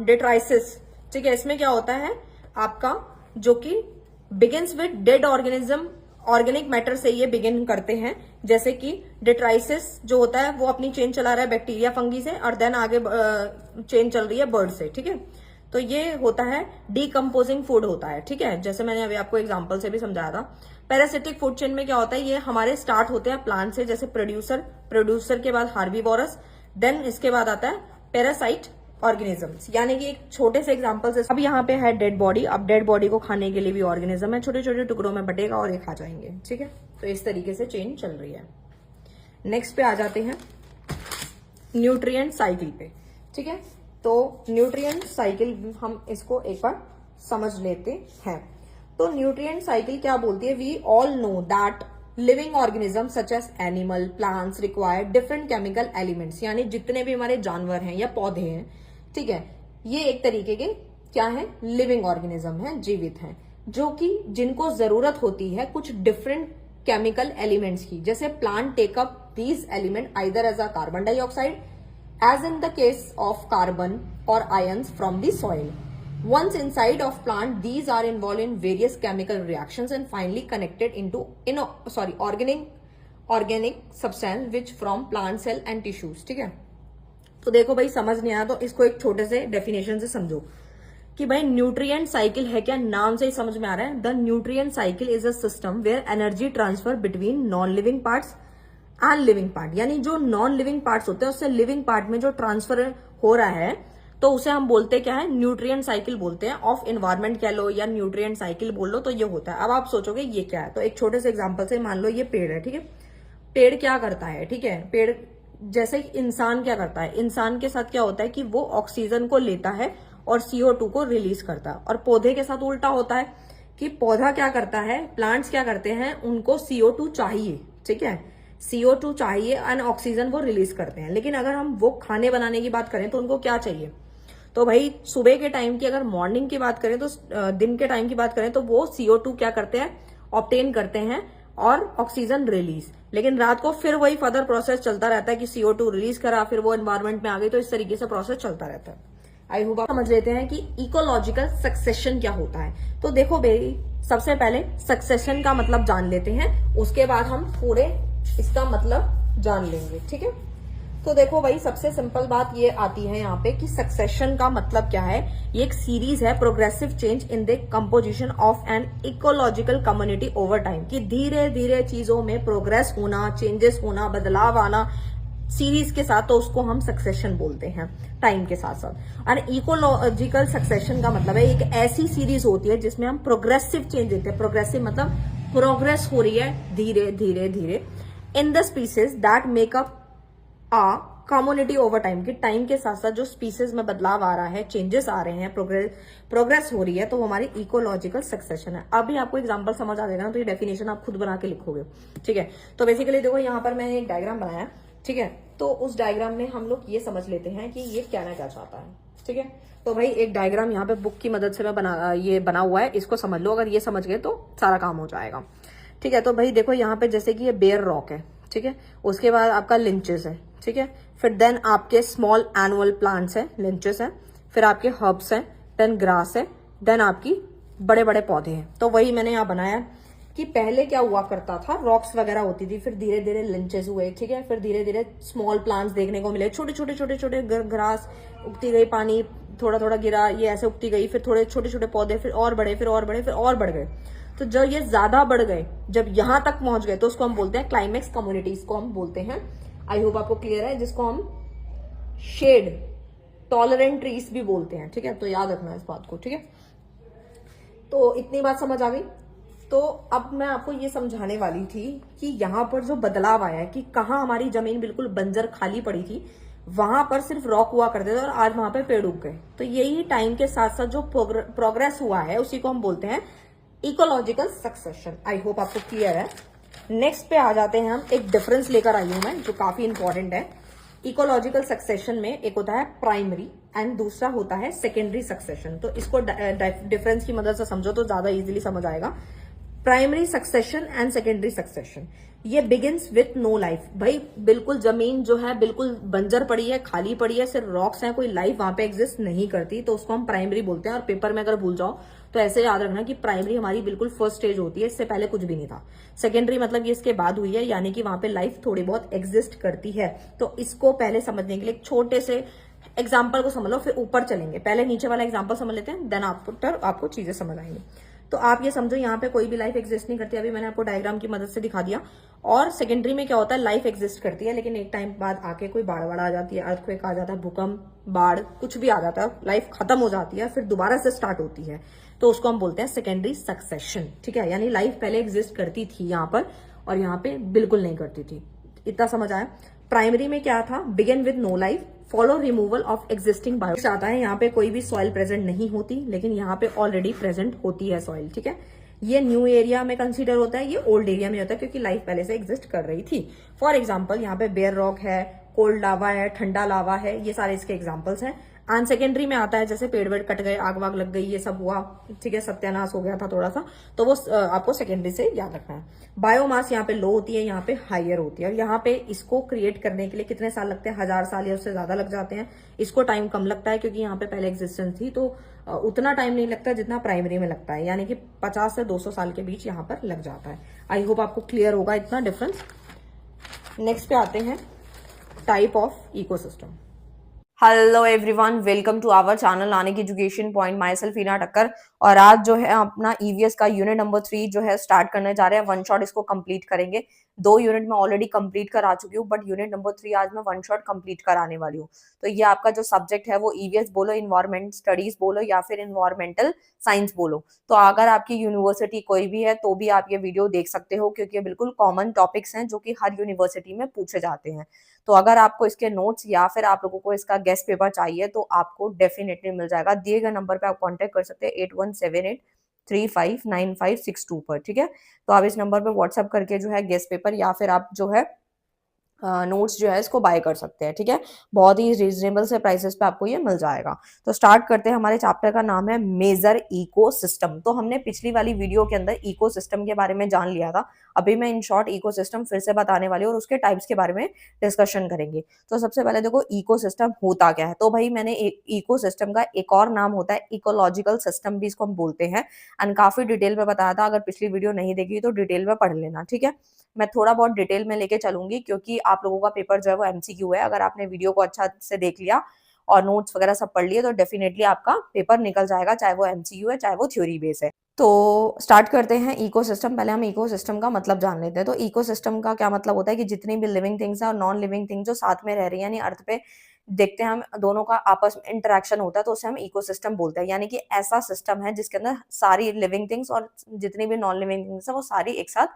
[SPEAKER 1] डिट्राइसिस, ठीक है। इसमें क्या होता है आपका, जो कि begins with dead organism, organic matter से ये बिगिन करते हैं। जैसे कि डिट्राइसिस जो होता है वो अपनी चेन चला रहा है बैक्टीरिया फंगी से, और देन आगे चेन चल रही है बर्ड से, ठीक है। तो ये होता है डीकम्पोजिंग फूड होता है, ठीक है, जैसे मैंने अभी आपको एग्जांपल से भी समझाया था। पैरासिटिक फूड चेन में क्या होता है, ये हमारे स्टार्ट होते हैं प्लांट से, जैसे प्रोड्यूसर, प्रोड्यूसर के बाद हार्बीवोरस, देन इसके बाद आता है पैरासाइट ऑर्गेनिजम्स, यानी कि एक छोटे से एग्जांपल से। अब यहाँ पे है डेड बॉडी, अब डेड बॉडी को खाने के लिए भी ऑर्गेनिज्म है, छोटे छोटे टुकड़ों में बटेगा और ये खा जाएंगे, ठीक है। तो इस तरीके से चेन चल रही है। नेक्स्ट पे आ जाते हैं न्यूट्रिएंट साइकिल पे, ठीक है। तो न्यूट्रिएंट साइकिल हम इसको एक बार समझ लेते हैं। तो न्यूट्रिएंट साइकिल क्या बोलती है, we all know that living organism such as animal, plants require different chemical elements, यानी जितने भी हमारे जानवर हैं या पौधे हैं, ठीक है, ये एक तरीके के क्या है, लिविंग ऑर्गेनिज्म है, जीवित हैं, जो कि जिनको जरूरत होती है कुछ डिफरेंट केमिकल एलिमेंट्स की। जैसे plant take up these element either as a carbon dioxide, as in the case of carbon और ions from the soil. Once inside of plant, these are involved in various chemical reactions and finally connected into organic substance which from plant cell and tissues, ठीक है। तो देखो भाई, समझ नहीं आया तो इसको एक छोटे से डेफिनेशन से समझो कि भाई न्यूट्रिएंट साइकिल है क्या, नाम से ही समझ में आ रहा है। The nutrient cycle is a system where energy transfer between non living parts and living part, यानी जो नॉन लिविंग पार्ट्स होते हैं उससे लिविंग पार्ट में जो ट्रांसफर हो रहा है, तो उसे हम बोलते क्या है, न्यूट्रिएंट साइकिल बोलते हैं। ऑफ इन्वायरमेंट कह लो या न्यूट्रिएंट साइकिल बोल लो, तो ये होता है। अब आप सोचोगे ये क्या है, तो एक छोटे से एग्जांपल से मान लो ये पेड़ है, ठीक है। पेड़ क्या करता है, ठीक है, पेड़ जैसे इंसान क्या करता है, इंसान के साथ क्या होता है कि वो ऑक्सीजन को लेता है और CO2 को रिलीज करता है। और पौधे के साथ उल्टा होता है कि पौधा क्या करता है, प्लांट्स क्या करते हैं, उनको CO2 चाहिए, ठीक है, CO2 चाहिए एंड ऑक्सीजन वो रिलीज करते हैं। लेकिन अगर हम वो खाने बनाने की बात करें तो उनको क्या चाहिए, तो भाई सुबह के टाइम की अगर मॉर्निंग की बात करें तो दिन के टाइम की बात करें तो वो CO2 क्या करते हैं, ऑब्टेन करते हैं और ऑक्सीजन रिलीज। लेकिन रात को फिर वही फर्दर प्रोसेस चलता रहता है कि CO2 रिलीज करा, फिर वो एनवायरमेंट में आ गई, तो इस तरीके से प्रोसेस चलता रहता है। आई होप आप समझ लेते हैं कि इकोलॉजिकल सक्सेशन क्या होता है। तो देखो भाई, सबसे पहले सक्सेशन का मतलब जान लेते हैं, उसके बाद हम पूरे इसका मतलब जान लेंगे, ठीक है। तो देखो भाई, सबसे सिंपल बात ये आती है यहाँ पे कि सक्सेशन का मतलब क्या है। ये एक सीरीज है, progressive change in the composition of an ecological community over time, कि धीरे धीरे चीजों में प्रोग्रेस होना, चेंजेस होना, बदलाव आना सीरीज के साथ, तो उसको हम सक्सेशन बोलते हैं टाइम के साथ साथ। और इकोलॉजिकल सक्सेशन का मतलब है एक ऐसी सीरीज होती है जिसमें हम प्रोग्रेसिव चेंज देखते हैं। प्रोग्रेसिव मतलब प्रोग्रेस हो रही है धीरे धीरे धीरे in the species that make up a community over time, की टाइम के साथ साथ जो स्पीसीज में बदलाव आ रहा है, चेंजेस आ रहे हैं, प्रोग्रेस हो रही है, तो वो हमारी इकोलॉजिकल सक्सेशन है। अभी आपको एग्जांपल समझ आ जाएगा ना, तो ये डेफिनेशन आप खुद बना के लिखोगे, ठीक है। तो बेसिकली देखो, यहाँ पर मैंने एक डायग्राम बनाया, ठीक है। तो उस डायग्राम में हम लोग ये समझ लेते हैं कि ये कहना क्या चाहता है, ठीक है। तो भाई एक डायग्राम यहाँ पे बुक की मदद से मैं ये बना हुआ है, इसको समझ लो। अगर ये समझ गए तो सारा काम हो जाएगा, ठीक है। तो भाई देखो, यहाँ पे जैसे कि ये बेयर रॉक है, ठीक है, उसके बाद आपका लिंचेस है, ठीक है, फिर देन आपके स्मॉल एनुअल प्लांट्स है, लिंचेस है, फिर आपके हर्ब्स हैं, देन ग्रास है, देन आपकी बड़े बड़े पौधे हैं। तो वही मैंने यहाँ बनाया कि पहले क्या हुआ करता था, रॉक्स वगैरह होती थी, फिर धीरे धीरे लिंचेस हुए, ठीक है, फिर धीरे धीरे स्मॉल प्लांट्स देखने को मिले, छोटे छोटे छोटे छोटे ग्रास उगती गई, पानी थोड़ा थोड़ा गिरा, ये ऐसे उगती गई, फिर थोड़े छोटे छोटे पौधे, फिर और बड़े, फिर और बड़े, फिर और बढ़ गए। तो जब ये ज्यादा बढ़ गए, जब यहां तक पहुंच गए, तो उसको हम बोलते हैं क्लाइमेक्स कम्युनिटीज को हम बोलते हैं। आई होप आपको क्लियर है, जिसको हम शेड टॉलरेंट ट्रीज भी बोलते हैं। ठीक है, तो याद रखना इस बात को। ठीक है, तो इतनी बात समझ आ गई। तो अब मैं आपको ये समझाने वाली थी कि यहाँ पर जो बदलाव आया है कि कहाँ हमारी जमीन बिल्कुल बंजर खाली पड़ी थी, वहां पर सिर्फ रॉक हुआ करते थे और आज वहां पे पेड़ उग गए। तो यही टाइम के साथ साथ जो प्रोग्रेस हुआ है उसी को हम बोलते हैं इकोलॉजिकल सक्सेशन। आई होप आपको क्लियर है। नेक्स्ट पे आ जाते हैं हम। एक डिफरेंस लेकर आई हूं मैं जो काफी इंपॉर्टेंट है। इकोलॉजिकल सक्सेशन में एक होता है प्राइमरी एंड दूसरा होता है सेकेंडरी सक्सेशन। तो इसको डिफरेंस की मदद से समझो तो ज्यादा इजीली समझ आएगा। Primary succession and secondary succession, ये बिगिंस विथ नो लाइफ। भाई बिल्कुल जमीन जो है बिल्कुल बंजर पड़ी है, खाली पड़ी है, सिर्फ रॉक्स हैं, कोई लाइफ वहां पे एग्जिस्ट नहीं करती, तो उसको हम प्राइमरी बोलते हैं। और पेपर में अगर भूल जाओ तो ऐसे याद रखना कि प्राइमरी हमारी बिल्कुल फर्स्ट स्टेज होती है, इससे पहले कुछ भी नहीं था। सेकेंडरी मतलब ये इसके बाद हुई है, यानी कि वहां पे लाइफ थोड़ी बहुत एग्जिस्ट करती है। तो इसको पहले समझने के लिए एक छोटे से एग्जाम्पल को समझ लो, फिर ऊपर चलेंगे। पहले नीचे वाला एग्जाम्पल समझ लेते हैं, देन आपको चीजें समझ आएंगी। तो आप ये समझो यहाँ पे कोई भी लाइफ एग्जिस्ट नहीं करती, अभी मैंने आपको डायग्राम की मदद से दिखा दिया। और सेकेंडरी में क्या होता है, लाइफ एग्जिस्ट करती है, लेकिन एक टाइम बाद आके कोई बाढ़ आ जाती है, अर्थक्वेक आ जाता है, भूकंप, बाढ़, कुछ भी आ जाता है, लाइफ खत्म हो जाती है, फिर दोबारा से स्टार्ट होती है। तो उसको हम बोलते हैं सेकेंडरी सक्सेशन। ठीक है, यानी लाइफ पहले एग्जिस्ट करती थी यहाँ पर और यहाँ पे बिल्कुल नहीं करती थी। इतना समझ आया। प्राइमरी में क्या था, begin with no life, follow removal of existing bio. आता है यहाँ पे कोई भी सॉइल प्रेजेंट नहीं होती, लेकिन यहाँ पे ऑलरेडी प्रेजेंट होती है सॉइल। ठीक है, ये न्यू एरिया में कंसीडर होता है, ये ओल्ड एरिया में होता है, क्योंकि लाइफ पहले से एग्जिस्ट कर रही थी। फॉर एग्जाम्पल यहाँ पे बेयर रॉक है, कोल्ड लावा है, ठंडा लावा है, ये सारे इसके एग्जाम्पल्स हैं। एंड सेकेंडरी में आता है जैसे पेड़ वेड़ कट गए, आग वाग लग गई, ये सब हुआ, ठीक है, सत्यानाश हो गया था थोड़ा सा, तो वो आपको सेकेंडरी से याद रखना है। बायोमास यहाँ पे लो होती है, यहाँ पे हाइयर होती है। और यहाँ पे इसको क्रिएट करने के लिए कितने साल लगते हैं, 1000 साल या उससे ज्यादा लग जाते हैं। इसको टाइम कम लगता है क्योंकि यहाँ पे पहले एग्जिस्टेंस थी, तो उतना टाइम नहीं लगता जितना प्राइमरी में लगता है, यानी कि 50 से 200 साल के बीच यहाँ पर लग जाता है। आई होप आपको क्लियर होगा इतना डिफरेंस। नेक्स्ट पे आते हैं type of ecosystem. Hello everyone, welcome to our channel Nanak education point. Myself Heena Thakkar. और आज जो है अपना ईवीएस का यूनिट नंबर 3 जो है स्टार्ट करने जा रहे हैं। वन शॉट इसको कंप्लीट करेंगे। 2 यूनिट में ऑलरेडी कंप्लीट करा चुकी हूँ, बट यूनिट नंबर 3 आज मैं वन शॉट कंप्लीट कराने वाली हूँ। तो ये आपका जो सब्जेक्ट है वो ईवीएस बोलो, इन्वायरमेंट स्टडीज बोलो, या फिर इन्वायरमेंटल साइंस बोलो। तो अगर आपकी यूनिवर्सिटी कोई भी है तो भी आप ये वीडियो देख सकते हो, क्योंकि ये बिल्कुल कॉमन टॉपिक्स हैं जो कि हर यूनिवर्सिटी में पूछे जाते हैं। तो अगर आपको इसके नोट्स या फिर आप लोगों को इसका गेस्ट पेपर चाहिए तो आपको डेफिनेटली मिल जाएगा। दिए गए नंबर पे आप कांटेक्ट कर सकते हैं 8178359562 पर। ठीक है, तो आप इस नंबर पे व्हाट्सएप करके जो है गेस्ट पेपर या फिर आप जो है नोट्स जो है इसको बाय कर सकते हैं। ठीक है, बहुत ही रीजनेबल से प्राइसेस पे आपको ये मिल जाएगा। तो स्टार्ट करते हैं। हमारे चैप्टर का नाम है मेजर इकोसिस्टम। तो हमने पिछली वाली वीडियो के अंदर इकोसिस्टम के बारे में जान लिया था। अभी मैं इन शॉर्ट इकोसिस्टम फिर से बताने वाली हूँ और उसके टाइप्स के बारे में डिस्कशन करेंगे। तो सबसे पहले देखो इकोसिस्टम होता क्या है। तो भाई मैंने इकोसिस्टम का एक और नाम होता है इकोलॉजिकल सिस्टम भी इसको हम बोलते हैं, एंड काफी डिटेल में बताया था। अगर पिछली वीडियो नहीं देखी तो डिटेल में पढ़ लेना। ठीक है, मैं थोड़ा बहुत डिटेल में लेके चलूंगी क्योंकि आप लोगों का पेपर जो है वो एमसीक्यू है। अगर आपने वीडियो को अच्छा से देख लिया और नोट्स वगैरह सब पढ़ लिए तो डेफिनेटली आपका पेपर निकल जाएगा, चाहे वो एमसीक्यू है चाहे वो थ्योरी बेस है। तो स्टार्ट करते हैं इकोसिस्टम। पहले हम इकोसिस्टम का मतलब जान लेते हैं। तो इकोसिस्टम का क्या मतलब होता है कि जितनी भी लिविंग थिंग्स है और नॉन लिविंग थिंग्स जो साथ में रह रही है, यानी अर्थ पे देखते हैं हम दोनों का आपस में इंटरेक्शन होता है, तो उसे हम इकोसिस्टम बोलते हैं। यानी कि ऐसा सिस्टम है जिसके अंदर सारी लिविंग थिंग्स और जितनी भी नॉन लिविंग थिंग्स है वो सारी एक साथ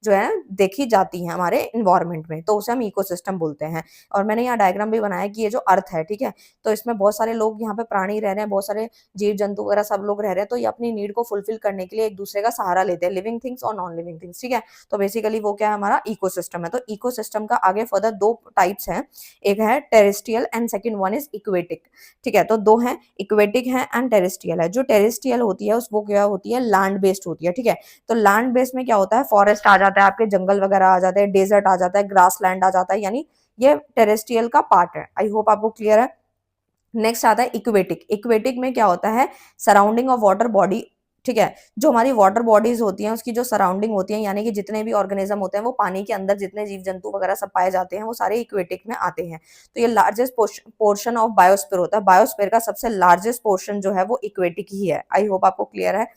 [SPEAKER 1] जो है देखी जाती है हमारे इन्वायरमेंट में, तो उसे हम इकोसिस्टम बोलते हैं। और मैंने यहाँ डायग्राम भी बनाया कि ये जो अर्थ है, ठीक है, तो इसमें बहुत सारे लोग यहाँ पे प्राणी रह रहे हैं, बहुत सारे जीव जंतु वगैरह सब लोग रह रहे हैं। तो ये अपनी नीड को फुलफिल करने के लिए एक दूसरे का सहारा लेते हैं, लिविंग थिंग्स और नॉन लिविंग थिंग्स। ठीक है, तो बेसिकली वो क्या है, हमारा इकोसिस्टम है। तो इकोसिस्टम का आगे फर्दर 2 टाइप्स हैं, एक है terrestrial and second one is aquatic. ठीक है, तो 2 हैं, इक्वेटिक है एंड टेरेस्ट्रियल है। जो टेरेस्ट्रियल होती है वो क्या होती है, लैंड बेस्ड होती है। ठीक है, तो लैंड बेस्ड में क्या होता है, फॉरेस्ट आ जाता है, आपके जंगल वगैरह आ जाते हैं, डेजर्ट आ जाता है, ग्रास लैंड आ जाता है, यानी ये टेरेस्ट्रियल का पार्ट है। आई होप आपको क्लियर है। नेक्स्ट आता है इक्वेटिक। इक्वेटिक में क्या होता है, सराउंडिंग ऑफ वाटर बॉडी। ठीक है, जो हमारी वाटर बॉडीज होती हैं उसकी जो सराउंडिंग होती है, यानी कि जितने भी ऑर्गेनिज्म होते हैं वो पानी के अंदर जितने जीव जंतु वगैरह सब पाए जाते हैं वो सारे इक्वेटिक में आते हैं। तो ये लार्जेस्ट पोर्शन ऑफ बायोस्फीयर होता है। बायोस्फीयर का सबसे लार्जेस्ट पोर्शन जो है वो इक्वेटिक ही है। आई होप आपको क्लियर है।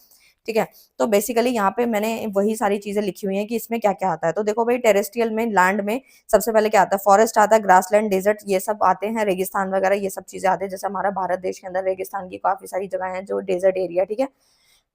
[SPEAKER 1] ठीक है। तो बेसिकली यहाँ पे मैंने वही सारी चीजें लिखी हुई हैं कि इसमें क्या क्या आता है। तो देखो भाई, टेरेस्ट्रियल में लैंड में सबसे पहले क्या आता है, फॉरेस्ट आता है, ग्रासलैंड, डेजर्ट, ये सब आते हैं, रेगिस्तान वगैरह ये सब चीजें आते हैं। जैसे हमारा भारत देश के अंदर रेगिस्तान की काफी सारी जगह है जो डेजर्ट एरिया, ठीक है।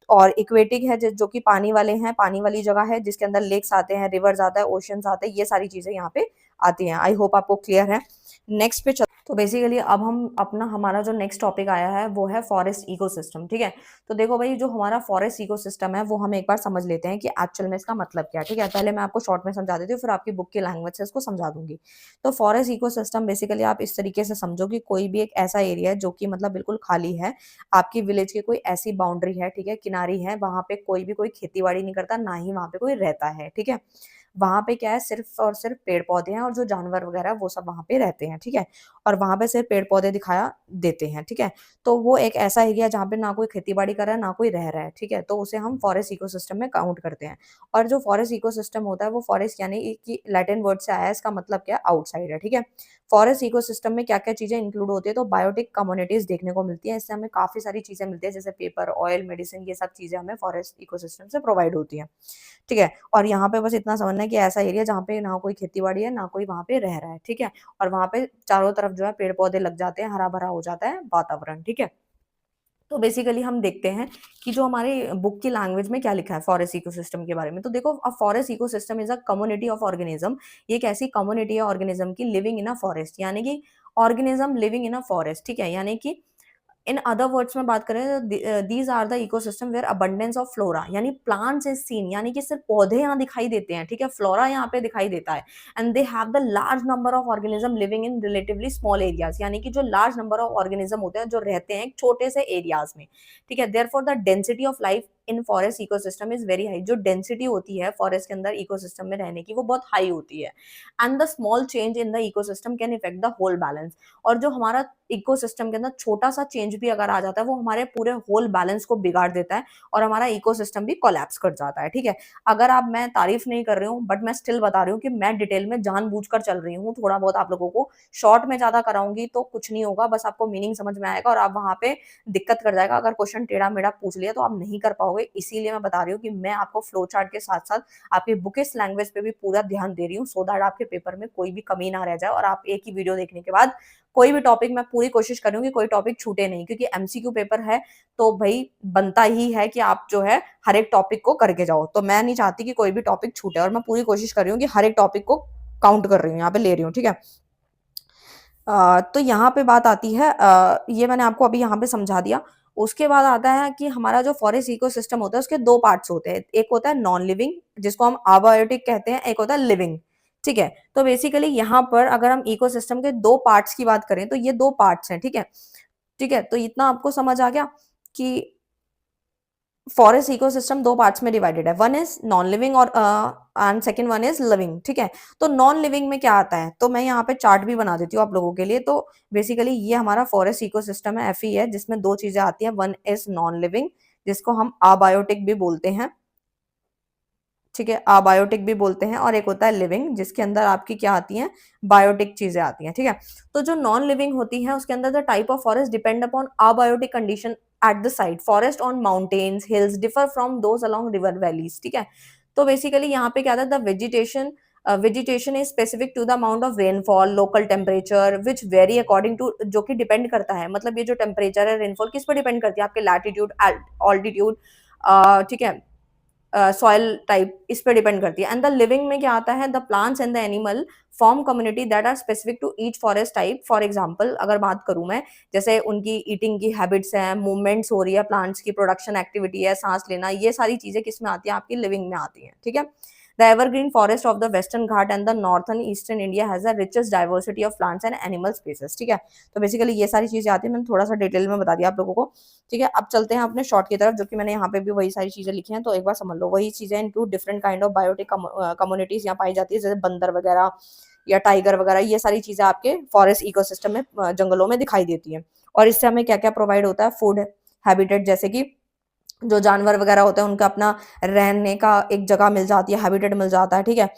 [SPEAKER 1] और इक्वेटिक है जो कि पानी वाले हैं, पानी वाली जगह है जिसके अंदर लेक्स आते हैं, रिवर्स आता है, ओशंस आते हैं, ये सारी चीजें यहाँ पे आती हैं। आई होप आपको क्लियर है। नेक्स्ट पे तो बेसिकली अब हम अपना हमारा जो नेक्स्ट टॉपिक आया है वो है फॉरेस्ट इकोसिस्टम, ठीक है। तो देखो भाई, जो हमारा फॉरेस्ट इकोसिस्टम है वो हम एक बार समझ लेते हैं कि एक्चुअल में इसका मतलब क्या है, ठीक है। पहले मैं आपको शॉर्ट में समझा देती हूँ, फिर आपकी बुक की लैंग्वेज से इसको समझा दूंगी। तो फॉरेस्ट इकोसिस्टम बेसिकली आप इस तरीके से समझो कि कोई भी एक ऐसा एरिया है जो कि मतलब बिल्कुल खाली है, आपकी विलेज की कोई ऐसी बाउंड्री है, ठीक है, किनारी है, वहां पे कोई भी कोई खेती बाड़ी नहीं करता, ना ही वहां पे कोई रहता है, ठीक है। वहां पे क्या है, सिर्फ और सिर्फ पेड़ पौधे हैं और जो जानवर वगैरह वो सब वहां पे रहते हैं, ठीक है। और वहां पे सिर्फ पेड़ पौधे दिखाया देते हैं, ठीक है। तो वो एक ऐसा एरिया जहाँ पे ना कोई खेती बाड़ी कर रहा है, ना कोई रह रहा है, ठीक है। तो उसे हम फॉरेस्ट इकोसिस्टम में काउंट करते हैं। और जो फॉरेस्ट इकोसिस्टम होता है वो फॉरेस्ट यानी कि लैटिन वर्ड से आया है, इसका मतलब क्या है, आउटसाइड है, ठीक है। फॉरेस्ट इकोसिस्टम में क्या क्या चीजें इंक्लूड होती है, तो बायोटिक कम्युनिटीज देखने को मिलती है, इससे हमें काफी सारी चीजें मिलती है, जैसे पेपर, ऑयल, मेडिसिन, ये सब चीजें हमें फॉरेस्ट इकोसिस्टम से प्रोवाइड होती है, ठीक है। और यहाँ पे बस इतना समझना है कि ऐसा एरिया जहाँ पे ना कोई खेती बाड़ी है, ना कोई वहां पे रह रहा है, ठीक है। और वहां पे चारों तरफ जो है पेड़ पौधे लग जाते हैं, हरा भरा हो जाता है वातावरण, ठीक है। तो बेसिकली हम देखते हैं कि जो हमारे बुक की लैंग्वेज में क्या लिखा है फॉरेस्ट इकोसिस्टम के बारे में। तो देखो, a forest ecosystem is a community of organism. ये एक ऐसी कम्युनिटी है ऑर्गेनिज्म की लिविंग इन अ फॉरेस्ट, यानी कि organism living in a forest, ठीक है। यानी कि इन अदर वर्ड्स में बात करें, these are the ecosystem where abundance of flora, यानी प्लांट्स इज सीन, यानी कि सिर्फ पौधे यहाँ दिखाई देते हैं, ठीक है, फ्लोरा यहाँ पे दिखाई देता है। And they have the large number of organism living in relatively small areas, यानी कि जो लार्ज नंबर ऑफ ऑर्गेनिज्म होते हैं जो रहते हैं छोटे से एरियाज में, ठीक है। Therefore the density of life in forest ecosystem is very high, जो डेंसिटी होती है फॉरेस्ट के अंदर इकोसिस्टम में रहने की वो बहुत हाई होती है। And the small change in the ecosystem can effect the whole balance, और जो हमारा इकोसिस्टम के अंदर छोटा सा चेंज भी अगर आ जाता है वो हमारे पूरे होल बैलेंस को बिगाड़ देता है और हमारा इकोसिस्टम भी कोलैप्स कर जाता है, ठीक है। अगर आप, मैं तारीफ नहीं कर रही हूँ बट मैं स्टिल बता रही हूँ कि मैं डिटेल में जानबूझकर चल रही हूँ, थोड़ा बहुत आप लोगों को शॉर्ट में ज्यादा कराऊंगी तो कुछ नहीं होगा, बस आपको मीनिंग समझ में आएगा और आप वहां पे दिक्कत कर जाएगा। अगर क्वेश्चन टेढ़ा मेढ़ा पूछ लिया तो आप नहीं कर पाओगे, इसीलिए मैं बता रही हूँ कि मैं आपको फ्लो चार्ट के साथ साथ आपकी बुकिश लैंग्वेज पे भी पूरा ध्यान दे रही हूँ, सो दैट आपके पेपर में कोई भी कमी ना रह जाए और आप एक ही वीडियो देखने के बाद कोई भी टॉपिक, मैं पूरी कोशिश कर रही हूँ कि कोई टॉपिक छूटे नहीं, क्योंकि एमसीक्यू पेपर है तो भाई बनता ही है कि आप जो है हर एक टॉपिक को करके जाओ। तो मैं नहीं चाहती कि कोई भी टॉपिक छूटे और मैं पूरी कोशिश कर रही हूँ कि हर एक टॉपिक को काउंट कर रही हूँ, यहाँ पे ले रही हूँ, ठीक है। तो यहाँ पे बात आती है, ये मैंने आपको अभी यहाँ पे समझा दिया। उसके बाद आता है कि हमारा जो फॉरेस्ट इकोसिस्टम होता है उसके दो पार्ट्स होते हैं, एक होता है नॉन लिविंग जिसको हम अबायोटिक कहते हैं, एक होता है लिविंग, ठीक है। तो बेसिकली यहाँ पर अगर हम इकोसिस्टम के दो पार्ट्स की बात करें तो ये दो पार्ट्स हैं, ठीक है, ठीक है। तो इतना आपको समझ आ गया कि फॉरेस्ट इकोसिस्टम दो पार्ट्स में डिवाइडेड है, वन इज नॉन लिविंग और and second one is living, ठीक है। तो नॉन लिविंग में क्या आता है, तो मैं यहाँ पे चार्ट भी बना देती हूँ आप लोगों के लिए। तो बेसिकली ये हमारा फॉरेस्ट इकोसिस्टम है, एफई है, जिसमें दो चीजें आती हैं, वन इज नॉन लिविंग जिसको हम अबायोटिक भी बोलते हैं, ठीक है, अबायोटिक भी बोलते हैं, और एक होता है लिविंग जिसके अंदर आपकी क्या आती हैं, बायोटिक चीजें आती हैं, ठीक है। तो जो नॉन लिविंग होती है उसके अंदर the type of forest depend upon abiotic condition at the site, forest on mountains hills differ from those along river valleys, ठीक है। तो बेसिकली यहाँ पे क्या था, the vegetation is specific to the amount of rainfall, local temperature which vary according to, जो कि depend करता है, मतलब ये जो टेम्परेचर है, रेनफॉल किस पर डिपेंड करती है, आपके लैटिट्यूड, ऑल्टीट्यूड, ठीक है, सॉइल टाइप, इस पे डिपेंड करती है। एंड द लिविंग में क्या आता है, the plants and the animal form community that are specific to each forest type. For example अगर बात करूं मैं, जैसे उनकी ईटिंग की हैबिट्स हैं, मूवमेंट्स हो रही है, प्लांट्स की प्रोडक्शन एक्टिविटी है, सांस लेना, ये सारी चीजें किस में आती है, आपकी लिविंग में आती हैं, ठीक है। The evergreen forest of the western Ghat and the northern eastern India has the richest diversity of plants and animal species, ठीक है। तो बेसिकली ये सारी चीजें आती है, मैंने थोड़ा सा डिटेल में बता दिया आप लोगों को, ठीक है। अब चलते हैं अपने शॉर्ट की तरफ, जो कि मैंने यहाँ पे भी वही सारी चीजें लिखी हैं, तो एक बार समझ लो। वही चीजें include different kind of biotic communities यहाँ पाई जाती है, जैसे बंदर वगैरह या टाइगर वगैरह, ये सारी चीजें आपके फॉरेस्ट इकोसिस्टम में, जंगलों में दिखाई देती हैं। और इससे हमें क्या क्या प्रोवाइड होता है, फूड हैबिटेट, जैसे कि जो जानवर वगैरह होते हैं उनका अपना रहने का एक जगह मिल जाती है, हैबिटेट मिल जाता है, ठीक है।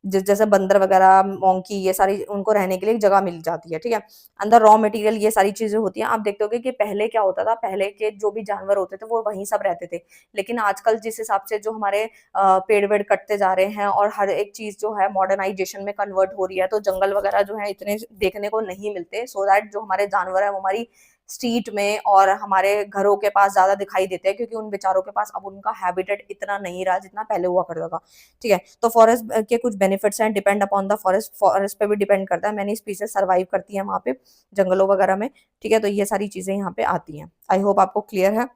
[SPEAKER 1] जैसे बंदर वगैरह, मोंकी, ये सारी उनको रहने के लिए एक जगह मिल जाती है, ठीक है। अंदर रॉ मटेरियल, ये सारी चीजें होती हैं। आप देखते होगे कि पहले क्या होता था, पहले के जो भी जानवर होते थे वो वहीं सब रहते थे, लेकिन आजकल जिस हिसाब से जो हमारे पेड़ वेड़ कटते जा रहे हैं और हर एक चीज जो है मॉडर्नाइजेशन में कन्वर्ट हो रही है, तो जंगल वगैरह जो है इतने देखने को नहीं मिलते, सो दैट जो हमारे जानवर है वो हमारी स्ट्रीट में और हमारे घरों के पास ज्यादा दिखाई देते हैं, क्योंकि उन बेचारों के पास अब उनका हैबिटेट इतना नहीं रहा जितना पहले हुआ करता था, ठीक है। तो फॉरेस्ट के कुछ बेनिफिट्स हैं, depend upon the forest, forest पे भी डिपेंड करता है, मैनी स्पीसीज सर्वाइव करती है वहां पे जंगलों वगैरह में, ठीक है। तो ये सारी चीजें यहाँ पे आती हैं। आई होप आपको क्लियर है।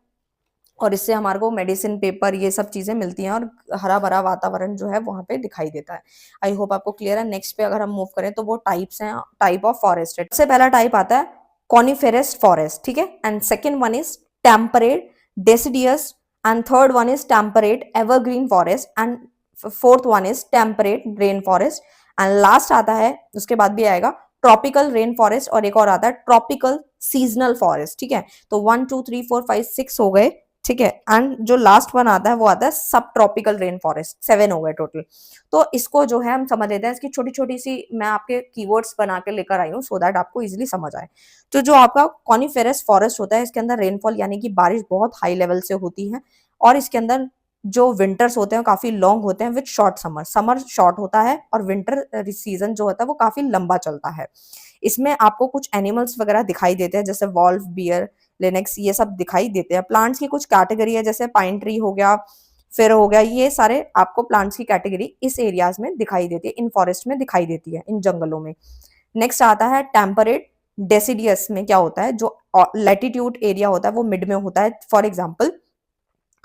[SPEAKER 1] और इससे हमारे को मेडिसिन, पेपर, ये सब चीजें मिलती हैं और हरा भरा वातावरण जो है वहां पे दिखाई देता है। आई होप आपको क्लियर है। नेक्स्ट पे अगर हम मूव करें तो वो टाइप्स हैं, टाइप ऑफ फॉरेस्ट है। सबसे पहला टाइप आता है कॉनिफेरस फॉरेस्ट, ठीक है। And second one is temperate deciduous, and third one is temperate evergreen forest, and fourth one is temperate rain forest, and last आता है, उसके बाद भी आएगा ट्रॉपिकल रेन फॉरेस्ट, और एक और आता है ट्रॉपिकल सीजनल फॉरेस्ट, ठीक है। तो 1 2 3 4 5 6 हो गए, ठीक है। एंड जो लास्ट वन आता है वो आता है सब ट्रॉपिकल रेन फॉरेस्ट, 7 हो गए टोटल। तो इसको जो है हम समझ लेते हैं, इसकी छोटी छोटी सी मैं आपके कीवर्ड्स बना के लेकर आई हूँ सो दैट आपको इजिली समझ आए। तो जो आपका कॉनिफेरस फॉरेस्ट होता है, इसके अंदर रेनफॉल यानी कि बारिश बहुत हाई लेवल से होती है, और इसके अंदर जो विंटर्स होते हैं काफी लॉन्ग होते हैं with short summer, summer short होता है और विंटर सीजन जो होता है वो काफी लंबा चलता है। इसमें आपको कुछ एनिमल्स वगैरह दिखाई देते हैं, जैसे वॉल्फ, बियर, लिनक्स, ये सब दिखाई देते हैं। प्लांट्स की कुछ कैटेगरी है, जैसे पाइन ट्री हो गया, फिर हो गया, ये सारे आपको प्लांट्स की कैटेगरी इस एरियाज में दिखाई देती है, इन फॉरेस्ट में दिखाई देती है, इन जंगलों में। नेक्स्ट आता है टेम्परेट डेसिडियस में क्या होता है, जो लैटिट्यूड एरिया होता है वो मिड में होता है। फॉर एग्जाम्पल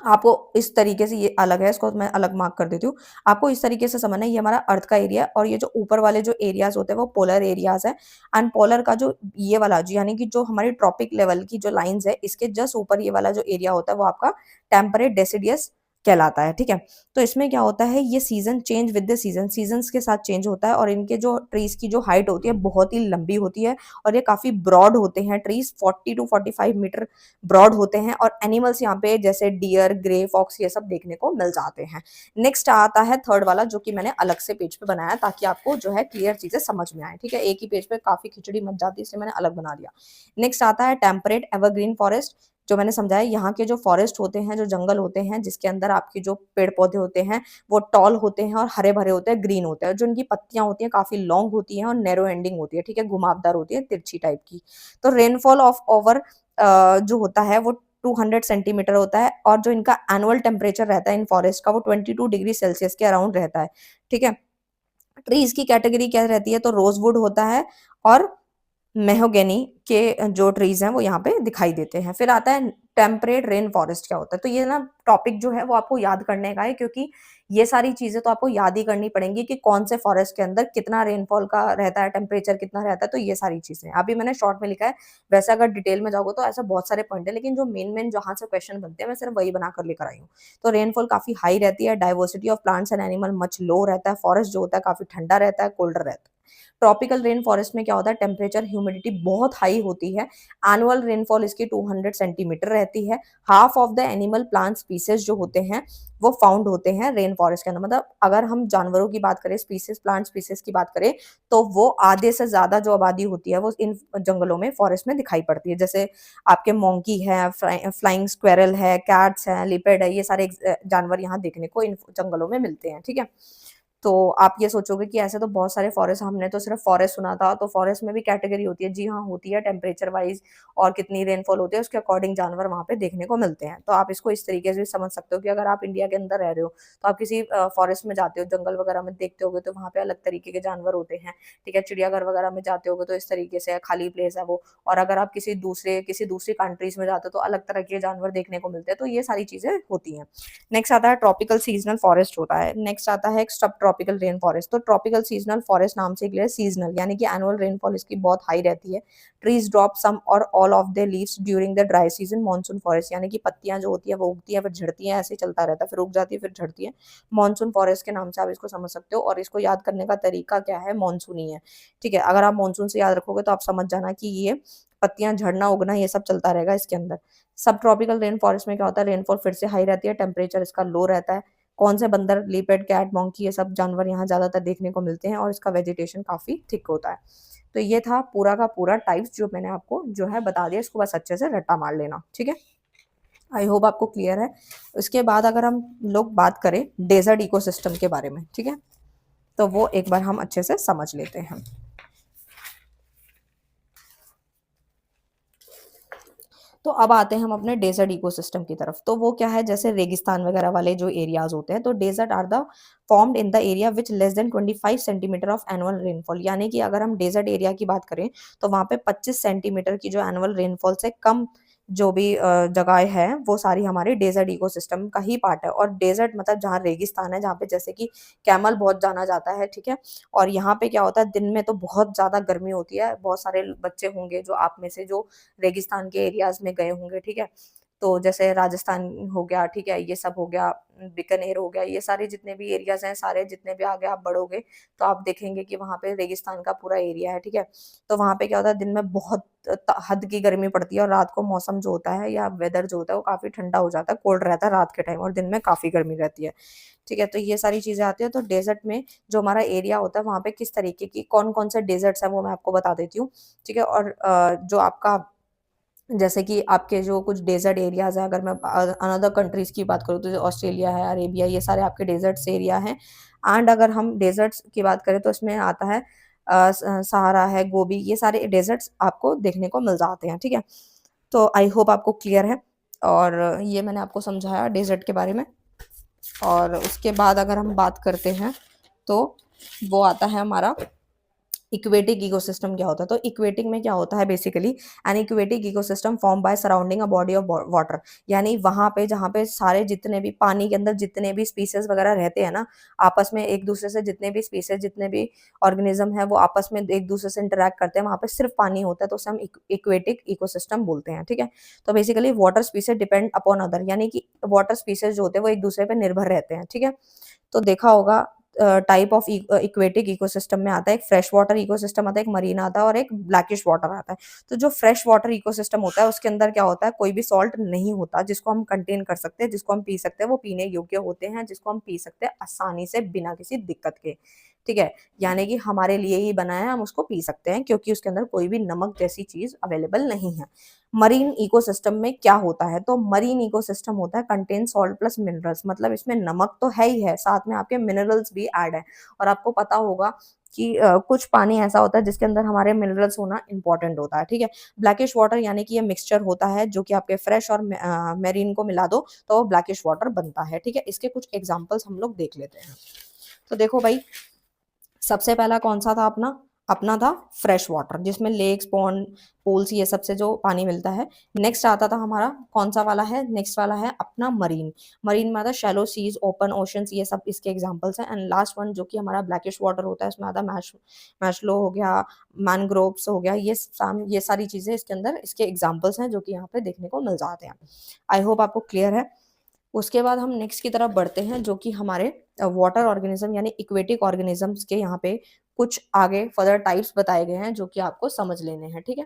[SPEAKER 1] आपको इस तरीके से, ये अलग है, इसको मैं अलग मार्क कर देती हूँ। आपको इस तरीके से समझना है, ये हमारा अर्थ का एरिया, और ये जो ऊपर वाले जो एरियाज होते हैं वो पोलर एरियाज है। एंड पोलर का जो ये वाला यानी कि जो हमारी ट्रॉपिक लेवल की जो लाइंस है, इसके जस्ट ऊपर ये वाला जो एरिया होता है वो आपका टेम्परेट डेसिडियस कहलाता है, ठीक है। तो इसमें क्या होता है, ये season change with the season, seasons के साथ चेंज होता है, और इनके जो ट्रीज की जो हाइट होती है बहुत ही लंबी होती है, और ये काफी ब्रॉड होते हैं ट्रीज, 40 to 45 मीटर ब्रॉड होते हैं, और एनिमल्स यहाँ पे जैसे डियर, ग्रे फॉक्स, ये सब देखने को मिल जाते हैं। नेक्स्ट आता है थर्ड वाला, जो कि मैंने अलग से पेज पे बनाया ताकि आपको जो है क्लियर चीजें समझ में आए, ठीक है। एक ही पेज पे काफी खिचड़ी मच जाती है, इसलिए मैंने अलग बना दिया। नेक्स्ट आता है टेम्परेट एवरग्रीन फॉरेस्ट, जो मैंने समझाया, यहाँ के जो फॉरेस्ट होते हैं, जो जंगल होते हैं, जिसके अंदर आपके जो पेड़ पौधे होते हैं वो टॉल होते हैं और हरे भरे होते हैं, ग्रीन होते हैं, जो इनकी पत्तियां होती हैं काफी लॉन्ग होती हैं और नैरो एंडिंग होती है, ठीक है, घुमावदार होती है, तिरछी टाइप की। तो रेनफॉल ऑफ ओवर जो होता है वो 200 सेंटीमीटर होता है, और जो इनका एनुअल टेम्परेचर रहता है इन फॉरेस्ट का वो 22 डिग्री सेल्सियस के अराउंड रहता है, ठीक है। ट्रीज की कैटेगरी क्या रहती है, तो रोजवुड होता है, और मेहोगेनी के जो ट्रीज हैं वो यहाँ पे दिखाई देते हैं। फिर आता है टेम्परेट रेन फॉरेस्ट क्या होता है। तो ये ना टॉपिक जो है वो आपको याद करने का है, क्योंकि ये सारी चीजें तो आपको याद ही करनी पड़ेंगी कि कौन से फॉरेस्ट के अंदर कितना रेनफॉल का रहता है, टेम्परेचर कितना रहता है, तो ये सारी चीजें अभी मैंने शॉर्ट में लिखा है। वैसे अगर डिटेल में जाओगे तो ऐसा बहुत सारे पॉइंट है, लेकिन जो मेन जहां से क्वेश्चन बनते हैं मैं सिर्फ वही बनाकर लेकर आई हूँ। तो रेनफॉल काफी हाई रहती है, diversity of plants and animal much low रहता है, फॉरेस्ट जो होता है काफी ठंडा रहता है, कोल्डर रहता है। ट्रॉपिकल रेन फॉरेस्ट में क्या होता है, टेम्परेचर ह्यूमिडिटी बहुत हाई होती है, एनुअल रेनफॉल इसकी 200 सेंटीमीटर रहती है। Half of the animal plant species जो होते हैं वो फाउंड होते हैं रेन फॉरेस्ट के अंदर। मतलब अगर हम जानवरों की बात करें, स्पीसीज, प्लांट स्पीसीज की बात करें, तो वो आधे से ज्यादा जो आबादी होती है वो इन जंगलों में, फॉरेस्ट में दिखाई पड़ती है। जैसे आपके मोंकी है, फ्लाइंग स्क्वेरल है, कैट्स है, लिपेड है, ये सारे जानवर यहाँ देखने को इन जंगलों में मिलते हैं, ठीक है। तो आप ये सोचोगे कि ऐसे तो बहुत सारे फॉरेस्ट, हमने तो सिर्फ फॉरेस्ट सुना था, तो फॉरेस्ट में भी कैटेगरी होती है। जी हाँ, होती है, टेम्परेचर वाइज और कितनी रेनफॉल होती है उसके अकॉर्डिंग जानवर वहां पे देखने को मिलते हैं। तो आप इसको इस तरीके से समझ सकते हो कि अगर आप इंडिया के अंदर रह रहे हो तो आप किसी फॉरेस्ट में जाते हो, जंगल वगैरह में देखते होगे, तो वहाँ पे अलग तरीके के जानवर होते हैं, ठीक है। चिड़ियाघर वगैरह में जाते होगे तो इस तरीके से खाली प्लेस है वो, और अगर आप किसी दूसरी कंट्रीज में जाते हो तो अलग तरह के जानवर देखने को मिलते हैं। तो ये सारी चीजें होती हैं। नेक्स्ट आता है ट्रॉपिकल सीजनल फॉरेस्ट होता है। नेक्स्ट आता है सब ट्रॉपिकल रेन फॉरेस्ट। तो ट्रॉपिकल सीजनल फॉरेस्ट नाम से क्लियर, सीजनल यानी कि एनुअल रेनफॉल इसकी बहुत हाई रहती है। ट्रीज ड्रॉप सम और all of the leaves during the dry season monsoon forest, यानी कि पत्तियां जो होती है वो उगती है फिर झड़ती है, ऐसे चलता रहता है, फिर उग जाती है फिर झड़ती है। मॉनसून फॉरेस्ट के नाम से आप इसको समझ सकते हो, और इसको याद करने का तरीका क्या है, मॉनसून ही है, ठीक है। अगर आप मॉनसून से याद रखोगे तो आप समझ जाना कि ये पत्तियां झड़ना उगना ये सब चलता रहेगा इसके अंदर। सब ट्रॉपिकल रेन फॉरेस्ट में क्या होता है, रेनफॉल फिर से हाई रहती है, टेम्परेचर इसका लो रहता है, कौन से बंदर, लीपर्ड, कैट, मंकी, ये सब जानवर यहाँ ज्यादातर देखने को मिलते हैं और इसका वेजिटेशन काफी थिक होता है। तो ये था पूरा का पूरा टाइप्स जो मैंने आपको जो है बता दिया, इसको बस अच्छे से रट्टा मार लेना, ठीक है। आई होप आपको क्लियर है। उसके बाद अगर हम लोग बात करें डेजर्ट इकोसिस्टम के बारे में, ठीक है, तो वो एक बार हम अच्छे से समझ लेते हैं। तो अब आते हैं हम अपने डेजर्ट इकोसिस्टम की तरफ। तो वो क्या है, जैसे रेगिस्तान वगैरह वाले जो एरियाज होते हैं, तो desert are the formed in the area which less than 25 centimetre of annual rainfall. यानी कि अगर हम डेजर्ट एरिया की बात करें तो वहां पे 25 सेंटीमीटर की जो एनुअल रेनफॉल से कम जो भी जगह है वो सारी हमारी डेजर्ट इकोसिस्टम का ही पार्ट है। और डेजर्ट मतलब जहाँ रेगिस्तान है, जहाँ पे जैसे कि कैमल बहुत जाना जाता है, ठीक है। और यहाँ पे क्या होता है, दिन में तो बहुत ज्यादा गर्मी होती है। बहुत सारे बच्चे होंगे जो आप में से जो रेगिस्तान के एरियाज में गए होंगे, ठीक है। तो जैसे राजस्थान हो गया, ठीक है, ये सब हो गया, बीकानेर हो गया, ये सारे जितने भी एरियाज हैं, सारे जितने भी आगे आप बढ़ोगे तो आप देखेंगे कि वहां पे रेगिस्तान का पूरा एरिया है, ठीक है। तो वहां पे क्या होता है, दिन में बहुत हद की गर्मी पड़ती है और रात को मौसम जो होता है या वेदर जो होता है वो काफी ठंडा हो जाता है, कोल्ड रहता है रात के टाइम, और दिन में काफी गर्मी रहती है, ठीक है। तो ये सारी चीजें आती है। तो डेजर्ट में जो हमारा एरिया होता है वहां पे किस तरीके की कौन कौन से डेजर्ट्स है वो मैं आपको बता देती हूँ, ठीक है। और जो आपका जैसे कि आपके जो कुछ डेजर्ट एरियाज हैं, अगर मैं अनदर कंट्रीज की बात करूँ तो जो ऑस्ट्रेलिया है, अरेबिया, ये सारे आपके डेजर्ट्स एरिया हैं। एंड अगर हम डेजर्ट्स की बात करें तो इसमें आता है सहारा है, गोबी, ये सारे डेजर्ट्स आपको देखने को मिल जाते हैं, ठीक है। तो आई होप आपको क्लियर है। और ये मैंने आपको समझाया डेजर्ट के बारे में। और उसके बाद अगर हम बात करते हैं तो वो आता है हमारा इक्वेटिक इकोसिस्टम। क्या होता है, तो इक्वेटिक में क्या होता है, basically an aquatic ecosystem form by surrounding a body of water. यानी वहां पे जहाँ पे सारे जितने भी पानी के अंदर जितने भी स्पीसीज वगैरह रहते हैं ना, आपस में एक दूसरे से जितने भी स्पीसीज, जितने भी ऑर्गेनिज्म है वो आपस में एक दूसरे से इंटरेक्ट करते हैं, वहां पे सिर्फ पानी होता है, तो उसे हम इक्वेटिक इकोसिस्टम बोलते हैं, ठीक है। तो basically water species depend upon other, यानी कि वाटर स्पीसीज जो होते हैं वो एक दूसरे पे निर्भर रहते हैं, ठीक है। तो देखा होगा टाइप ऑफ इक्वेटिक इकोसिस्टम में आता है एक फ्रेश वाटर इकोसिस्टम आता है, एक मरीन आता है और एक ब्लैकिश वाटर आता है। तो जो फ्रेश वाटर इकोसिस्टम होता है उसके अंदर क्या होता है, कोई भी सॉल्ट नहीं होता जिसको हम कंटेन कर सकते हैं, जिसको हम पी सकते हैं, वो पीने योग्य होते हैं, जिसको हम पी सकते हैं आसानी से बिना किसी दिक्कत के, ठीक है। यानी कि हमारे लिए ही बना है, हम उसको पी सकते हैं क्योंकि उसके अंदर कोई भी नमक जैसी चीज अवेलेबल नहीं है। मरीन इकोसिस्टम में क्या होता है, तो मरीन इकोसिस्टम होता है कंटेन सॉल्ट प्लस मिनरल्स, मतलब इसमें नमक तो है ही है, साथ में आपके मिनरल्स भी ऐड है। और आपको पता होगा कि कुछ पानी ऐसा होता है जिसके अंदर हमारे मिनरल्स होना इंपॉर्टेंट होता है, ठीक है। ब्लैकिश वाटर यानी कि ये मिक्सचर होता है जो कि आपके फ्रेश और मेरीन को मिला दो तो वो ब्लैकिश वाटर बनता है, ठीक है। इसके कुछ एग्जांपल्स हम लोग देख लेते हैं। तो देखो भाई, सबसे पहला कौन सा था अपना, अपना था फ्रेश वाटर, जिसमें लेक्स, पॉन्ड, पूल्स, ये सब से जो पानी मिलता है। नेक्स्ट आता था हमारा कौन सा वाला है, नेक्स्ट वाला है अपना मरीन। मरीन में आता शैलो सीज, ओपन ओशंस, ये सब इसके एग्जांपल्स हैं। एंड लास्ट वन जो कि हमारा ब्लैकिश वाटर होता है, उसमें आता मैशलो हो गया, मैनग्रोव्स हो गया, ये सारी चीजें इसके अंदर इसके एग्जांपल्स हैं जो कि यहाँ पे देखने को मिल जाते हैं। आई होप आपको क्लियर है। उसके बाद हम नेक्स्ट की तरफ बढ़ते हैं जो कि हमारे वाटर ऑर्गेनिज्म यानी इक्वेटिक ऑर्गेनिजम्स के यहाँ पे कुछ आगे फर्दर टाइप्स बताए गए हैं जो कि आपको समझ लेने हैं, ठीक है।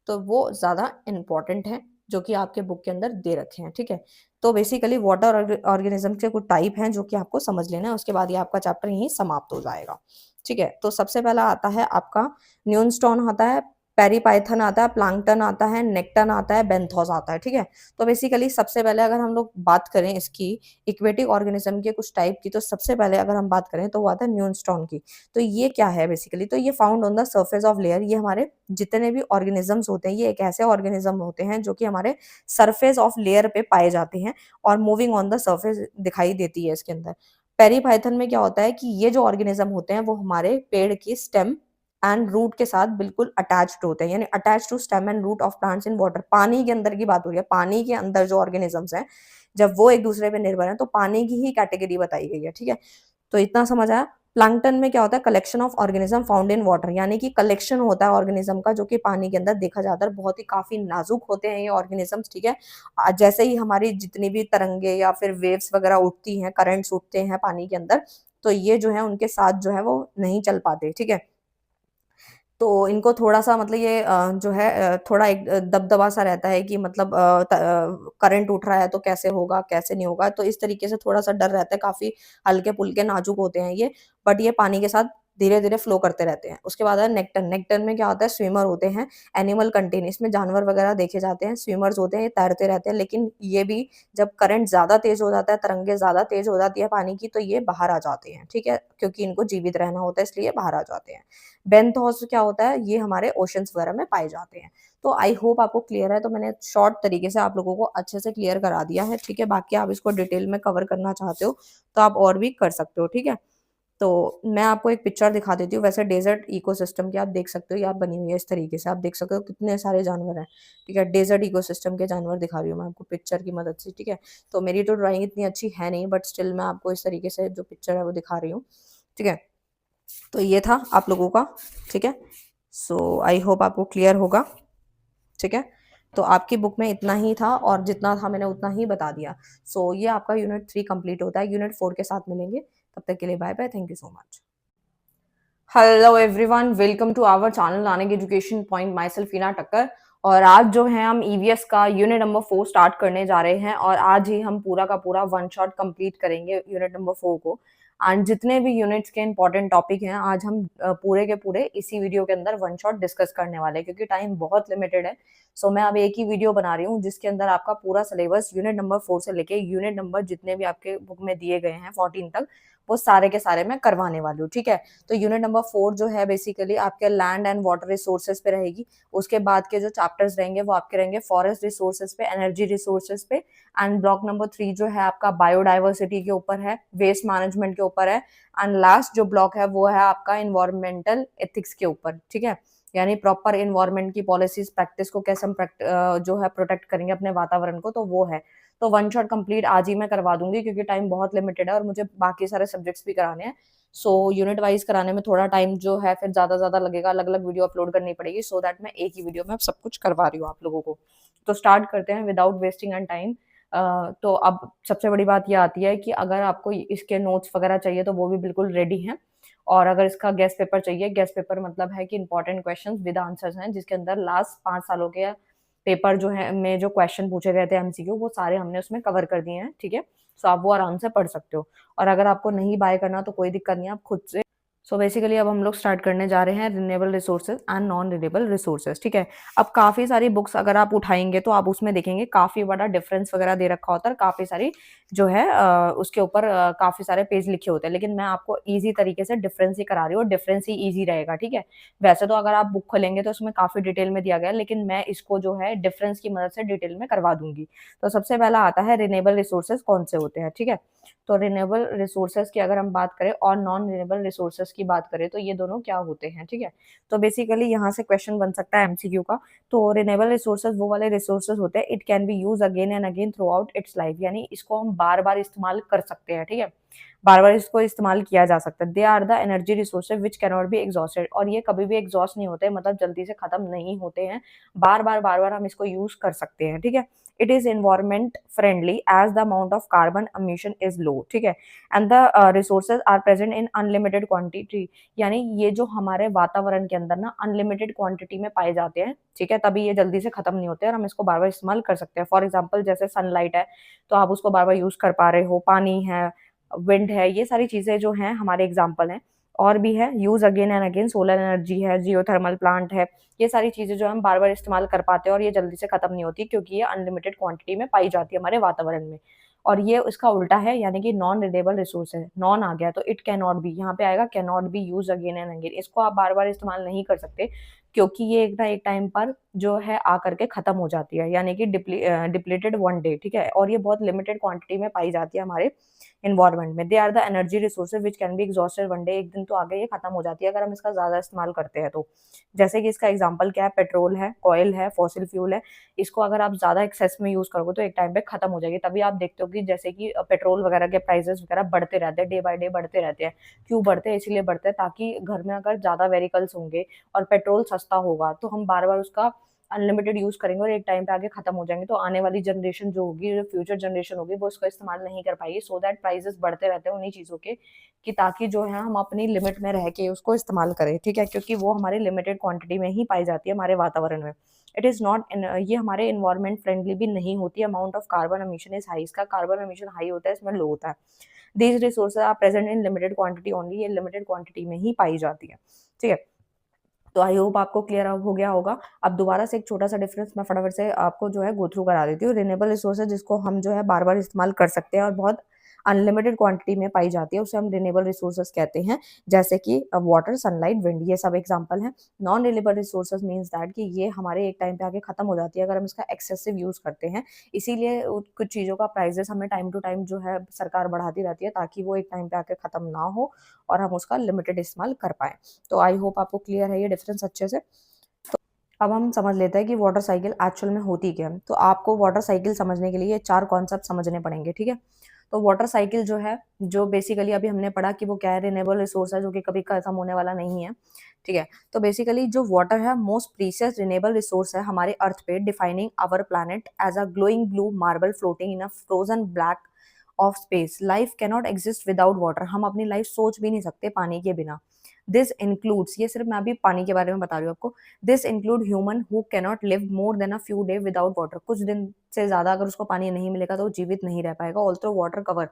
[SPEAKER 1] तो वो ज्यादा इंपॉर्टेंट है जो कि आपके बुक के अंदर दे रखे हैं, ठीक है। तो बेसिकली वाटर ऑर्गेनिज्म के कुछ टाइप हैं जो कि आपको समझ लेना है, उसके बाद ये आपका चैप्टर यहीं समाप्त हो जाएगा, ठीक है। तो सबसे पहला आता है आपका न्यूनस्टोन आता है, पेरीपाइथन आता है, प्लांक्टन आता है, नेक्टन आता है, बेंथोस आता है, ठीक है। तो बेसिकली सबसे पहले अगर हम लोग बात करें इसकी इक्वेटिक ऑर्गेनिज्म के कुछ टाइप की, तो सबसे पहले अगर हम बात करें तो वो आता है न्यूनस्टोन की। तो ये क्या है बेसिकली, तो ये found on the surface of layer. ये हमारे जितने भी ऑर्गेनिजम्स होते हैं ये एक ऐसे ऑर्गेनिज्म होते हैं जो कि हमारे सरफेस ऑफ लेयर पे पाए जाते हैं और मूविंग ऑन द सर्फेस दिखाई देती है इसके अंदर। पेरीपाइथन में क्या होता है कि ये जो ऑर्गेनिज्म होते हैं वो हमारे पेड़ की स्टेम एंड रूट के साथ बिल्कुल अटैच्ड होते हैं, यानी attach to stem and root of plants in water. पानी के अंदर की बात हो रही है, पानी के अंदर जो ऑर्गेनिजम्स हैं जब वो एक दूसरे पे निर्भर हैं तो पानी की ही कैटेगरी बताई गई है, ठीक है। तो इतना समझ आया। प्लैंकटन में क्या होता है, collection of organism found in water, यानी कि कलेक्शन होता है ऑर्गेनिज्म का जो कि पानी के अंदर देखा जाता है। बहुत ही काफी नाजुक होते हैं ये ऑर्गेनिजम्स, ठीक है। जैसे ही हमारी जितनी भी तरंगे या फिर वेव्स वगैरह उठती हैं, करंट्स उठते हैं पानी के अंदर, तो ये जो है उनके साथ जो है वो नहीं चल पाते, ठीक है। तो इनको थोड़ा-सा मतलब ये जो है थोड़ा एक दबदबा सा रहता है कि मतलब करंट उठ रहा है तो कैसे होगा, कैसे नहीं होगा, तो इस तरीके से थोड़ा-सा डर रहता है, काफ़ी हल्के-फुल्के नाज़ुक होते हैं ये, बट ये पानी के साथ धीरे-धीरे फ्लो करते रहते हैं। उसके बाद है नेक्टन, नेक्टन में क्या होता है, स्विमर होते हैं, एनिमल कंटेन, इसमें जानवर वगैरह देखे जाते हैं, स्विमर्स होते हैं, ये तैरते रहते हैं, लेकिन ये भी जब करंट ज़्यादा तेज़ हो जाता है, तरंगे ज़्यादा तेज़ हो जाती है पानी की, तो ये बाहर आ जाते हैं, ठीक है? क्योंकि इनको जीवित रहना होता है, इसलिए बाहर आ जाते हैं। बेंथोस क्या होता है, ये हमारे ओशंस वगैरह में पाए जाते हैं। तो आई होप आपको क्लियर है, तो मैंने शॉर्ट तरीके से आप लोगों को अच्छे से क्लियर करा दिया है, ठीक है? बाकी आप इसको डिटेल में कवर करना चाहते हो, तो आप और भी कर सकते हो, ठीक है? तो मैं आपको एक पिक्चर दिखा देती हूँ, वैसे डेज़र्ट इकोसिस्टम की आप देख सकते हो, ये आप बनी हुई है इस तरीके से, आप देख सकते हो कितने सारे जानवर हैं, ठीक है? डेज़र्ट इकोसिस्टम के जानवर दिखा रही हूँ मैं आपको पिक्चर की मदद से, ठीक है? तो मेरी तो ड्राइंग इतनी अच्छी है नहीं, बट स्टिल मैं आपको इस तरीके से जो पिक्चर है वो दिखा रही हूँ, ठीक है? तो ये था आप लोगों का, ठीक है? सो आई होप आपको क्लियर होगा, ठीक है? तो आपकी बुक में इतना ही था और जितना था मैंने उतना ही बता दिया। सो ये आपका यूनिट 3 कंप्लीट होता है, यूनिट 4 के साथ मिलेंगे। तब तक के लिए bye bye, thank you so much. Hello everyone, welcome to our channel Nanak education point, myself Heena Thakkar. और आज जो है हम ईवीएस का यूनिट नंबर 4 स्टार्ट करने जा रहे हैं और आज ही हम पूरा का पूरा वन शॉट कंप्लीट करेंगे यूनिट नंबर 4 को। एंड जितने भी यूनिट्स के इंपॉर्टेंट टॉपिक हैं आज हम पूरे के पूरे इसी वीडियो के अंदर वन शॉट डिस्कस करने वाले हैं, क्योंकि टाइम बहुत लिमिटेड है। सो मैं अब एक ही वीडियो बना रही हूँ जिसके अंदर आपका पूरा सिलेबस यूनिट नंबर 4 से लेके यूनिट नंबर जितने भी आपके बुक में दिए गए हैं 14 तक, वो सारे के सारे मैं करवाने वाली हूँ, ठीक है? तो यूनिट नंबर 4 जो है बेसिकली आपके लैंड एंड वाटर रिसोर्सेज पे रहेगी। उसके बाद के जो चैप्टर्स रहेंगे वो आपके रहेंगे फॉरेस्ट रिसोर्सेज पे, एनर्जी रिसोर्सेज पे। एंड ब्लॉक नंबर 3 जो है आपका बायोडाइवर्सिटी के ऊपर है, वेस्ट मैनेजमेंट के ऊपर है। एंड लास्ट जो ब्लॉक है वो है आपका इन्वायरमेंटल एथिक्स के ऊपर, ठीक है? यानी प्रॉपर इन्वायरमेंट की पॉलिसीज प्रैक्टिस को कैसे हम जो है प्रोटेक्ट करेंगे अपने वातावरण को, तो वो है। तो वन शॉट कंप्लीट आज ही मैं करवा दूंगी, क्योंकि टाइम बहुत लिमिटेड है और मुझे बाकी सारे सब्जेक्ट्स भी कराने हैं। सो यूनिट वाइज कराने में थोड़ा टाइम जो है फिर ज्यादा लगेगा, अलग अलग वीडियो अपलोड करनी पड़ेगी, सो दैट मैं एक ही वीडियो में सब कुछ करवा रही हूँ आप लोगों को। तो स्टार्ट करते हैं विदाउट वेस्टिंग एंड टाइम। तो अब सबसे बड़ी बात यह आती है कि अगर आपको इसके नोट्स वगैरह चाहिए तो वो भी बिल्कुल रेडी हैं। और अगर इसका गेस्ट पेपर चाहिए, गेस्ट पेपर मतलब है कि इंपॉर्टेंट क्वेश्चन विद आंसर्स हैं, जिसके अंदर लास्ट 5 सालों के पेपर जो है में जो क्वेश्चन पूछे गए थे एमसीक्यू, वो सारे हमने उसमें कवर कर दिए हैं, ठीक है? सो आप वो आराम से पढ़ सकते हो। और अगर आपको नहीं बाय करना तो कोई दिक्कत नहीं, आप खुद से। सो बेसिकली अब हम लोग स्टार्ट करने जा रहे हैं renewable resources and non renewable resources, ठीक है? अब काफी सारी बुक्स अगर आप उठाएंगे तो आप उसमें देखेंगे काफी बड़ा डिफरेंस वगैरह दे रखा होता है, काफी सारी जो है उसके ऊपर काफी सारे पेज लिखे होते हैं, लेकिन मैं आपको इजी तरीके से डिफरेंस ही करा रही हूँ, डिफरेंस ही इजी रहेगा, ठीक है? वैसे तो अगर आप बुक खोलेंगे तो उसमें काफी डिटेल में दिया गया है, लेकिन मैं इसको जो है डिफरेंस की मदद से डिटेल में करवा दूंगी। तो सबसे पहला आता है रिन्यूएबल रिसोर्सेज कौन से होते हैं, ठीक है? तो रिन्यूएबल रिसोर्सेज की अगर हम बात करें और नॉन रिन्यूएबल रिसोर्सेज की बात करें तो ये दोनों क्या होते हैं, ठीक है? तो बेसिकली यहाँ से क्वेश्चन बन सकता है एमसीक्यू का। तो रिन्यूएबल रिसोर्सेज वो वाले रिसोर्सेज होते हैं, it can be use again and again through out it's life, यानी इसको हम बार बार इस्तेमाल कर सकते हैं, ठीक है? बार बार इसको इस्तेमाल किया जा सकता है। They are the energy resources which can not be exhausted, और ये कभी भी एग्जॉस्ट नहीं होते, मतलब जल्दी से खत्म नहीं होते हैं। बार बार हम इसको यूज कर सकते हैं, ठीक है? It is environment friendly as the amount of carbon emission is low, ठीक है? And the resources are present in unlimited quantity, यानी ये जो हमारे वातावरण के अंदर ना अनलिमिटेड क्वांटिटी में पाए जाते हैं, ठीक है? तभी ये जल्दी से खत्म नहीं होते और हम इसको बार बार इस्तेमाल कर सकते हैं। फॉर एग्जाम्पल जैसे सनलाइट है, तो आप उसको बार बार यूज कर पा रहे हो, पानी है, विंड है, ये सारी चीजें जो हैं हमारे एग्जाम्पल हैं। और भी है use again and again, solar energy है, जियोथर्मल प्लांट है, ये सारी चीजें जो हम बार बार इस्तेमाल कर पाते हैं और ये जल्दी से खत्म नहीं होती, क्योंकि ये अनलिमिटेड क्वांटिटी में पाई जाती है हमारे वातावरण में। और ये उसका उल्टा है, यानी कि नॉन रिन्यूएबल रिसोर्स है, नॉन आ गया तो इट कैन नॉट बी, यहाँ पे आएगा can not B use again and again, इसको आप बार बार इस्तेमाल नहीं कर सकते, क्योंकि ये एक ना एक टाइम पर जो है आकर के खत्म हो जाती है, यानी कि डिप्लीटेड वन डे, ठीक है? और ये बहुत लिमिटेड क्वांटिटी में पाई जाती है हमारे एनवायरनमेंट में। They are the energy resources which can be exhausted one day, एक दिन तो आगे ये खत्म हो जाती है अगर हम इसका ज्यादा इस्तेमाल करते हैं तो। जैसे कि इसका एग्जांपल क्या है, पेट्रोल है, ऑयल है, फॉसिल फ्यूल है, इसको अगर आप ज्यादा एक्सेस में यूज करोगे तो एक टाइम पे खत्म हो जाएगी। तभी आप देखते हो कि जैसे कि पेट्रोल वगैरह के प्राइसेस वगैरह बढ़ते रहते हैं, डे बाय डे बढ़ते रहते हैं। क्यों बढ़ते हैं? इसीलिए बढ़ते हैं ताकि घर में अगर ज्यादा व्हीकल्स होंगे और पेट्रोल सस्ता होगा तो हम बार बार उसका अनलिमिटेड यूज करेंगे और एक टाइम पे आगे खत्म हो जाएंगे, तो आने वाली जनरेशन जो होगी, जो फ्यूचर जनरेशन होगी, वो उसका इस्तेमाल नहीं कर पाएगी। सो दैट प्राइसेस बढ़ते रहते हैं उन्हीं चीजों के, कि ताकि जो है हम अपनी लिमिट में रह के उसको इस्तेमाल करें, ठीक है, क्योंकि वो हमारी लिमिटेड क्वांटिटी में ही पाई जाती है हमारे वातावरण में। इट इज नॉट, ये हमारे इन्वायरमेंट फ्रेंडली भी नहीं होती। Amount of carbon emission is high, इसका कार्बन एमिशन हाई होता है, इसमें लो होता है। These resources are present in limited quantity only, ये लिमिटेड क्वांटिटी में ही पाई जाती है, ठीक है। तो आई होप आपको क्लियर हो गया होगा। अब दोबारा से एक छोटा सा डिफरेंस मैं फटाफट से आपको जो है गो थ्रू करा देती हूँ। रिन्यूएबल रिसोर्सेज जिसको हम जो है बार बार इस्तेमाल कर सकते हैं और बहुत अनलिमिटेड क्वांटिटी में पाई जाती है, उसे हम रिन्यूएबल रिसोर्सेज कहते हैं, जैसे कि वाटर, सनलाइट, विंड, ये सब एग्जांपल हैं। Non renewable resources means that कि ये हमारे एक टाइम पे आके खत्म हो जाती है अगर हम इसका एक्सेसिव यूज करते हैं। इसीलिए कुछ चीज़ों का प्राइजेस हमें टाइम टू टाइम जो है सरकार बढ़ाती रहती है, ताकि वो एक टाइम पे आके खत्म ना हो और हम उसका लिमिटेड इस्तेमाल कर पाए। तो आई होप आपको क्लियर है ये डिफरेंस अच्छे से। अब हम समझ लेते हैं कि वाटर साइकिल एक्चुअल में होती क्या है। तो आपको वाटर साइकिल समझने के लिए ये 4 कॉन्सेप्ट समझने पड़ेंगे, ठीक है। तो वाटर साइकिल जो है, जो बेसिकली अभी हमने पढ़ा कि वो क्या है, रिन्यूएबल रिसोर्स है जो कि कभी खत्म होने वाला नहीं है, ठीक है। तो बेसिकली जो वाटर है मोस्ट प्रीशियस रिन्यूएबल रिसोर्स है हमारे अर्थ पे, defining our planet as a glowing blue marble floating in a frozen black of space. Life cannot exist without water, हम अपनी लाइफ सोच भी नहीं सकते पानी के बिना। दिस इंक्लूड्स, ये सिर्फ मैं अभी पानी के बारे में बता रही हूँ आपको, this include human who cannot live more than a few day without water, कुछ दिन से ज्यादा अगर उसको पानी नहीं मिलेगा तो वो जीवित नहीं रह पाएगा। ऑल्सो वाटर कवर,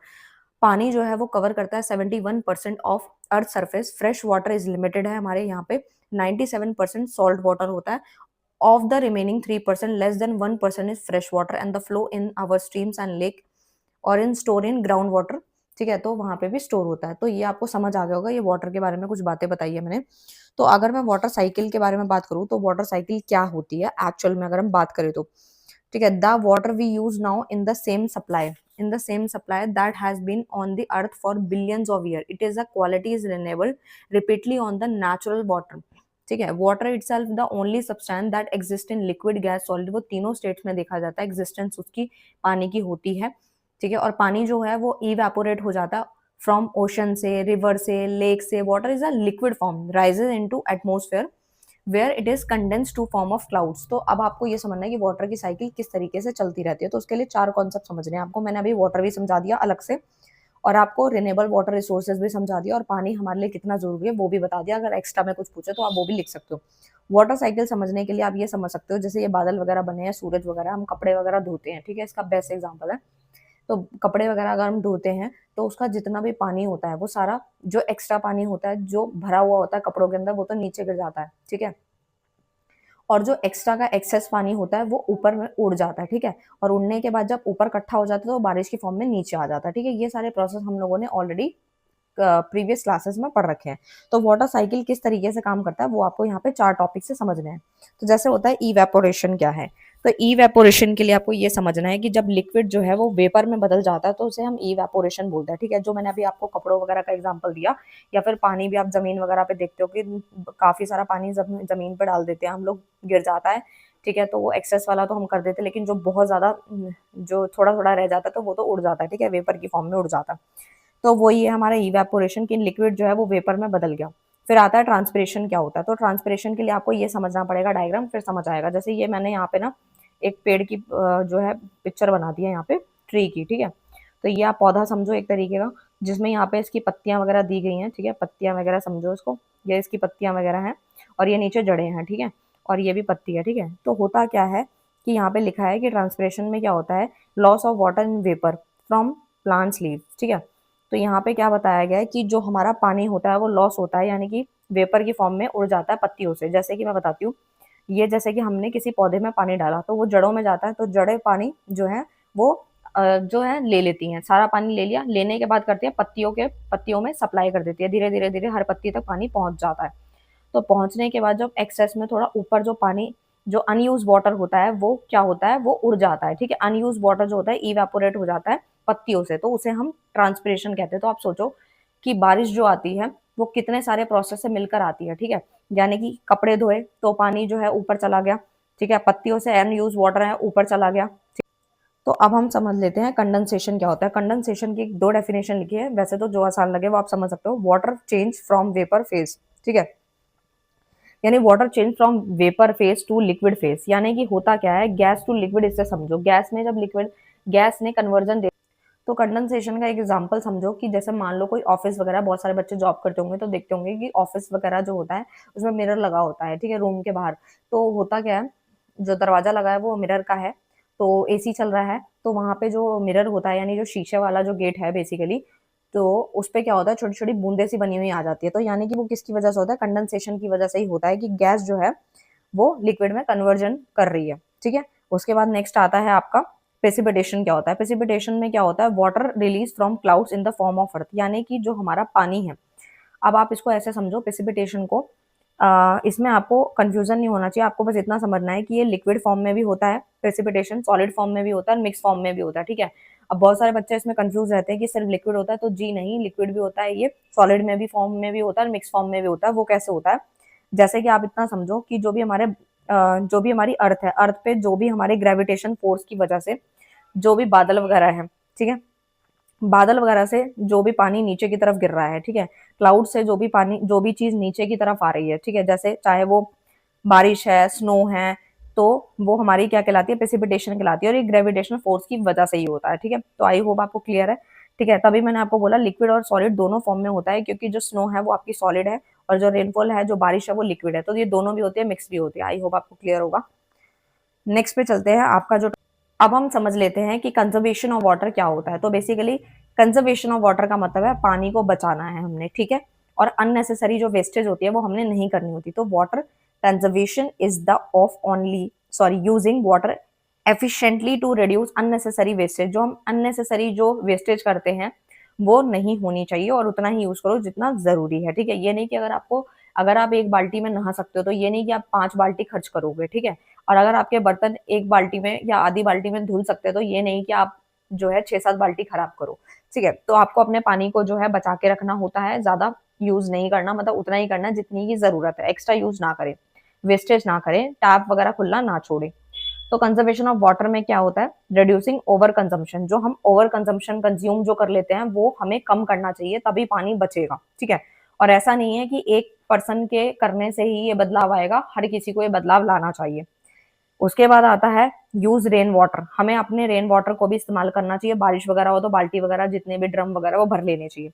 [SPEAKER 1] पानी जो है वो कवर करता है 71% of earth surface. Fresh water is limited है हमारे यहाँ पे, 97% सॉल्ट वाटर होता है। Of the remaining 3% less than 1% is fresh water and the flow in our streams and lake और in store in ground water, ठीक है, तो वहां पे भी स्टोर होता है। तो ये आपको समझ आ गया होगा, ये वाटर के बारे में कुछ बातें बताई है मैंने। तो अगर मैं वाटर साइकिल के बारे में बात करूँ तो वाटर साइकिल क्या होती है एक्चुअल में अगर हम बात करें तो, ठीक है, the water we use now in the same supply, in the same supply that has been on the earth for billions of years, it is a quality is renewable repeatedly on the natural water, ठीक है। Water itself the only substance that exist in liquid, gas, solid, वो तीनों states में देखा जाता है existence उसकी पानी की होती है, ठीक है। और पानी जो है वो इवेपोरेट हो जाता है फ्रॉम ओशन से, रिवर से, लेक से। Water is a liquid form, rises into atmosphere where it is condense to form of clouds. तो अब आपको ये समझना है कि वाटर की साइकिल किस तरीके से चलती रहती है। तो उसके लिए 4 कॉन्सेप्ट समझने हैं आपको। मैंने अभी वाटर भी समझा दिया अलग से, और आपको रिन्यूएबल वाटर रिसोर्सेज भी समझा दिया, और पानी हमारे लिए कितना जरूरी है वो भी बता दिया। अगर एक्स्ट्रा में कुछ पूछे तो आप वो भी लिख सकते हो। वाटर साइकिल समझने के लिए आप ये समझ सकते हो, जैसे ये बादल वगैरह बने हैं, सूरज वगैरह, हम कपड़े वगैरह धोते हैं, ठीक है, इसका बेस्ट एग्जाम्पल है। तो कपड़े वगैरह अगर हम धोते हैं तो उसका जितना भी पानी होता है वो सारा, जो एक्स्ट्रा पानी होता है जो भरा हुआ होता है कपड़ों के अंदर, वो तो नीचे गिर जाता है, ठीक है। और जो एक्स्ट्रा का एक्सेस पानी होता है वो ऊपर में उड़ जाता है, ठीक है। और उड़ने के बाद जब ऊपर इकट्ठा हो जाता है तो बारिश की फॉर्म में नीचे आ जाता है, ठीक है। ये सारे प्रोसेस हम लोगों ने ऑलरेडी प्रीवियस क्लासेस में पढ़ रखे हैं। तो वाटर साइकिल किस तरीके से काम करता है वो आपको यहाँ पे 4 टॉपिक से समझने हैं। तो जैसे होता है इवेपोरेशन क्या है, तो इवेपोरेशन के लिए आपको ये समझना है कि जब लिक्विड जो है वो वेपर में बदल जाता है तो उसे हम इवेपोरेशन बोलते हैं, ठीक है। जो मैंने अभी आपको कपड़ों वगैरह का एग्जाम्पल दिया, या फिर पानी भी आप जमीन वगैरह पे देखते हो कि काफी सारा पानी जमीन पे डाल देते हैं हम लोग, गिर जाता है, ठीक है। तो वो एक्सेस वाला तो हम कर देते हैं, लेकिन जो बहुत ज्यादा, जो थोड़ा थोड़ा रह जाता है तो वो तो उड़ जाता है, ठीक है, वेपर की फॉर्म में उड़ जाता है। तो वही है हमारा इवेपोरेशन, की लिक्विड जो है वो वेपर में बदल गया। फिर आता है ट्रांसपिरेशन क्या होता है। तो ट्रांसपिरेशन के लिए आपको ये समझना पड़ेगा, डायग्राम फिर समझ आएगा। जैसे ये मैंने यहाँ पे ना एक पेड़ की जो है पिक्चर बना दी है यहाँ पे, ट्री की, ठीक है। तो ये आप पौधा समझो एक तरीके का, जिसमें यहाँ पे इसकी पत्तियां वगैरह दी गई हैं, ठीक है, पत्तियां वगैरह समझो इसको, ये इसकी पत्तियां वगैरह हैं, और ये नीचे जड़ें हैं, ठीक है, और ये भी पत्ती है, ठीक है। तो होता क्या है कि यहाँ पे लिखा है कि ट्रांसपिरेशन में क्या होता है, loss of water in vapour from plants leave, ठीक है। तो यहाँ पे क्या बताया गया है कि जो हमारा पानी होता है वो लॉस होता है, यानी कि वेपर की फॉर्म में उड़ जाता है पत्तियों से। जैसे कि मैं बताती हूँ, ये जैसे कि हमने किसी पौधे में पानी डाला तो वो जड़ों में जाता है, तो जड़ें पानी जो है वो जो है ले लेती हैं, सारा पानी ले लिया, लेने के बाद करती है पत्तियों में सप्लाई कर देती है, धीरे धीरे धीरे हर पत्ती तक पानी पहुंच जाता है। तो पहुंचने के बाद जब एक्सेस में थोड़ा ऊपर जो पानी, जो अनयूज वाटर होता है वो क्या होता है, वो उड़ जाता है, ठीक है। अनयूज वाटर जो होता है इवेपोरेट हो जाता है पत्तियों से, तो उसे हम ट्रांसपिरेशन कहते हैं। तो आप सोचो कि बारिश जो आती है वो कितने सारे प्रोसेस से मिलकर आती है, ठीक है। यानी कि कपड़े धोए तो पानी जो है ऊपर चला गया, ठीक है, पत्तियों से अनयूज वाटर है ऊपर चला गया। तो अब हम समझ लेते हैं कंडेंसेशन क्या होता है। कंडेंसेशन की 2 डेफिनेशन लिखी है, वैसे तो जो आसान लगे वो आप समझ सकते हो। Water change from vapour phase, ठीक है। यानी water change from vapour phase to liquid phase, यानी कि होता क्या है, गैस टू लिक्विड, इससे समझो गैस में जब लिक्विड, गैस ने कन्वर्जन दे, तो कंडेंसेशन का एक एग्जांपल समझो कि जैसे मान लो कोई ऑफिस वगैरह, बहुत सारे बच्चे जॉब करते होंगे तो देखते होंगे कि ऑफिस वगैरह जो होता है उसमें मिरर लगा होता है, ठीक है, रूम के बाहर। तो होता क्या है, जो दरवाजा लगा है वो मिरर का है, तो एसी चल रहा है, तो वहां पे जो मिरर होता है यानी जो शीशे वाला जो गेट है बेसिकली, तो उस पे क्या होता है, छोटी छोटी बूंदे सी बनी हुई आ जाती है, तो यानी कि वो किसकी वजह से होता है, कंडेंसेशन की वजह से ही होता है कि गैस जो है वो लिक्विड में कन्वर्जन कर रही है, ठीक है। उसके बाद नेक्स्ट आता है आपका प्रेसिपिटेशन। क्या होता है, प्रेसिपिटेशन में क्या होता है, water release from clouds in the form of earth, यानी कि जो हमारा पानी है, अब आप इसको ऐसे समझो प्रेसिपिटेशन को, इसमें आपको कंफ्यूजन नहीं होना चाहिए, आपको बस इतना समझना है कि ये लिक्विड फॉर्म में भी होता है प्रेसिपिटेशन, सॉलिड फॉर्म में भी होता है, मिक्स फॉर्म में भी होता है, ठीक है। अब बहुत सारे बच्चे इसमें कंफ्यूज रहते हैं कि सिर्फ लिक्विड होता है, तो जी नहीं, लिक्विड भी होता है, ये सॉलिड में भी फॉर्म में भी होता है, मिक्स फॉर्म में भी होता है। वो कैसे होता है, जैसे कि आप इतना समझो कि जो भी हमारी अर्थ है, अर्थ पे जो भी हमारे ग्रेविटेशन फोर्स की वजह से जो भी बादल वगैरह है, ठीक है, बादल वगैरह से जो भी पानी नीचे की तरफ गिर रहा है, ठीक है, क्लाउड से जो भी पानी, जो भी चीज नीचे की तरफ आ रही है, ठीक है, जैसे चाहे वो बारिश है, स्नो है, तो वो हमारी क्या कहलाती है, प्रेसिपिटेशन कहलाती है, और ये ग्रेविटेशनल फोर्स की वजह से ही होता है, ठीक है। तो आई होप आपको क्लियर है, ठीक है। तभी मैंने आपको बोला लिक्विड और सॉलिड दोनों फॉर्म में होता है, क्योंकि जो स्नो है वो आपकी सॉलिड है, और जो रेनफॉल है, जो बारिश है, वो लिक्विड है, तो ये दोनों भी होती है, मिक्स भी होती है। आई होप आपको क्लियर होगा। नेक्स्ट पे चलते हैं, आपका जो, अब हम समझ लेते हैं कि कंजर्वेशन ऑफ वाटर क्या होता है। तो बेसिकली कंजर्वेशन ऑफ वाटर का मतलब है पानी को बचाना है हमने, ठीक है, और अननेसेसरी जो वेस्टेज होती है वो हमने नहीं करनी होती। तो water conservation is the of only using water efficiently to reduce unnecessary wastage. जो हम अननेसेसरी जो वेस्टेज करते हैं वो नहीं होनी चाहिए, और उतना ही यूज करो जितना जरूरी है, ठीक है। ये नहीं कि अगर आप एक बाल्टी में नहा सकते हो तो ये नहीं कि आप 5 बाल्टी खर्च करोगे, ठीक है। और अगर आपके बर्तन एक बाल्टी में या आधी बाल्टी में धुल सकते हैं तो ये नहीं कि आप जो है 6-7 बाल्टी खराब करो, ठीक है। तो आपको अपने पानी को जो है बचा के रखना होता है, ज्यादा यूज नहीं करना, मतलब उतना ही करना जितनी की जरूरत है, एक्स्ट्रा यूज ना करें, वेस्टेज ना करें, टैप वगैरह खुला ना छोड़े। तो कंजर्वेशन ऑफ वाटर में क्या होता है, रिड्यूसिंग ओवर कंजम्पशन, जो हम ओवर कंजम्पशन कंज्यूम जो कर लेते हैं वो हमें कम करना चाहिए, तभी पानी बचेगा, ठीक है। और ऐसा नहीं है कि एक पर्सन के करने से ही ये बदलाव आएगा, हर किसी को ये बदलाव लाना चाहिए। उसके बाद आता है यूज रेन वाटर, हमें अपने रेन वाटर को भी इस्तेमाल करना चाहिए, बारिश वगैरह हो तो बाल्टी वगैरह जितने भी ड्रम वगैरह वो भर लेने चाहिए।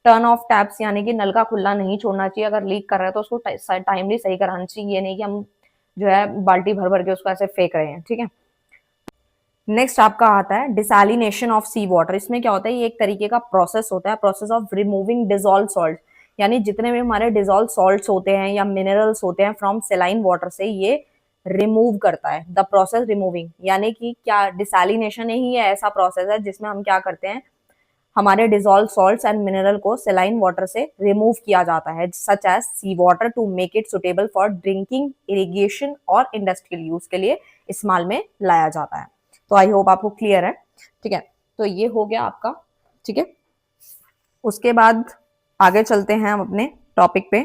[SPEAKER 1] टर्न ऑफ टैप्स, यानी कि नल का खुला नहीं छोड़ना चाहिए, अगर लीक कर रहा है तो उसको टाइमली सही कराना चाहिए, ये नहीं कि हम जो है बाल्टी भर भर के उसको ऐसे फेंक रहे हैं, ठीक है। नेक्स्ट आपका आता है डिसैलिनेशन ऑफ सी वाटर। इसमें क्या होता है, ये एक तरीके का प्रोसेस होता है, process of removing dissolve salt, यानी जितने भी हमारे डिजोल्व सॉल्ट्स होते हैं या मिनरल्स होते हैं फ्रॉम सेलाइन वाटर से, ये रिमूव करता है, द प्रोसेस रिमूविंग, यानी कि क्या डिसैलिनेशन ही है ऐसा प्रोसेस है जिसमें हम क्या करते हैं, हमारे डिजोल्व सॉल्ट्स एंड मिनरल को सेलाइन वाटर से रिमूव किया जाता है, such as sea water, to make it suitable for drinking, irrigation और इंडस्ट्रियल यूज के लिए इस्तेमाल में लाया जाता है। तो आई होप आपको क्लियर है, ठीक है। तो ये हो गया आपका, ठीक है। उसके बाद आगे चलते हैं हम अपने टॉपिक पे।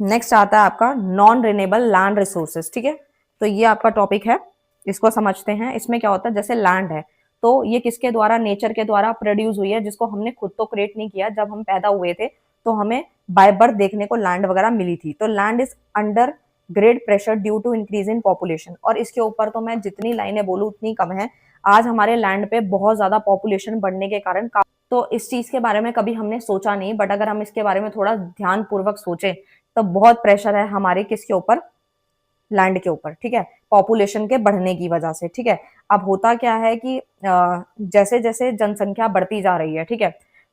[SPEAKER 1] नेक्स्ट आता है आपका नॉन रिन्यूएबल लैंड रिसोर्सेज, ठीक है। तो ये आपका टॉपिक है, इसको समझते हैं। इसमें क्या होता है, जैसे लैंड है तो ये किसके द्वारा, नेचर के द्वारा प्रोड्यूस हुई है, जिसको हमने खुद तो क्रिएट नहीं किया। जब हम पैदा हुए थे तो हमें बाय बर्थ देखने को लैंड वगैरह मिली थी। तो land is under great pressure due to increase in population, और इसके ऊपर तो मैं जितनी लाइनें बोलूँ उतनी कम है। आज हमारे लैंड पे बहुत ज्यादा पॉपुलेशन बढ़ने के कारण, तो इस चीज के बारे में कभी हमने सोचा नहीं, बट अगर हम इसके बारे में थोड़ा ध्यान पूर्वक सोचे तो बहुत प्रेशर है हमारे किसके ऊपर, लैंड के ऊपर, ठीक है, पॉपुलेशन के बढ़ने की वजह से, ठीक है। अब होता क्या है कि जैसे जैसे जनसंख्या बढ़ती जा रही है, ठीक है,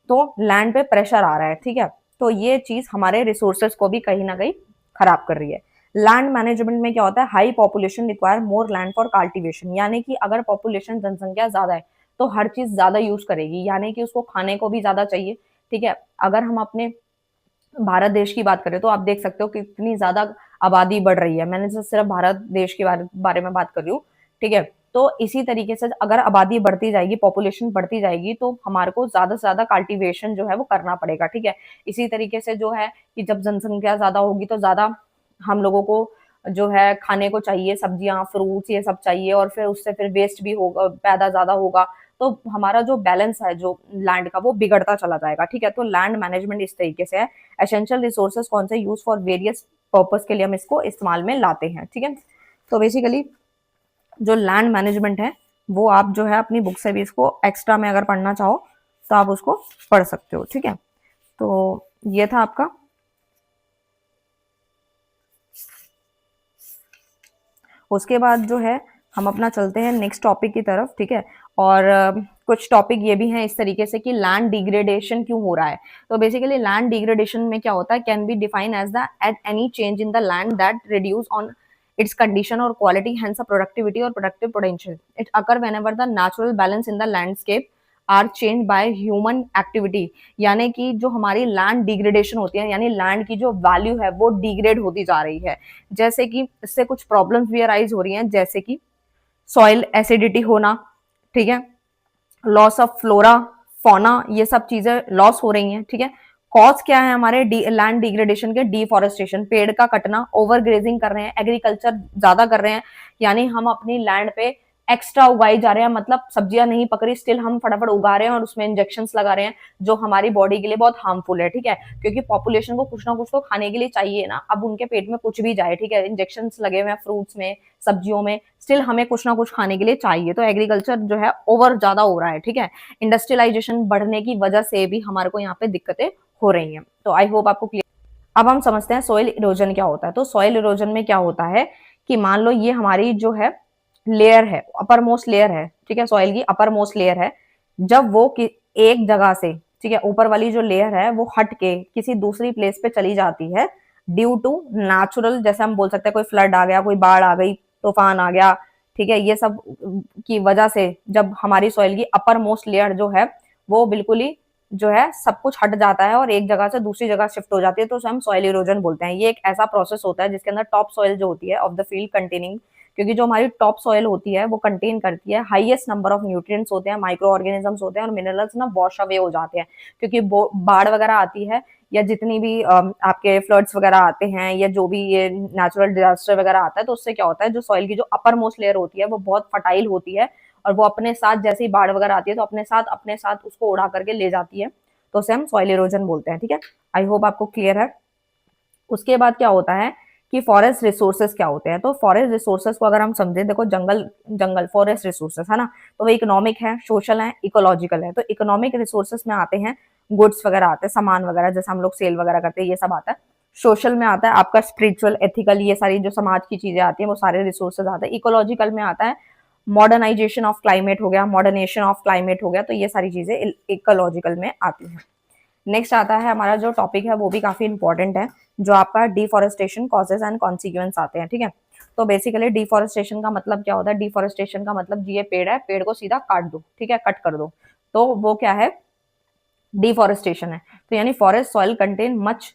[SPEAKER 1] तो लैंड पे प्रेशर आ रहा है, ठीक है। तो ये चीज हमारे रिसोर्सेज को भी कहीं ना कहीं खराब कर रही है। लैंड मैनेजमेंट में क्या होता है, high population require more land for cultivation, यानी कि अगर पॉपुलेशन, जनसंख्या ज्यादा है तो हर चीज ज्यादा यूज करेगी, यानी कि उसको खाने को भी ज्यादा चाहिए, ठीक है। अगर हम अपने भारत देश की बात करें तो आप देख सकते हो कि कितनी ज्यादा आबादी बढ़ रही है, मैंने तो सिर्फ भारत देश के बारे में बात कर रही हूँ, ठीक है। तो इसी तरीके से अगर आबादी बढ़ती जाएगी, पॉपुलेशन बढ़ती जाएगी, तो हमारे को ज्यादा से ज्यादा कल्टीवेशन जो है वो करना पड़ेगा, ठीक है। इसी तरीके से जो है कि जब जनसंख्या ज्यादा होगी तो ज्यादा हम लोगों को जो है खाने को चाहिए, सब्जियाँ, फ्रूट्स ये सब चाहिए, और फिर उससे फिर वेस्ट भी होगा, पैदा ज़्यादा होगा, तो हमारा जो बैलेंस है जो लैंड का वो बिगड़ता चला जाएगा, ठीक है? तो लैंड मैनेजमेंट इस तरीके से है। एसेंशियल रिसोर्सेज कौन से यूज़ फॉर वेरियस पर्पस के लिए हम इसको इस्तेमाल में लाते हैं, ठीक है? तो बेसिकली जो लैंड मैनेजमेंट है वो आप जो है अपनी बुक से भी इसको एक्स्ट्रा में अगर पढ़ना चाहो तो आप उसको पढ़ सकते हो, ठीक है? तो ये था आपका। उसके बाद जो है हम अपना चलते हैं नेक्स्ट टॉपिक की तरफ, ठीक है? और कुछ टॉपिक ये भी हैं इस तरीके से कि लैंड डिग्रेडेशन क्यों हो रहा है। तो बेसिकली लैंड डिग्रेडेशन में क्या होता है, can be define as the at any change in the land that reduce on its condition or quality, hence a productivity or productive potential. It occur whenever the natural balance in the landscape are change by human activity, यानी कि जो हमारी land degradation होती है, यानी land की जो value है वो डिग्रेड होती जा रही है। जैसे कि इससे कुछ प्रॉब्लम्स भी अराइज हो रही हैं, जैसे कि सॉइल एसिडिटी होना, ठीक है, लॉस ऑफ फ्लोरा फौना, ये सब चीजें लॉस हो रही हैं, ठीक है। कॉज क्या है हमारे लैंड डिग्रेडेशन के, डिफॉरेस्टेशन, पेड़ का कटना, ओवर ग्रेजिंग कर रहे हैं, एग्रीकल्चर ज्यादा कर रहे हैं, यानी हम अपनी लैंड पे एक्स्ट्रा उगाई जा रहे हैं, मतलब सब्जियां नहीं पक रही, स्टिल हम फटाफट उगा रहे हैं और उसमें इंजेक्शंस लगा रहे हैं जो हमारी बॉडी के लिए बहुत हार्मफुल है, ठीक है, क्योंकि पॉपुलेशन को कुछ ना कुछ तो खाने के लिए चाहिए ना, अब उनके पेट में कुछ भी जाए, ठीक है, इंजेक्शंस लगे हुए हैं फ्रूट्स में, सब्जियों में, स्टिल हमें कुछ ना कुछ खाने के लिए चाहिए, तो एग्रीकल्चर जो है ओवर ज्यादा हो रहा है, ठीक है। इंडस्ट्रियलाइजेशन बढ़ने की वजह से भी हमारे को यहाँ पे दिक्कतें हो रही हैं। तो आई होप आपको क्लियर। अब हम समझते हैं सॉइल इरोजन क्या होता है। तो सॉइल इरोजन में क्या होता है कि मान लो ये हमारी जो है लेयर है, अपर मोस्ट लेयर है, ठीक है, सॉइल की अपर मोस्ट लेयर है, जब वो एक जगह से, ठीक है, ऊपर वाली जो लेयर है वो हट के किसी दूसरी प्लेस पे चली जाती है ड्यू टू नेचुरल, जैसे हम बोल सकते हैं कोई फ्लड आ गया, कोई बाढ़ आ गई, तूफान आ गया, ठीक है, ये सब की वजह से जब हमारी सॉइल की अपर मोस्ट लेयर जो है वो बिल्कुल ही जो है सब कुछ हट जाता है और एक जगह से दूसरी जगह शिफ्ट हो जाती है, तो उसे हम सॉइल इरोजन बोलते हैं। ये एक ऐसा प्रोसेस होता है जिसके अंदर टॉप सॉइल जो होती है ऑफ द फील्ड कंटेनिंग, क्योंकि जो हमारी टॉप सॉइल होती है वो कंटेन करती है हाईएस्ट नंबर ऑफ न्यूट्रिएंट्स होते हैं, माइक्रो ऑर्गेनिजम्स होते हैं और मिनरल्स ना वॉश अवे हो जाते हैं, क्योंकि बाढ़ वगैरह आती है या जितनी भी आपके फ्लड्स वगैरह आते हैं या जो भी ये नेचुरल डिजास्टर वगैरह आता है, तो उससे क्या होता है, जो सॉइल की जो अपर मोस्ट लेयर होती है वो बहुत फर्टाइल होती है और वो अपने साथ जैसे ही बाढ़ वगैरह आती है तो अपने साथ उसको उड़ा करके ले जाती है, तो उसे हम सॉइल इरोजन बोलते हैं, ठीक है। आई होप आपको क्लियर है। उसके बाद क्या होता है कि फॉरेस्ट रिसोर्सेस क्या होते हैं। तो फॉरेस्ट रिसोर्सेस को अगर हम समझें, देखो जंगल फॉरेस्ट रिसोर्सेस है ना, तो वो इकोनॉमिक है, सोशल है, इकोलॉजिकल है। तो इकोनॉमिक रिसोर्सेस में आते हैं गुड्स वगैरह आते हैं, सामान वगैरह जैसे हम लोग सेल वगैरह करते हैं, ये सब आता है। सोशल में आता है आपका स्पिरिचुअल, एथिकल, ये सारी जो समाज की चीजें आती हैं वो सारे रिसोर्सेज आते हैं। इकोलॉजिकल में आता है मॉडर्नाइजेशन ऑफ क्लाइमेट हो गया, मॉडर्नेशन ऑफ क्लाइमेट हो गया, तो ये सारी चीजें इकोलॉजिकल में आती हैं। नेक्स्ट आता है हमारा जो टॉपिक है वो भी काफी इंपॉर्टेंट है, जो आपका डिफॉरेस्टेशन कॉजेज एंड कॉन्सिक्वेंस आते हैं, ठीक है। तो बेसिकली डिफॉरेस्टेशन का मतलब क्या होता है, डिफॉरेस्टेशन का मतलब ये पेड़ है, पेड़ को सीधा काट दो, ठीक है, कट कर दो, तो वो क्या है, डिफॉरेस्टेशन है। तो यानी forest soil contain much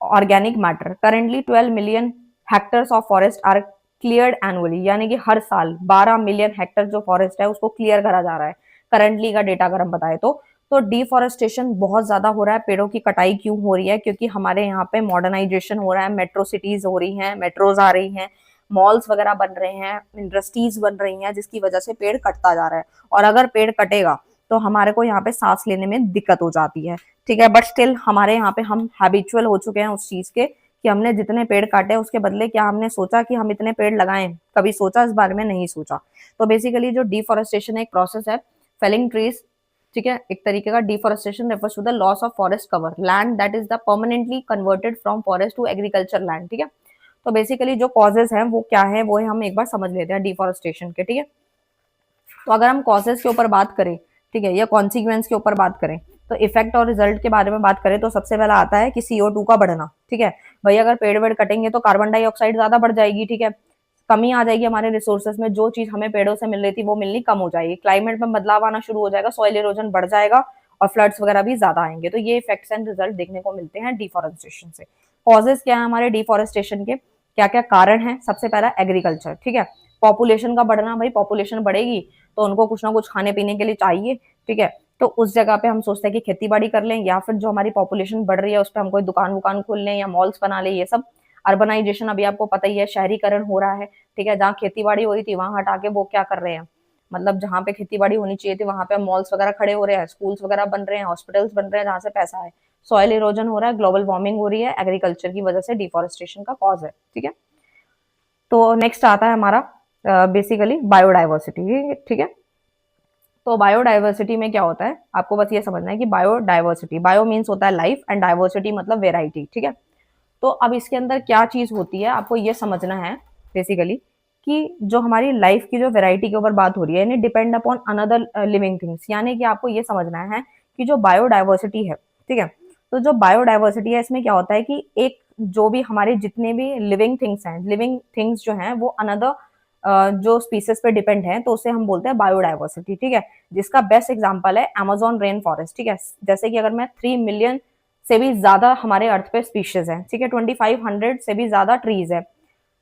[SPEAKER 1] organic matter, currently 12 million hectares of forest are cleared annually, यानी कि हर साल 12 मिलियन हेक्टर जो फॉरेस्ट है उसको क्लियर करा जा रहा है, करंटली का डेटा अगर हम बताए तो डिफॉरेस्टेशन बहुत ज्यादा हो रहा है। पेड़ों की कटाई क्यों हो रही है, क्योंकि हमारे यहाँ पे मॉडर्नाइजेशन हो रहा है, मेट्रो सिटीज हो रही हैं, मेट्रोज आ रही हैं, मॉल्स वगैरह बन रहे हैं, इंडस्ट्रीज बन रही हैं, जिसकी वजह से पेड़ कटता जा रहा है। और अगर पेड़ कटेगा तो हमारे को यहाँ पे सांस लेने में दिक्कत हो जाती है, ठीक है, बट स्टिल हमारे यहाँ पे हम हैबिचुअल हो चुके हैं उस चीज के कि हमने जितने पेड़ काटे उसके बदले क्या हमने सोचा कि हम इतने पेड़ लगाएं, कभी सोचा इस बारे में, नहीं सोचा। तो बेसिकली जो डिफॉरेस्टेशन एक प्रोसेस है, फेलिंग ट्रीज, ठीक है, एक तरीके का deforestation refers to the loss of forest cover land that is the permanently converted from forest to agriculture land, ठीक है। तो बेसिकली जो कॉजेज हैं वो क्या है वो हम एक बार समझ लेते हैं डिफॉरेस्टेशन के, ठीक है। तो अगर हम कॉजेज के ऊपर बात करें, ठीक है, या कॉन्सिक्वेंस के ऊपर बात करें, तो इफेक्ट और रिजल्ट के बारे में बात करें तो सबसे पहला आता है कि CO2 का बढ़ना, ठीक है, भाई अगर पेड़ वेड़ कटेंगे तो कार्बन डाइऑक्साइड ज्यादा बढ़ जाएगी, ठीक है, कमी आ जाएगी हमारे रिसोर्सेज में, जो चीज हमें पेड़ों से मिल रही थी वो मिलनी कम हो जाएगी, क्लाइमेट में बदलाव आना शुरू हो जाएगा, सॉइल इरोजन बढ़ जाएगा और फ्लड्स वगैरह भी ज्यादा आएंगे। तो ये इफेक्ट्स एंड रिजल्ट देखने को मिलते हैं डिफॉरेस्टेशन से। कॉजेज क्या है हमारे डिफॉरेस्टेशन के, क्या क्या कारण है, सबसे पहला एग्रीकल्चर, ठीक है, पॉपुलेशन का बढ़ना, भाई पॉपुलेशन बढ़ेगी तो उनको कुछ ना कुछ खाने पीने के लिए चाहिए, ठीक है, तो उस जगह पे हम सोचते हैं कि खेती बाड़ी कर लें, या फिर जो हमारी पॉपुलेशन बढ़ रही है उस पर हम कोई दुकान वुकान खोल लें या मॉल्स बना लें, ये सब अर्बनाइजेशन अभी आपको पता ही है, शहरीकरण हो रहा है, ठीक है। जहाँ खेती बाड़ी हो रही थी वहां हटा के वो क्या कर रहे हैं, मतलब जहाँ पे खेती बाड़ी होनी चाहिए थी वहां पे मॉल्स वगैरह खड़े हो रहे हैं, स्कूल्स वगैरह बन रहे हैं, हॉस्पिटल्स बन रहे हैं जहाँ से पैसा है। सॉइल इरोजन हो रहा है, ग्लोबल वार्मिंग हो रही है, एग्रीकल्चर की वजह से डिफॉरेस्टेशन का कॉज है, ठीक है। तो नेक्स्ट आता है हमारा बेसिकली बायोडाइवर्सिटी, ठीक है। तो बायोडाइवर्सिटी में क्या होता है, आपको बस ये समझना है कि बायोडाइवर्सिटी, बायो मीन्स होता है लाइफ एंड डाइवर्सिटी मतलब वेराइटी, ठीक है। तो अब इसके अंदर क्या चीज होती है आपको ये समझना है बेसिकली, कि जो हमारी लाइफ की जो वेराइटी के ऊपर बात हो रही है, यानी depend upon another living things, यानी कि आपको ये समझना है कि जो बायोडाइवर्सिटी है, ठीक है। तो जो बायोडाइवर्सिटी है इसमें क्या होता है कि एक जो भी हमारे जितने भी लिविंग थिंग्स हैं, लिविंग थिंग्स जो हैं वो अनदर जो स्पीसीज पे डिपेंड है, तो उसे हम बोलते हैं बायोडाइवर्सिटी, ठीक है। जिसका बेस्ट एग्जांपल है अमेजोन रेन फॉरेस्ट, ठीक है। जैसे कि अगर मैं 3 मिलियन से भी ज्यादा हमारे अर्थ पे स्पीशीज है, ठीक है, 2500 से भी ज्यादा ट्रीज है,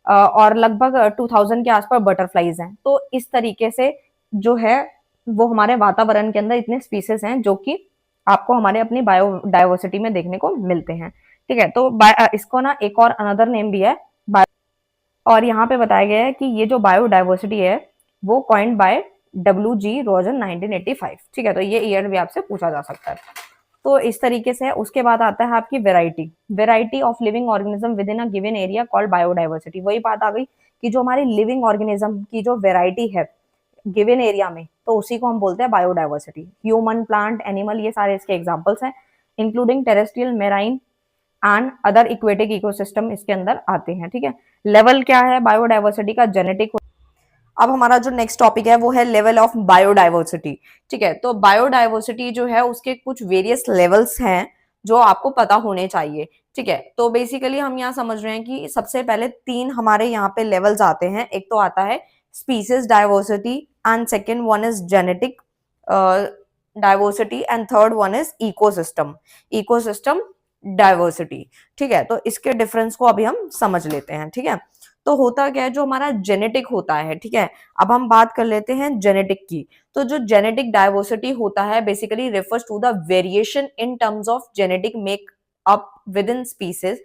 [SPEAKER 1] और लगभग 2000 के आसपास बटरफ्लाईज हैं। तो इस तरीके से जो है वो हमारे वातावरण के अंदर इतने स्पीसीज हैं जो कि आपको हमारे अपनी बायोडाइवर्सिटी में देखने को मिलते हैं, ठीक है। तो इसको ना एक और अनदर नेम भी है, और यहाँ पे बताया गया है कि ये जो बायोडाइवर्सिटी है वो कॉइन्ड बाय WG रोजन 1985, ठीक है। तो ये ईयर भी आपसे पूछा जा सकता है। तो इस तरीके से उसके बाद आता है आपकी variety, variety of living organism with in a given area called biodiversity. वही बात आ गई कि जो हमारी लिविंग ऑर्गेनिज्म की जो वेराइटी है गिवन एरिया में, तो उसी को हम बोलते हैं बायोडाइवर्सिटी। ह्यूमन, प्लांट, एनिमल, ये सारे इसके एग्जाम्पल्स हैं, including terrestrial, marine and other aquatic ecosystem इसके अंदर आते हैं, ठीक है। लेवल क्या है बायोडाइवर्सिटी का, जेनेटिक। अब हमारा जो नेक्स्ट टॉपिक है वो है लेवल ऑफ बायोडाइवर्सिटी, ठीक है। तो बायोडाइवर्सिटी जो है उसके कुछ वेरियस लेवल्स हैं जो आपको पता होने चाहिए, ठीक है। तो बेसिकली हम यहाँ समझ रहे हैं कि सबसे पहले 3 हमारे यहाँ पे लेवल्स आते हैं। एक तो आता है species diversity, and second one is genetic diversity, and third one is ecosystem, ecosystem diversity, ठीक है। तो इसके डिफरेंस को अभी हम समझ लेते हैं, ठीक है। तो होता क्या है, जो हमारा जेनेटिक होता है, ठीक है। अब हम बात कर लेते हैं जेनेटिक की। तो जो जेनेटिक डाइवर्सिटी होता है basically refers to the variation in terms of genetic make up within species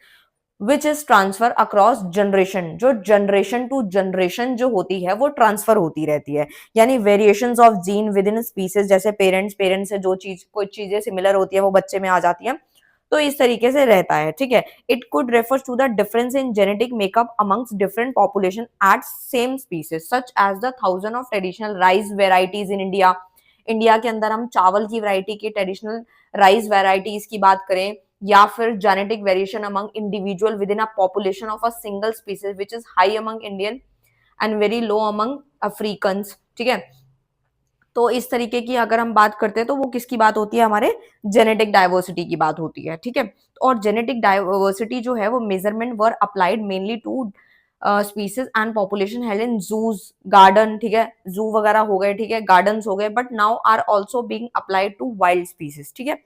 [SPEAKER 1] which is transfer across generation. जो जनरेशन टू जनरेशन जो होती है वो ट्रांसफर होती रहती है, यानी variations of gene within species, जैसे पेरेंट्स पेरेंट्स से जो चीज कोई चीजें सिमिलर होती है वो बच्चे में आ जाती है, तो इस तरीके से रहता है, ठीक है। It could refer to the difference in genetic makeup amongst different population at same species, such as the thousand of traditional rice varieties in India. India के अंदर हम चावल की वैरायटी की ट्रेडिशनल राइस वेराइटीज की बात करें, या फिर genetic variation among individual with in a population of a single species which is high among Indian and very low among Africans, ठीक है। तो इस तरीके की अगर हम बात करते हैं तो वो किसकी बात होती है, हमारे जेनेटिक डाइवर्सिटी की बात होती है, ठीक है। और जेनेटिक डाइवर्सिटी जो है वो measurement were applied mainly to species and population held in zoos, garden, ठीक है, जू वगैरह हो गए, ठीक है, गार्डन्स हो गए, but now are also being applied to wild species, ठीक है।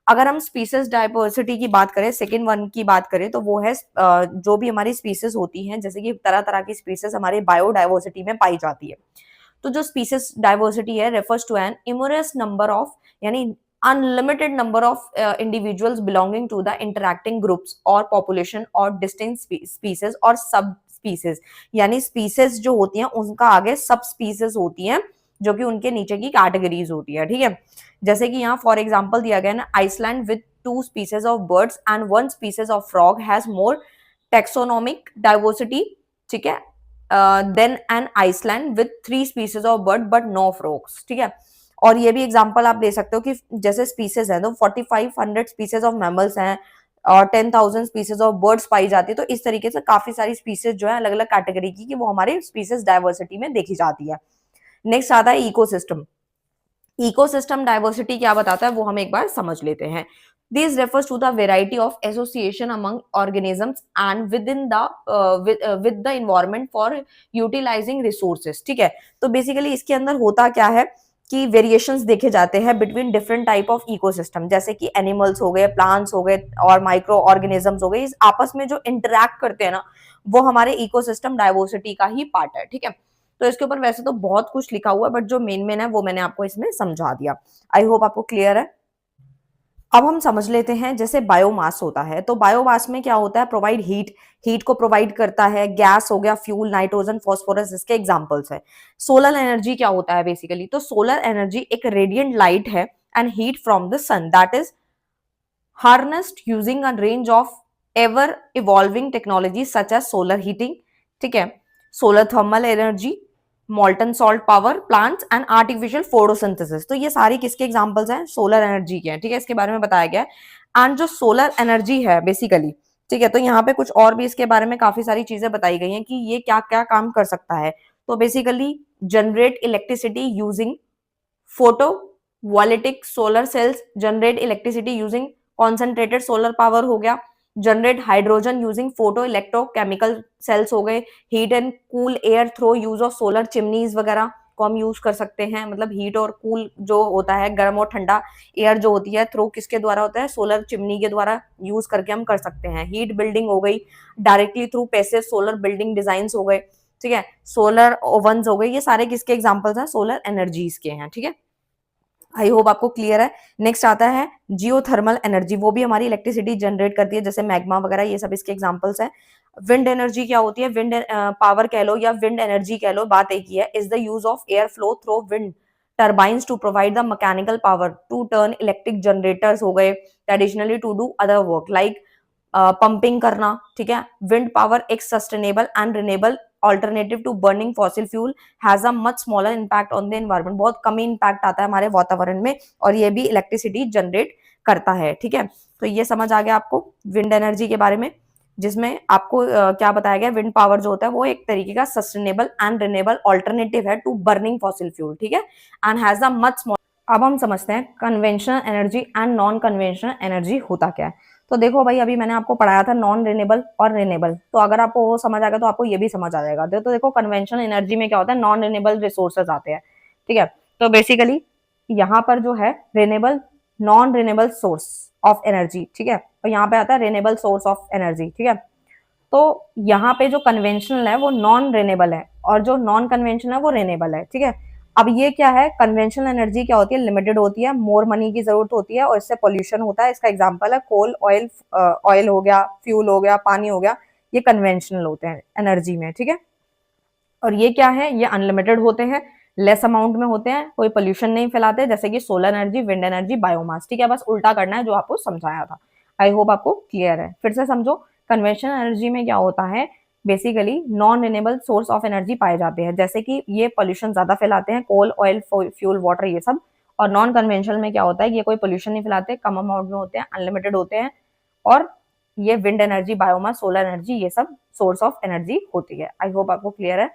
[SPEAKER 1] अगर हम स्पीसीज डाइवर्सिटी की बात करें, सेकेंड वन की बात करें, तो वो है जो भी हमारी स्पीसीज होती हैं, जैसे कि तरह तरह की स्पीसीज हमारी बायोडाइवर्सिटी में पाई जाती है। तो जो स्पीसीज डाइवर्सिटी है refers to an enormous number of, यानी unlimited number of individuals belonging to the interacting groups और पॉपुलेशन और डिस्टिंक्ट स्पीसीज और सब स्पीसीज, यानी स्पीसीज जो होती हैं उनका आगे सब स्पीसीज होती हैं जो कि उनके नीचे की कैटेगरीज होती है, ठीक है। जैसे कि यहाँ फॉर एग्जाम्पल दिया गया ना, island with 2 species of birds and 1 species of frog has more taxonomic diversity, ठीक है, then an island with 3 species of bird but no frogs, ठीक है। और ये भी एग्जांपल आप दे सकते हो कि जैसे स्पीसीज है तो 4500 स्पीसीज ऑफ मैमल्स हैं और 10,000 स्पीसीज ऑफ बर्ड्स पाई जाती है। तो इस तरीके से काफी सारी स्पीसीज जो है अलग अलग कैटेगरी की कि वो हमारी स्पीसीज डाइवर्सिटी में देखी जाती है। नेक्स्ट आता है इकोसिस्टम। इकोसिस्टम डाइवर्सिटी क्या बताता है वो हम एक बार समझ लेते हैं। This refers to the variety of association among organisms and within the with the environment for utilizing resources, ठीक है। तो बेसिकली इसके अंदर होता क्या है कि वेरिएशंस देखे जाते हैं between different type of ecosystem, जैसे कि एनिमल्स हो गए, प्लांट्स हो गए और माइक्रो ऑर्गेनिजम्स हो गए, इस आपस में जो इंटरैक्ट करते हैं ना वो हमारे इकोसिस्टम डाइवर्सिटी का ही पार्ट है, ठीक है। तो इसके ऊपर वैसे तो बहुत कुछ लिखा हुआ है बट जो मेन मेन है वो मैंने आपको इसमें समझा दिया। आई होप आपको क्लियर है। अब हम समझ लेते हैं जैसे बायोमास होता है, तो बायोमास में क्या होता है, प्रोवाइड हीट, हीट को प्रोवाइड करता है, गैस हो गया, फ्यूल, नाइट्रोजन, फास्फोरस, इसके एग्जांपल्स है। सोलर एनर्जी क्या होता है बेसिकली, तो सोलर एनर्जी एक रेडिएंट लाइट है and heat from the sun that is harnessed using a range of ever evolving technology such as solar heating, ठीक है, solar thermal energy, molten salt power plants and artificial photosynthesis. तो ये सारी किसके examples हैं, solar energy के हैं, ठीक है, इसके बारे में बताया गया है। एंड जो सोलर एनर्जी है बेसिकली, ठीक है, तो यहाँ पे कुछ और भी इसके बारे में काफी सारी चीजें बताई गई हैं कि ये क्या क्या काम कर सकता है। तो basically generate electricity using photovoltaic solar cells, generate electricity using concentrated solar power हो गया, generate hydrogen using photoelectrochemical cells हो गए, heat and cool air through use of solar chimneys वगैरह को हम यूज कर सकते हैं। मतलब हीट और कूल जो होता है, गर्म और ठंडा एयर जो होती है, थ्रो किसके द्वारा होता है, सोलर चिमनी के द्वारा यूज करके हम कर सकते हैं। हीट बिल्डिंग हो गई directly through passive solar building design हो गए, ठीक है, सोलर ओवंस हो गए, ये सारे किसके एग्जाम्पल्स हैं, सोलर एनर्जीज के हैं, ठीक है। आई होप आपको क्लियर है। नेक्स्ट आता है जियोथर्मल एनर्जी, वो भी हमारी इलेक्ट्रिसिटी जनरेट करती है, जैसे मैग्मा वगैरह, ये सब इसके एग्जांपल्स हैं। विंड एनर्जी क्या होती है, विंड पावर कह लो या विंड एनर्जी कह लो, बात एक ही है, is the use of air flow through wind turbines to provide the mechanical power to turn electric generators हो गए, additionally to do other work like pumping करना, ठीक है। विंड पावर एक sustainable and renewable alternative to burning fossil fuel, has a much smaller impact on the environment, बहुत कम ही impact आता है हमारे वातावरण में, और ये भी इलेक्ट्रिसिटी जनरेट करता है, ठीक है। तो ये समझ आ गया आपको विंड एनर्जी के बारे में, जिसमें आपको क्या बताया गया, विंड पावर जो होता है वो एक तरीके का सस्टेनेबल एंड रिन्यूएबल ऑल्टरनेटिव है टू बर्निंग फॉसिल फ्यूल, ठीक है, and has a much small. अब हम समझते हैं conventional energy and non conventional energy होता क्या है। तो देखो भाई, अभी मैंने आपको पढ़ाया था नॉन रिन्यूएबल और रिन्यूएबल, तो अगर आपको वो समझ आ गया तो आपको ये भी समझ आ जाएगा। तो देखो कन्वेंशनल एनर्जी में क्या होता है, नॉन रिन्यूएबल रिसोर्सेज आते हैं, ठीक है। तो बेसिकली यहाँ पर जो है renewable, non renewable source of energy, ठीक है, और यहाँ पे आता है रिन्यूएबल सोर्स ऑफ एनर्जी, ठीक है। तो यहाँ पे जो कन्वेंशनल है वो नॉन रिन्यूएबल है, और जो नॉन कन्वेंशनल है वो रिन्यूएबल है, ठीक है। अब ये क्या है, कन्वेंशनल एनर्जी क्या होती है, लिमिटेड होती है, मोर मनी की जरूरत होती है, और इससे पोल्यूशन होता है। इसका एग्जांपल है कोल, ऑयल, ऑयल हो गया, फ्यूल हो गया, पानी हो गया, ये कन्वेंशनल होते हैं एनर्जी में, ठीक है। और ये क्या है, ये अनलिमिटेड होते हैं, लेस अमाउंट में होते हैं, कोई पोल्यूशन नहीं फैलाते, जैसे कि solar energy, wind energy, biomass, ठीक है। बस उल्टा करना है जो आपको समझाया था। आई होप आपको क्लियर है। फिर से समझो, कन्वेंशनल एनर्जी में क्या होता है, basically non renewable source of energy पाए जाते हैं, जैसे कि ये पोल्यूशन ज्यादा फैलाते हैं, कोल, ऑयल, फ्यूल, वाटर, ये सब। और नॉन कन्वेंशनल में क्या होता है, ये कोई पोल्यूशन नहीं फैलाते, कम अमाउंट में होते हैं, अनलिमिटेड होते हैं, और ये wind energy, biomass, solar energy, ये सब सोर्स ऑफ एनर्जी होती है। आई होप आपको क्लियर है।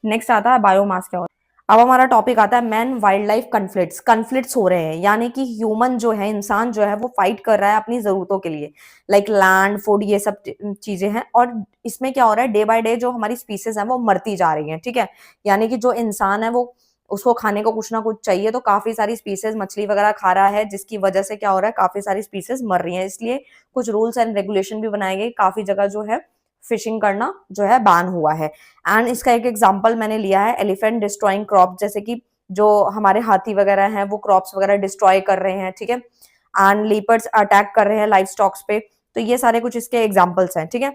[SPEAKER 1] नेक्स्ट आता है बायोमास क्या होता है। अब हमारा टॉपिक आता है man wild life conflicts, conflicts हो रहे हैं, यानी कि ह्यूमन जो है, इंसान जो है वो फाइट कर रहा है अपनी जरूरतों के लिए, लाइक लैंड, फूड, ये सब चीजें हैं। और इसमें क्या हो रहा है, डे बाय डे जो हमारी स्पीसीज है वो मरती जा रही है, ठीक है। यानी कि जो इंसान है वो, उसको खाने को कुछ ना कुछ चाहिए, तो काफी सारी स्पीसीज मछली वगैरह खा रहा है, जिसकी वजह से क्या हो रहा है, काफी सारी स्पीसीज मर रही है। इसलिए कुछ रूल्स एंड रेगुलेशन भी बनाए गए, काफी जगह जो है फिशिंग करना जो है बैन हुआ है। एंड इसका एक एग्जांपल मैंने लिया है, एलिफेंट डिस्ट्रॉइंग क्रॉप, जैसे कि जो हमारे हाथी वगैरह हैं वो क्रॉप्स वगैरह डिस्ट्रॉय कर रहे हैं, ठीक है। एंड लीपर्ड्स अटैक कर रहे हैं लाइफ स्टॉक्स पे, तो ये सारे कुछ इसके एग्जांपल्स हैं, ठीक है।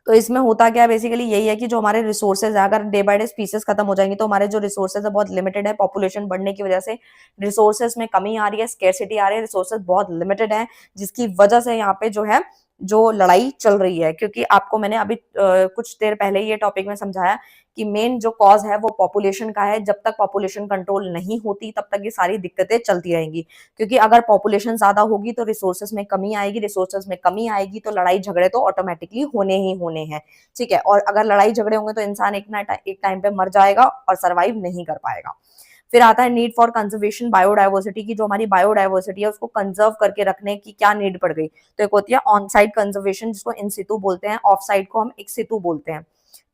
[SPEAKER 1] तो इसमें होता क्या है, बेसिकली यही है कि जो हमारे रिसोर्सेज है, अगर डे बाय डे स्पीसीज खत्म हो जाएंगी तो हमारे जो रिसोर्सेज है बहुत लिमिटेड है, पॉपुलेशन बढ़ने की वजह से रिसोर्सेज में कमी आ रही है, स्केर्सिटी आ रही है, रिसोर्सेज बहुत लिमिटेड है, जिसकी वजह से यहाँ पे जो है जो लड़ाई चल रही है। क्योंकि आपको मैंने अभी कुछ देर पहले ये टॉपिक में समझाया कि मेन जो कॉज है वो पॉपुलेशन का है। जब तक पॉपुलेशन कंट्रोल नहीं होती तब तक ये सारी दिक्कतें चलती रहेंगी, क्योंकि अगर पॉपुलेशन ज्यादा होगी तो रिसोर्सेज में कमी आएगी, रिसोर्सेज में कमी आएगी तो लड़ाई झगड़े तो ऑटोमेटिकली होने ही होने हैं, ठीक है। और अगर लड़ाई झगड़े होंगे तो इंसान एक टाइम पे मर जाएगा और सर्वाइव नहीं कर पाएगा। फिर आता है नीड फॉर कंजर्वेशन बायोडाइवर्सिटी की, जो हमारी बायोडाइवर्सिटी है उसको कंजर्व करके रखने की क्या नीड पड़ गई। तो एक होती है ऑन साइट कंजर्वेशन, जिसको इन सितु बोलते हैं, ऑफ साइट को हम एक्स सितु बोलते हैं,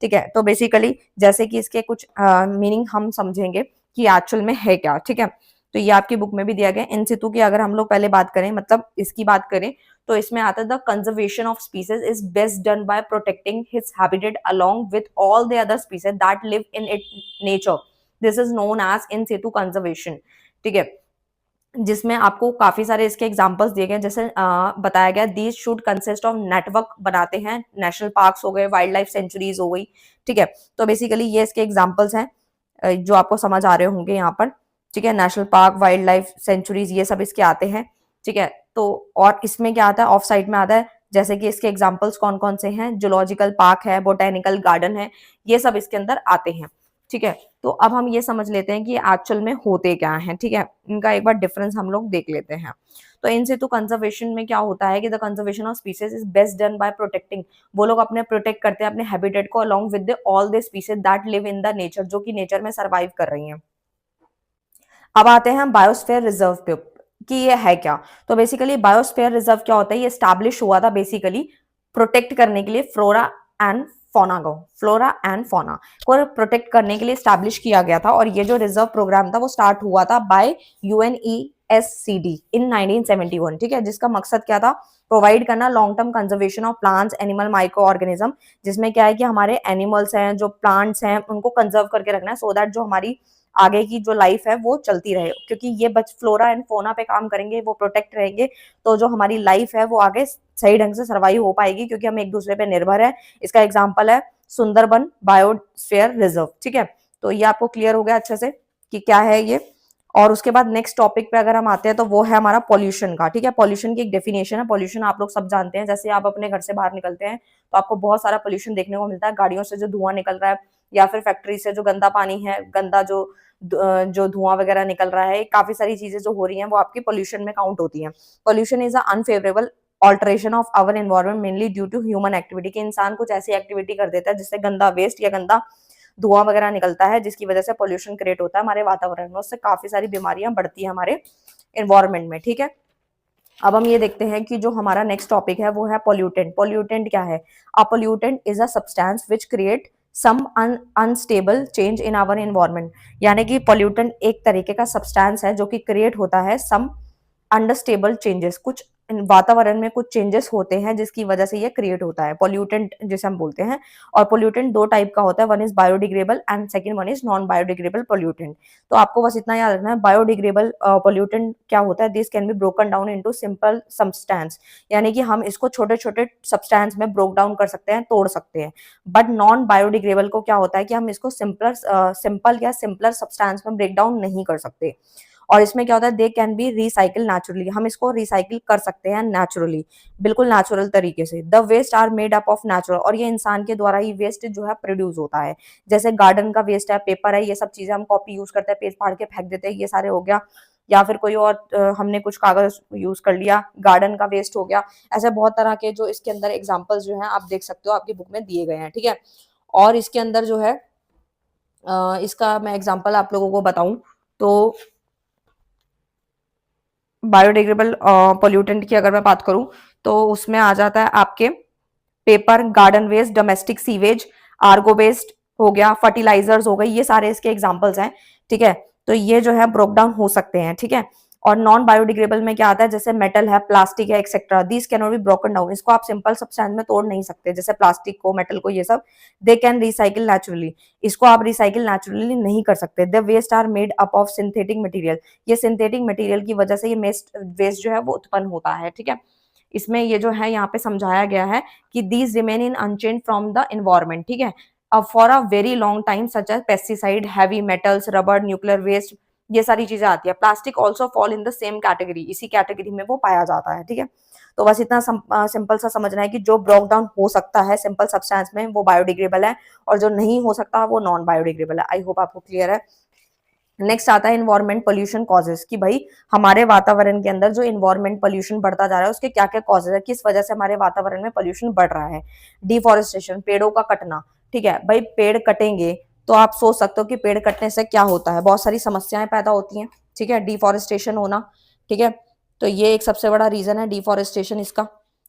[SPEAKER 1] ठीक है। तो बेसिकली जैसे कि इसके कुछ मीनिंग हम समझेंगे कि एक्चुअल में है क्या, ठीक है। तो ये आपकी बुक में भी दिया गया। इन सितु की अगर हम लोग पहले बात करें, मतलब इसकी बात करें, तो इसमें आता है the conservation of species is best done by protecting his habitat along with all the other species that live in it nature, this is known as in situ conservation, ठीक है। जिसमें आपको काफी सारे इसके एग्जांपल्स दिए गए हैं। जैसे बताया गया these should consist of network बनाते हैं, नेशनल पार्क्स हो गए, वाइल्ड लाइफ सेंचुरीज हो गई, ठीक है। तो बेसिकली ये इसके एग्जांपल्स हैं जो आपको समझ आ रहे होंगे यहाँ पर, ठीक है। National park, wild life sanctuaries, ये सब इसके आते हैं, ठीक है। तो और इसमें क्या आता है, ऑफ साइड में आता है, जैसे कि इसके एग्जाम्पल्स कौन कौन से हैं, जूलॉजिकल पार्क है, बोटेनिकल गार्डन है, ये सब इसके अंदर आते हैं, ठीक है। तो अब हम ये समझ लेते हैं कि एक्चुअल में होते क्या हैं, ठीक है। इनका एक बार डिफरेंस हम लोग देख लेते हैं। तो इन सितु कंजर्वेशन में क्या होता है कि the conservation of species is best done by protecting, वो लोग अपने प्रोटेक्ट करते हैं अपने हैबिटेट को along with all the species that live in the nature, जो कि नेचर में सर्वाइव कर रही हैं। अब आते हैं बायोस्फीयर रिजर्व पे कि ये है क्या। तो बेसिकली बायोस्फीयर रिजर्व क्या होता है, ये स्टैब्लिश हुआ था बेसिकली प्रोटेक्ट करने के लिए फ्लोरा एंड फोना को प्रोटेक्ट करने के लिए स्टैब्लिश किया गया था। और ये जो रिजर्व प्रोग्राम था वो स्टार्ट हुआ था बाय UNESCD इन 1971, ठीक है। जिसका मकसद क्या था, प्रोवाइड करना long term conservation of plants, animal, micro organism, जिसमें क्या है कि हमारे एनिमल्स हैं, जो प्लांट्स हैं, उनको कंजर्व करके रखना है सो दैट जो हमारी आगे की जो लाइफ है वो चलती रहे, क्योंकि ये बच फ्लोरा एंड फोना पे काम करेंगे, वो प्रोटेक्ट रहेंगे, तो जो हमारी लाइफ है वो आगे सही ढंग से सर्वाइव हो पाएगी, क्योंकि हम एक दूसरे पे निर्भर है। इसका एग्जांपल है सुंदरबन बायोस्फीयर रिजर्व, ठीक है। तो ये आपको क्लियर हो गया अच्छे से कि क्या है ये। और उसके बाद नेक्स्ट टॉपिक पे अगर हम आते हैं तो वो है हमारा पॉल्यूशन का, ठीक है। पॉल्यूशन की एक डेफिनेशन है। पॉल्यूशन आप लोग सब जानते हैं, जैसे आप अपने घर से बाहर निकलते हैं तो आपको बहुत सारा पॉल्यूशन देखने को मिलता है, गाड़ियों से जो धुआं निकल रहा है, या फिर फैक्ट्री से जो गंदा पानी है, गंदा जो धुआं वगैरह निकल रहा है, काफी सारी चीजें जो हो रही हैं वो आपकी पॉल्यूशन में काउंट होती हैं। Pollution is unfavourable alteration of our environment mainly due to human activity, कि इंसान कुछ ऐसी एक्टिविटी कर देता है जिससे गंदा वेस्ट या गंदा धुआं वगैरह निकलता है, जिसकी वजह से पॉल्यूशन क्रिएट होता है हमारे वातावरण में, उससे काफी सारी बीमारियां बढ़ती है हमारे एनवायरनमेंट में, ठीक है। अब हम ये देखते हैं कि जो हमारा नेक्स्ट टॉपिक है वो है पॉल्यूटेंट। पॉल्यूटेंट क्या है, a pollutant is a substance which create some unstable change in our environment, यानी कि पॉल्यूटेंट एक तरीके का सब्सटेंस है जो कि क्रिएट होता है सम अनस्टेबल चेंजेस, कुछ वातावरण में कुछ चेंजेस होते हैं जिसकी वजह से ये क्रिएट होता है, पॉल्यूटेंट जिसे हम बोलते हैं। और पॉल्यूटेंट दो टाइप का होता है, one is biodegradable and second one is non biodegradable pollutant. तो आपको बस इतना याद रखना है, बायोडिग्रेडेबल पॉल्यूटेंट क्या होता है, this can be broken down into simple substance, यानी कि हम इसको छोटे छोटे सब्सटेंस में ब्रोक डाउन कर सकते हैं, तोड़ सकते हैं। बट नॉन बायोडिग्रेडेबल को क्या होता है कि हम इसको सिंपल या सिंपलर सब्सटेंस में ब्रेक डाउन नहीं कर सकते। और इसमें क्या होता है, they can be recycle naturally, हम इसको रिसाइकिल कर सकते हैं नेचुरली, बिल्कुल नेचुरल तरीके से। The waste are made up of natural, और ये इंसान के द्वारा ही वेस्ट जो है प्रोड्यूस होता है। जैसे गार्डन का वेस्ट है, पेपर है, ये सब चीजें हम कॉपी यूज करते हैं, पेज फाड़ के फेंक देते हैं, ये सारे हो गया। या फिर कोई और हमने कुछ कागज यूज कर लिया, गार्डन का वेस्ट हो गया। ऐसे बहुत तरह के जो इसके अंदर एग्जाम्पल्स जो है आप देख सकते हो, आपकी बुक में दिए गए हैं, ठीक है। और इसके अंदर जो है इसका मैं एग्जाम्पल आप लोगों को बताऊं तो बायोडिग्रेडेबल पॉल्यूटेंट की अगर मैं बात करूं तो उसमें आ जाता है आपके paper, garden waste, domestic sewage, आर्गो वेस्ट हो गया, फर्टिलाइजर्स हो गई, ये सारे इसके एग्जांपल्स हैं, ठीक है। तो ये जो है ब्रोक डाउन हो सकते हैं, ठीक है। और नॉन बायोडिग्रेडेबल में क्या आता है, जैसे मेटल है, प्लास्टिक है, etcetera, this can not be broken down, इसको आप सिंपल सब्सटेंस में तोड़ नहीं सकते, जैसे प्लास्टिक को, मेटल को, ये सब दे कैन रिसाइकिल नेचुरली, इसको आप रिसाइकिल नेचुरली नहीं कर सकते। The waste are made up of synthetic material, ये सिंथेटिक मटेरियल की वजह से ये वेस्ट जो है वो उत्पन्न होता है, ठीक है। इसमें ये जो है यहाँ पे समझाया गया है कि these remain in unchanged from the environment, ठीक है, अब for a very long time, such as pesticide, heavy metals, rubber, nuclear waste, ये सारी चीजें आती है। Plastic also fall in the same category, इसी कैटेगरी में वो पाया जाता है, ठीक है। तो बस इतना सिंपल सा समझना है कि जो ब्रोक डाउन हो सकता है सिंपल सब्सटेंस में वो बायोडिग्रेडेबल है, और जो नहीं हो सकता वो नॉन बायोडिग्रेडेबल है। आई होप आपको क्लियर है। नेक्स्ट आता है इन्वायरमेंट पोल्यूशन कॉजेस, कि भाई हमारे वातावरण के अंदर जो इन्वायरमेंट पोल्यूशन बढ़ता जा रहा है उसके क्या क्या कॉजेस है, किस वजह से हमारे वातावरण में पोल्यूशन बढ़ रहा है। डिफॉरेस्टेशन, पेड़ों का कटना, ठीक है। भाई पेड़ कटेंगे तो आप सोच सकते हो कि पेड़ कटने से क्या होता है, बहुत सारी समस्याएं पैदा होती हैं, ठीक है, डिफॉरेस्टेशन होना, ठीक है। तो ये एक सबसे बड़ा रीजन है डिफॉरेस्टेशन इसका।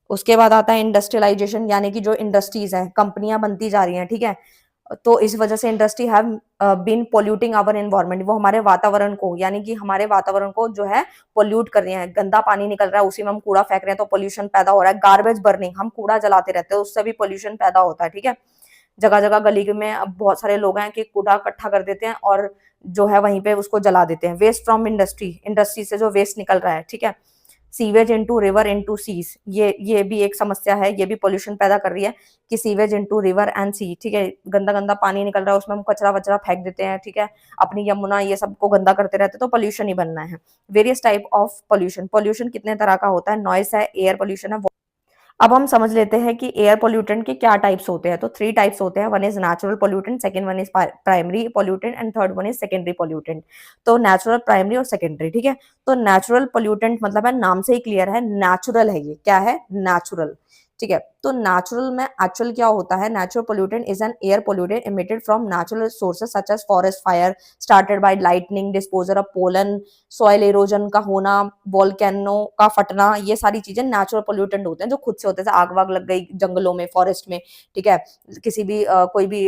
[SPEAKER 1] उसके बाद आता है इंडस्ट्रियलाइजेशन, यानी कि जो इंडस्ट्रीज हैं, कंपनियां बनती जा रही हैं, ठीक है। तो इस वजह से industry have been polluting our environment, वो हमारे वातावरण को, यानी कि हमारे वातावरण को जो है पोल्यूट कर रहे हैं, गंदा पानी निकल रहा है, उसी में हम कूड़ा फेंक रहे हैं तो पोल्यूशन पैदा हो रहा है। गार्बेज बर्निंग, हम कूड़ा जलाते रहते हैं, उससे भी पोल्यूशन पैदा होता है, ठीक है। जगह जगह गली में अब बहुत सारे लोग हैं कि कूड़ा इकट्ठा कर देते हैं और जो है वहीं पे उसको जला देते हैं। वेस्ट फ्रॉम इंडस्ट्री, इंडस्ट्री से जो वेस्ट निकल रहा है, ठीक है। Sewage into river into seas, ये भी एक समस्या है, ये भी पोल्यूशन पैदा कर रही है कि सीवेज इनटू रिवर एंड सी, ठीक है। गंदा गंदा पानी निकल रहा है, उसमें हम कचरा वचरा फेंक देते हैं, ठीक है। अपनी यमुना ये सबको गंदा करते रहते हैं, तो पोल्यूशन ही बनना है। Various type of pollution, pollution कितने तरह का होता है, नॉइस है, एयर पोल्यूशन है। अब हम समझ लेते हैं कि एयर पोल्यूटेंट के क्या टाइप्स होते हैं। तो 3 टाइप्स होते हैं, one is natural pollutant, second one is primary pollutant and third one is secondary pollutant. तो नेचुरल, प्राइमरी और सेकेंडरी, ठीक है। तो नेचुरल पोल्यूटेंट मतलब है, नाम से ही क्लियर है, नेचुरल है, ये क्या है, नेचुरल, ठीक है। तो नेचुरल में एक्चुअल क्या होता है, natural pollutant is an air pollutant emitted from natural sources such as forest fire started by lightning, disposal of pollen, soil erosion का होना, वोल्केनो का फटना, ये सारी चीजें नेचुरल पोल्यूटेंट होते हैं जो खुद से होते हैं। जैसे आग वाग लग गई जंगलों में, फॉरेस्ट में, ठीक है, किसी भी कोई भी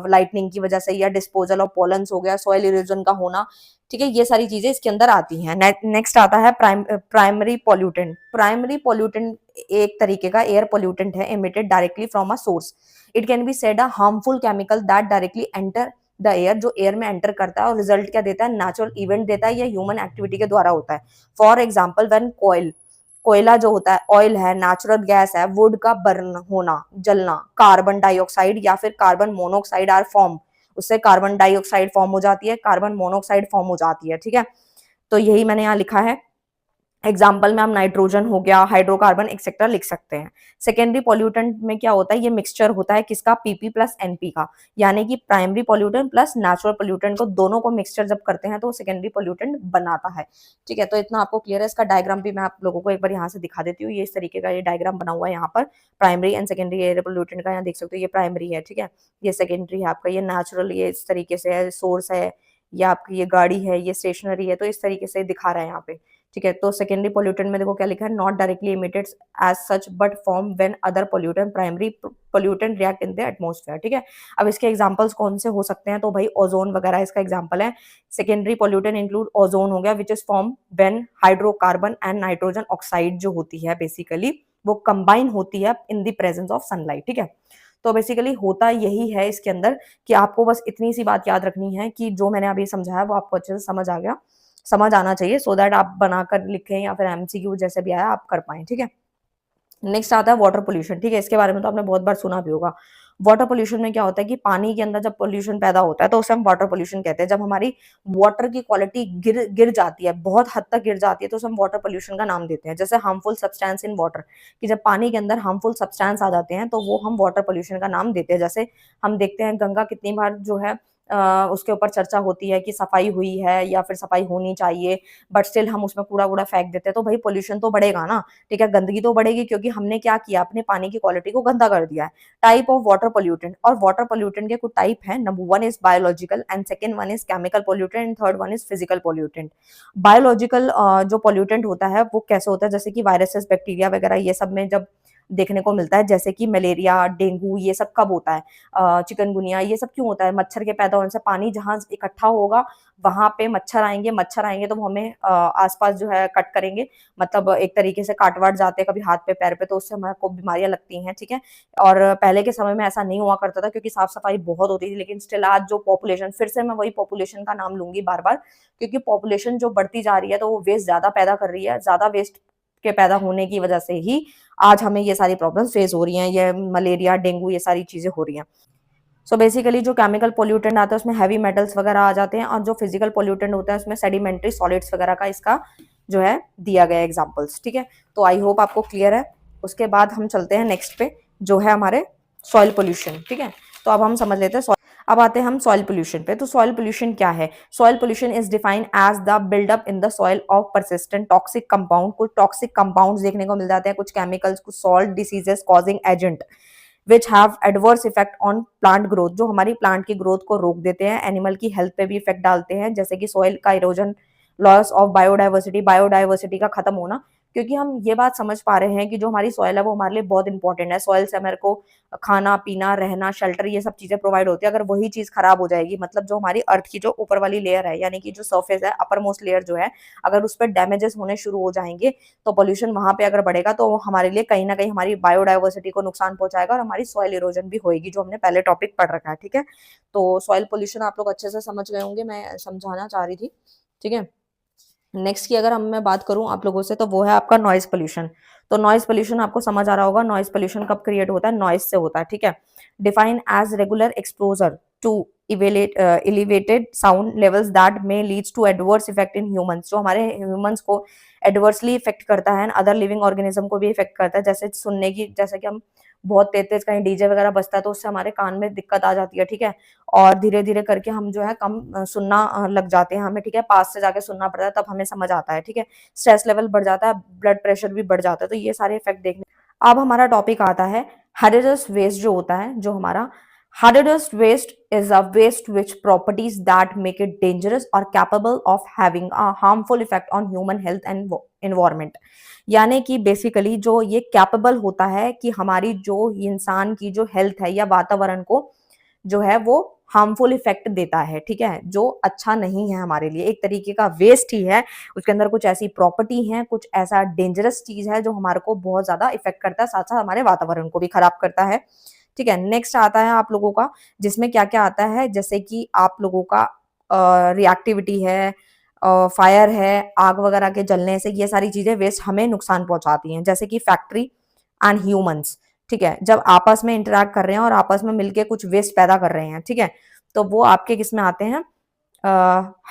[SPEAKER 1] लाइटनिंग की वजह से, या डिस्पोजल ऑफ पोलन्स हो गया, सॉइल इरोजन का होना, ठीक है, ये सारी चीजें इसके अंदर आती हैं। नेक्स्ट आता है प्राइमरी पोल्यूटेंट। प्राइमरी पोल्यूटेंट एक तरीके का एयर पोल्यूटेंट है emitted directly from a source. It can be said a harmful chemical that directly enter the air, जो एयर में एंटर करता है और रिजल्ट क्या देता है, नेचुरल इवेंट देता है या ह्यूमन एक्टिविटी के द्वारा होता है। फॉर एग्जाम्पल व्हेन कोयला जो होता है, ऑयल है, नेचुरल गैस है, वुड का बर्न होना, जलना, कार्बन डाइऑक्साइड या फिर कार्बन मोनोऑक्साइड आर फॉर्म, उससे कार्बन डाइऑक्साइड फॉर्म हो जाती है, कार्बन मोनोऑक्साइड फॉर्म हो जाती है, ठीक है। तो यही मैंने यहाँ लिखा है। एग्जाम्पल में हम नाइट्रोजन हो गया, हाइड्रोकार्बन एक्सेट्रा लिख सकते हैं। सेकेंडरी पोल्यूटेंट में क्या होता है, ये मिक्सचर होता है किसका, पीपी प्लस एनपी का, यानी कि primary pollutant plus natural pollutant को दोनों को मिक्सचर जब करते हैं तो सेकेंडरी पोल्यूटेंट बनाता है, ठीक है। तो इतना आपको क्लियर है। इसका डायग्राम भी मैं आप लोगों को एक बार यहाँ से दिखा देती हूँ। ये इस तरीके का ये डायग्राम बना हुआ है यहाँ पर, primary and secondary air pollutant का। यहाँ देख सकते हो ये प्राइमरी है, ठीक है, ये सेकेंडरी है आपका, ये नेचुरल, ये इस तरीके से है, सोर्स है, या आपकी ये गाड़ी है, ये स्टेशनरी है, तो इस तरीके से दिखा रहा है यहाँ पे, ठीक है। तो सेकेंडरी पोल्यूटेंट में देखो क्या लिखा है, not directly emitted as such but form when other pollutant primary pollutant react in the atmosphere, ठीक है। अब इसके एग्जांपल्स कौन से हो सकते हैं, तो भाई ओजोन वगैरह इसका एग्जांपल है। सेकेंडरी पोल्यूटेंट इंक्लूड ओजोन हो गया, which is form when hydrocarbon and nitrogen oxide जो होती है बेसिकली वो कंबाइन होती है in the presence of sunlight, ठीक है। तो बेसिकली होता यही है इसके अंदर कि आपको बस इतनी सी बात याद रखनी है कि जो मैंने अभी समझाया वो आपको अच्छे से समझ आ गया, समझ आना चाहिए, सो दैट आप बनाकर लिखें या फिर एमसीक्यू जैसे भी आया आप कर पाएं, ठीक है। नेक्स्ट आता है वाटर पोल्यूशन, ठीक है। इसके बारे में तो आपने बहुत बार सुना भी होगा। वाटर पोल्यूशन में क्या होता है कि पानी के अंदर जब पोल्यूशन पैदा होता है तो उसे हम वाटर पोल्यूशन कहते हैं। जब हमारी वाटर की क्वालिटी गिर गिर जाती है, बहुत हद तक गिर जाती है, तो उसे हम वाटर पोल्यूशन का नाम देते हैं। जैसे हार्मफुल सब्सटेंस इन वाटर, कि जब पानी के अंदर हार्मफुल सब्सटेंस आ जाते हैं तो वो हम वाटर पोल्यूशन का नाम देते हैं। जैसे हम देखते हैं गंगा कितनी बार जो है उसके ऊपर चर्चा होती है कि सफाई हुई है या फिर सफाई होनी चाहिए, बट स्टिल हम उसमें कूड़ा वूड़ा फेंक देते हैं, तो भाई पोल्यूशन तो बढ़ेगा ना, ठीक है, गंदगी तो बढ़ेगी, क्योंकि हमने क्या किया, अपने पानी की क्वालिटी को गंदा कर दिया है। टाइप ऑफ वाटर पोल्यूटेंट, और वाटर पोल्यूटेंट के कुछ टाइप है। Number 1 is biological and second one is chemical pollutant and third one is physical pollutant. Biological जो पोल्यूटेंट होता है वो कैसे होता है, जैसे कि वायरसेस, बैक्टीरिया वगैरह, ये सब में जब देखने को मिलता है, जैसे कि मलेरिया, डेंगू, ये सब कब होता है, चिकनगुनिया, ये सब क्यों होता है, मच्छर के पैदा होने से। पानी जहां इकट्ठा होगा वहां पे मच्छर आएंगे, मच्छर आएंगे तो वो हमें आसपास जो है कट करेंगे, मतलब एक तरीके से काट वाट जाते हैं कभी हाथ पे पैर पे, तो उससे हमारे को बीमारियां लगती हैं, ठीक है। और पहले के समय में ऐसा नहीं हुआ करता था क्योंकि साफ सफाई बहुत होती थी, लेकिन स्टिल आज जो पॉपुलेशन, फिर से मैं वही पॉपुलेशन का नाम लूंगी बार बार, क्योंकि पॉपुलेशन जो बढ़ती जा रही है तो वो वेस्ट ज्यादा पैदा कर रही है, ज्यादा वेस्ट के पैदा होने की वजह से ही आज हमें ये सारी प्रॉब्लम्स फेस हो रही हैं, ये मलेरिया, डेंगू, ये सारी चीजें हो रही हैं। सो बेसिकली जो केमिकल पोल्यूटेंट आता है उसमें हैवी मेटल्स वगैरह आ जाते हैं, और जो फिजिकल पोल्यूटेंट होता है उसमें सेडिमेंट्री सॉलिड्स वगैरह का इसका जो है दिया गया एग्जांपल्स, ठीक है। तो आई होप आपको क्लियर है। उसके बाद हम चलते हैं नेक्स्ट पे, जो है हमारे सॉइल पोल्यूशन, ठीक है। तो अब हम समझ लेते हैं अब आते हैं हम सॉइल पोल्यूशन पे। तो सॉइल पोल्यूशन क्या है, soil pollution is defined as the buildup in the soil of persistent toxic compound. कुछ टॉक्सिक कंपाउंड्स देखने को मिल जाते हैं, कुछ केमिकल्स, कुछ salt, diseases causing agent which have adverse effect on plant growth, जो हमारी प्लांट की ग्रोथ को रोक देते हैं, एनिमल की हेल्थ पे भी इफेक्ट डालते हैं, जैसे कि सॉइल का erosion, loss of biodiversity, biodiversity का खत्म होना, क्योंकि हम ये बात समझ पा रहे हैं कि जो हमारी सॉइल है वो हमारे लिए बहुत इंपॉर्टेंट है। सॉइल से हमारे को खाना पीना रहना शेल्टर ये सब चीजें प्रोवाइड होती है। अगर वही चीज खराब हो जाएगी, मतलब जो हमारी अर्थ की जो ऊपर वाली लेयर है, यानी कि जो सर्फेस है, अपर मोस्ट लेयर जो है, अगर उस पर डैमेजेस होने शुरू हो जाएंगे तो पोल्यूशन वहां पे अगर बढ़ेगा तो वो हमारे लिए कहीं ना कहीं हमारी बायोडाइवर्सिटी को नुकसान पहुंचाएगा और हमारी सॉइल इरोजन भी होगी, जो हमने पहले टॉपिक पढ़ रखा है। ठीक है, तो सॉइल पोल्यूशन आप लोग अच्छे से समझ गए होंगे, मैं समझाना चाह रही थी। ठीक है, नेक्स्ट की अगर हम मैं बात करूं आप लोगों से, तो वो है आपका नॉइज पोल्यूशन। तो नॉइज पोल्यूशन आपको समझ आ रहा होगा, नॉइज पोल्यूशन कब क्रिएट होता है, नॉइज से होता है। ठीक है, define as regular exposure to elevated sound levels that may leads to adverse effect in humans, जो हमारे ह्यूमंस को एडवर्सली इफेक्ट करता है, अदर लिविंग ऑर्गेनिज्म को भी इफेक्ट करता है। जैसे सुनने की, जैसे कि हम बहुत तेज तेज कहीं डीजे वगैरह बजता है तो उससे हमारे कान में दिक्कत आ जाती है। ठीक है, और धीरे धीरे करके हम जो है कम सुनना लग जाते हैं हमें। ठीक है, पास से जाके सुनना पड़ता है तब हमें समझ आता है। ठीक है, स्ट्रेस लेवल बढ़ जाता है, ब्लड प्रेशर भी बढ़ जाता है, तो ये सारे इफेक्ट देखने। अब हमारा टॉपिक आता है hazardous वेस्ट, जो होता है, जो हमारा hazardous waste is a waste which properties that make it dangerous or capable of having a harmful effect on human health and environment। यानी कि बेसिकली जो ये कैपेबल होता है कि हमारी जो इंसान की जो हेल्थ है या वातावरण को जो है वो हार्मफुल इफेक्ट देता है। ठीक है, जो अच्छा नहीं है हमारे लिए, एक तरीके का वेस्ट ही है, उसके अंदर कुछ ऐसी प्रॉपर्टी है, कुछ ऐसा डेंजरस चीज है जो हमारे को बहुत ज्यादा इफेक्ट करता है, साथ साथ हमारे वातावरण को भी खराब करता है। ठीक है, नेक्स्ट आता है आप लोगों का, जिसमें क्या क्या आता है, जैसे कि आप लोगों का रिएक्टिविटी है, फायर है, आग वगैरह के जलने से ये सारी चीजें वेस्ट हमें नुकसान पहुंचाती हैं। जैसे कि फैक्ट्री एंड ह्यूमंस, ठीक है, जब आपस में इंटरेक्ट कर रहे हैं और आपस में मिलके कुछ वेस्ट पैदा कर रहे हैं, ठीक है, तो वो आपके किस में आते हैं,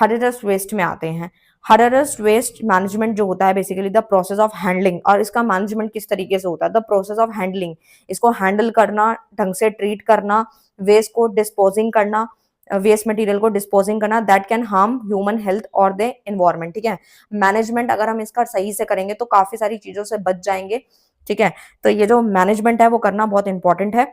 [SPEAKER 1] हजारस वेस्ट में आते हैं। हजारस वेस्ट मैनेजमेंट जो होता है basically the process of handling, और इसका मैनेजमेंट किस तरीके से होता है, द प्रोसेस ऑफ हैंडलिंग, इसको हैंडल करना, ढंग से ट्रीट करना, वेस्ट को डिस्पोजिंग करना, वेस्ट मटेरियल को डिस्पोजिंग करना, that can harm human health और द एनवायरमेंट। ठीक है, मैनेजमेंट अगर हम इसका सही से करेंगे तो काफी सारी चीजों से बच जाएंगे। ठीक है, तो ये जो मैनेजमेंट है वो करना बहुत इंपॉर्टेंट है,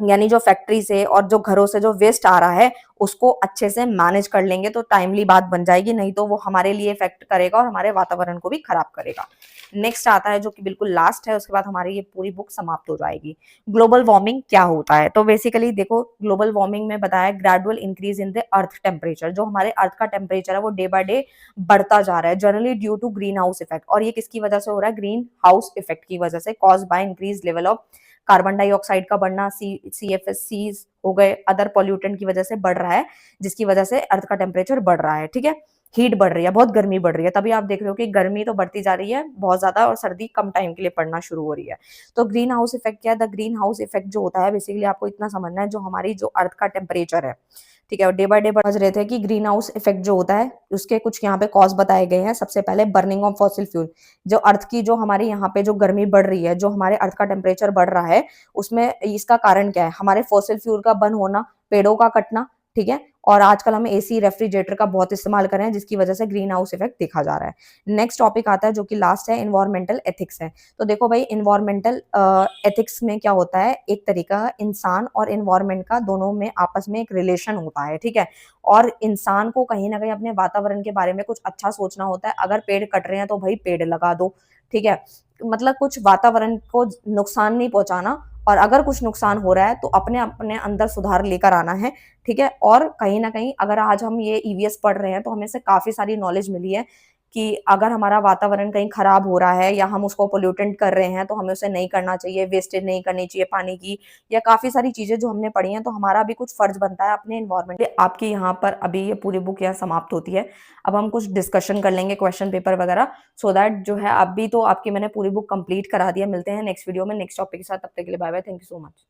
[SPEAKER 1] यानी जो फैक्ट्री से और जो घरों से जो वेस्ट आ रहा है उसको अच्छे से मैनेज कर लेंगे तो टाइमली बात बन जाएगी, नहीं तो वो हमारे लिए इफेक्ट करेगा और हमारे वातावरण को भी खराब करेगा। नेक्स्ट आता है जो कि बिल्कुल लास्ट है, उसके बाद हमारी ये पूरी बुक समाप्त हो जाएगी। ग्लोबल वार्मिंग क्या होता है, तो बेसिकली देखो ग्लोबल वार्मिंग में बताया gradual increase in the earth temperature, जो हमारे अर्थ का टेम्परेचर है वो डे बाय डे बढ़ता जा रहा है, generally due to greenhouse effect. और ये किसकी वजह से हो रहा है, ग्रीन हाउस इफेक्ट की वजह से, cause by increase level of carbon dioxide का बढ़ना, CFC हो गए, अदर पॉल्यूटेंट की वजह से बढ़ रहा है, जिसकी वजह से अर्थ का टेम्परेचर बढ़ रहा है। ठीक है, हीट बढ़ रही है, बहुत गर्मी बढ़ रही है, तभी आप देख रहे हो कि गर्मी तो बढ़ती जा रही है बहुत ज्यादा और सर्दी कम टाइम के लिए पड़ना शुरू हो रही है। तो ग्रीन हाउस इफेक्ट क्या है, द ग्रीन हाउस इफेक्ट जो होता है बेसिकली आपको इतना समझना है, जो हमारी जो अर्थ का टेम्परेचर है, ठीक है, डे बाय डे समझ रहे थे कि ग्रीन हाउस इफेक्ट जो होता है उसके कुछ यहाँ पे कॉज बताए गए हैं। सबसे पहले बर्निंग ऑफ फॉसिल फ्यूल, जो अर्थ की जो हमारे यहाँ पे जो गर्मी बढ़ रही है, जो हमारे अर्थ का टेम्परेचर बढ़ रहा है, उसमें इसका कारण क्या है, हमारे फॉसिल फ्यूल का बर्न होना, पेड़ों का कटना। ठीक है, और आजकल हम एसी रेफ्रिजरेटर का बहुत इस्तेमाल कर रहे हैं, जिसकी वजह से ग्रीन हाउस इफेक्ट देखा जा रहा है। नेक्स्ट टॉपिक आता है जो कि लास्ट है, इन्वायरमेंटल एथिक्स है। तो देखो भाई, इन्वायरमेंटल एथिक्स में क्या होता है, एक तरीका इंसान और इन्वायरमेंट का दोनों में आपस में एक रिलेशन होता है। ठीक है, और इंसान को कहीं ना कहीं अपने वातावरण के बारे में कुछ अच्छा सोचना होता है। अगर पेड़ कट रहे हैं तो भाई पेड़ लगा दो। ठीक है, मतलब कुछ वातावरण को नुकसान नहीं पहुंचाना, और अगर कुछ नुकसान हो रहा है तो अपने अपने अंदर सुधार लेकर आना है। ठीक है, और कहीं ना कहीं अगर आज हम ये ईवीएस पढ़ रहे हैं तो हमें से काफी सारी नॉलेज मिली है कि अगर हमारा वातावरण कहीं खराब हो रहा है या हम उसको पोल्यूटेंट कर रहे हैं तो हमें उसे नहीं करना चाहिए, वेस्टेज नहीं करनी चाहिए पानी की, या काफी सारी चीजें जो हमने पढ़ी हैं, तो हमारा भी कुछ फर्ज बनता है अपने एनवायरमेंट। आपकी यहाँ पर अभी ये पूरी बुक यहाँ समाप्त होती है, अब हम कुछ डिस्कशन कर लेंगे, क्वेश्चन पेपर वगैरह, सो दैट जो है अभी तो आपकी मैंने पूरी बुक कंप्लीट करा दिया। मिलते हैं नेक्स्ट वीडियो में नेक्स्ट टॉपिक के साथ, तब तक के लिए bye bye, thank you so much.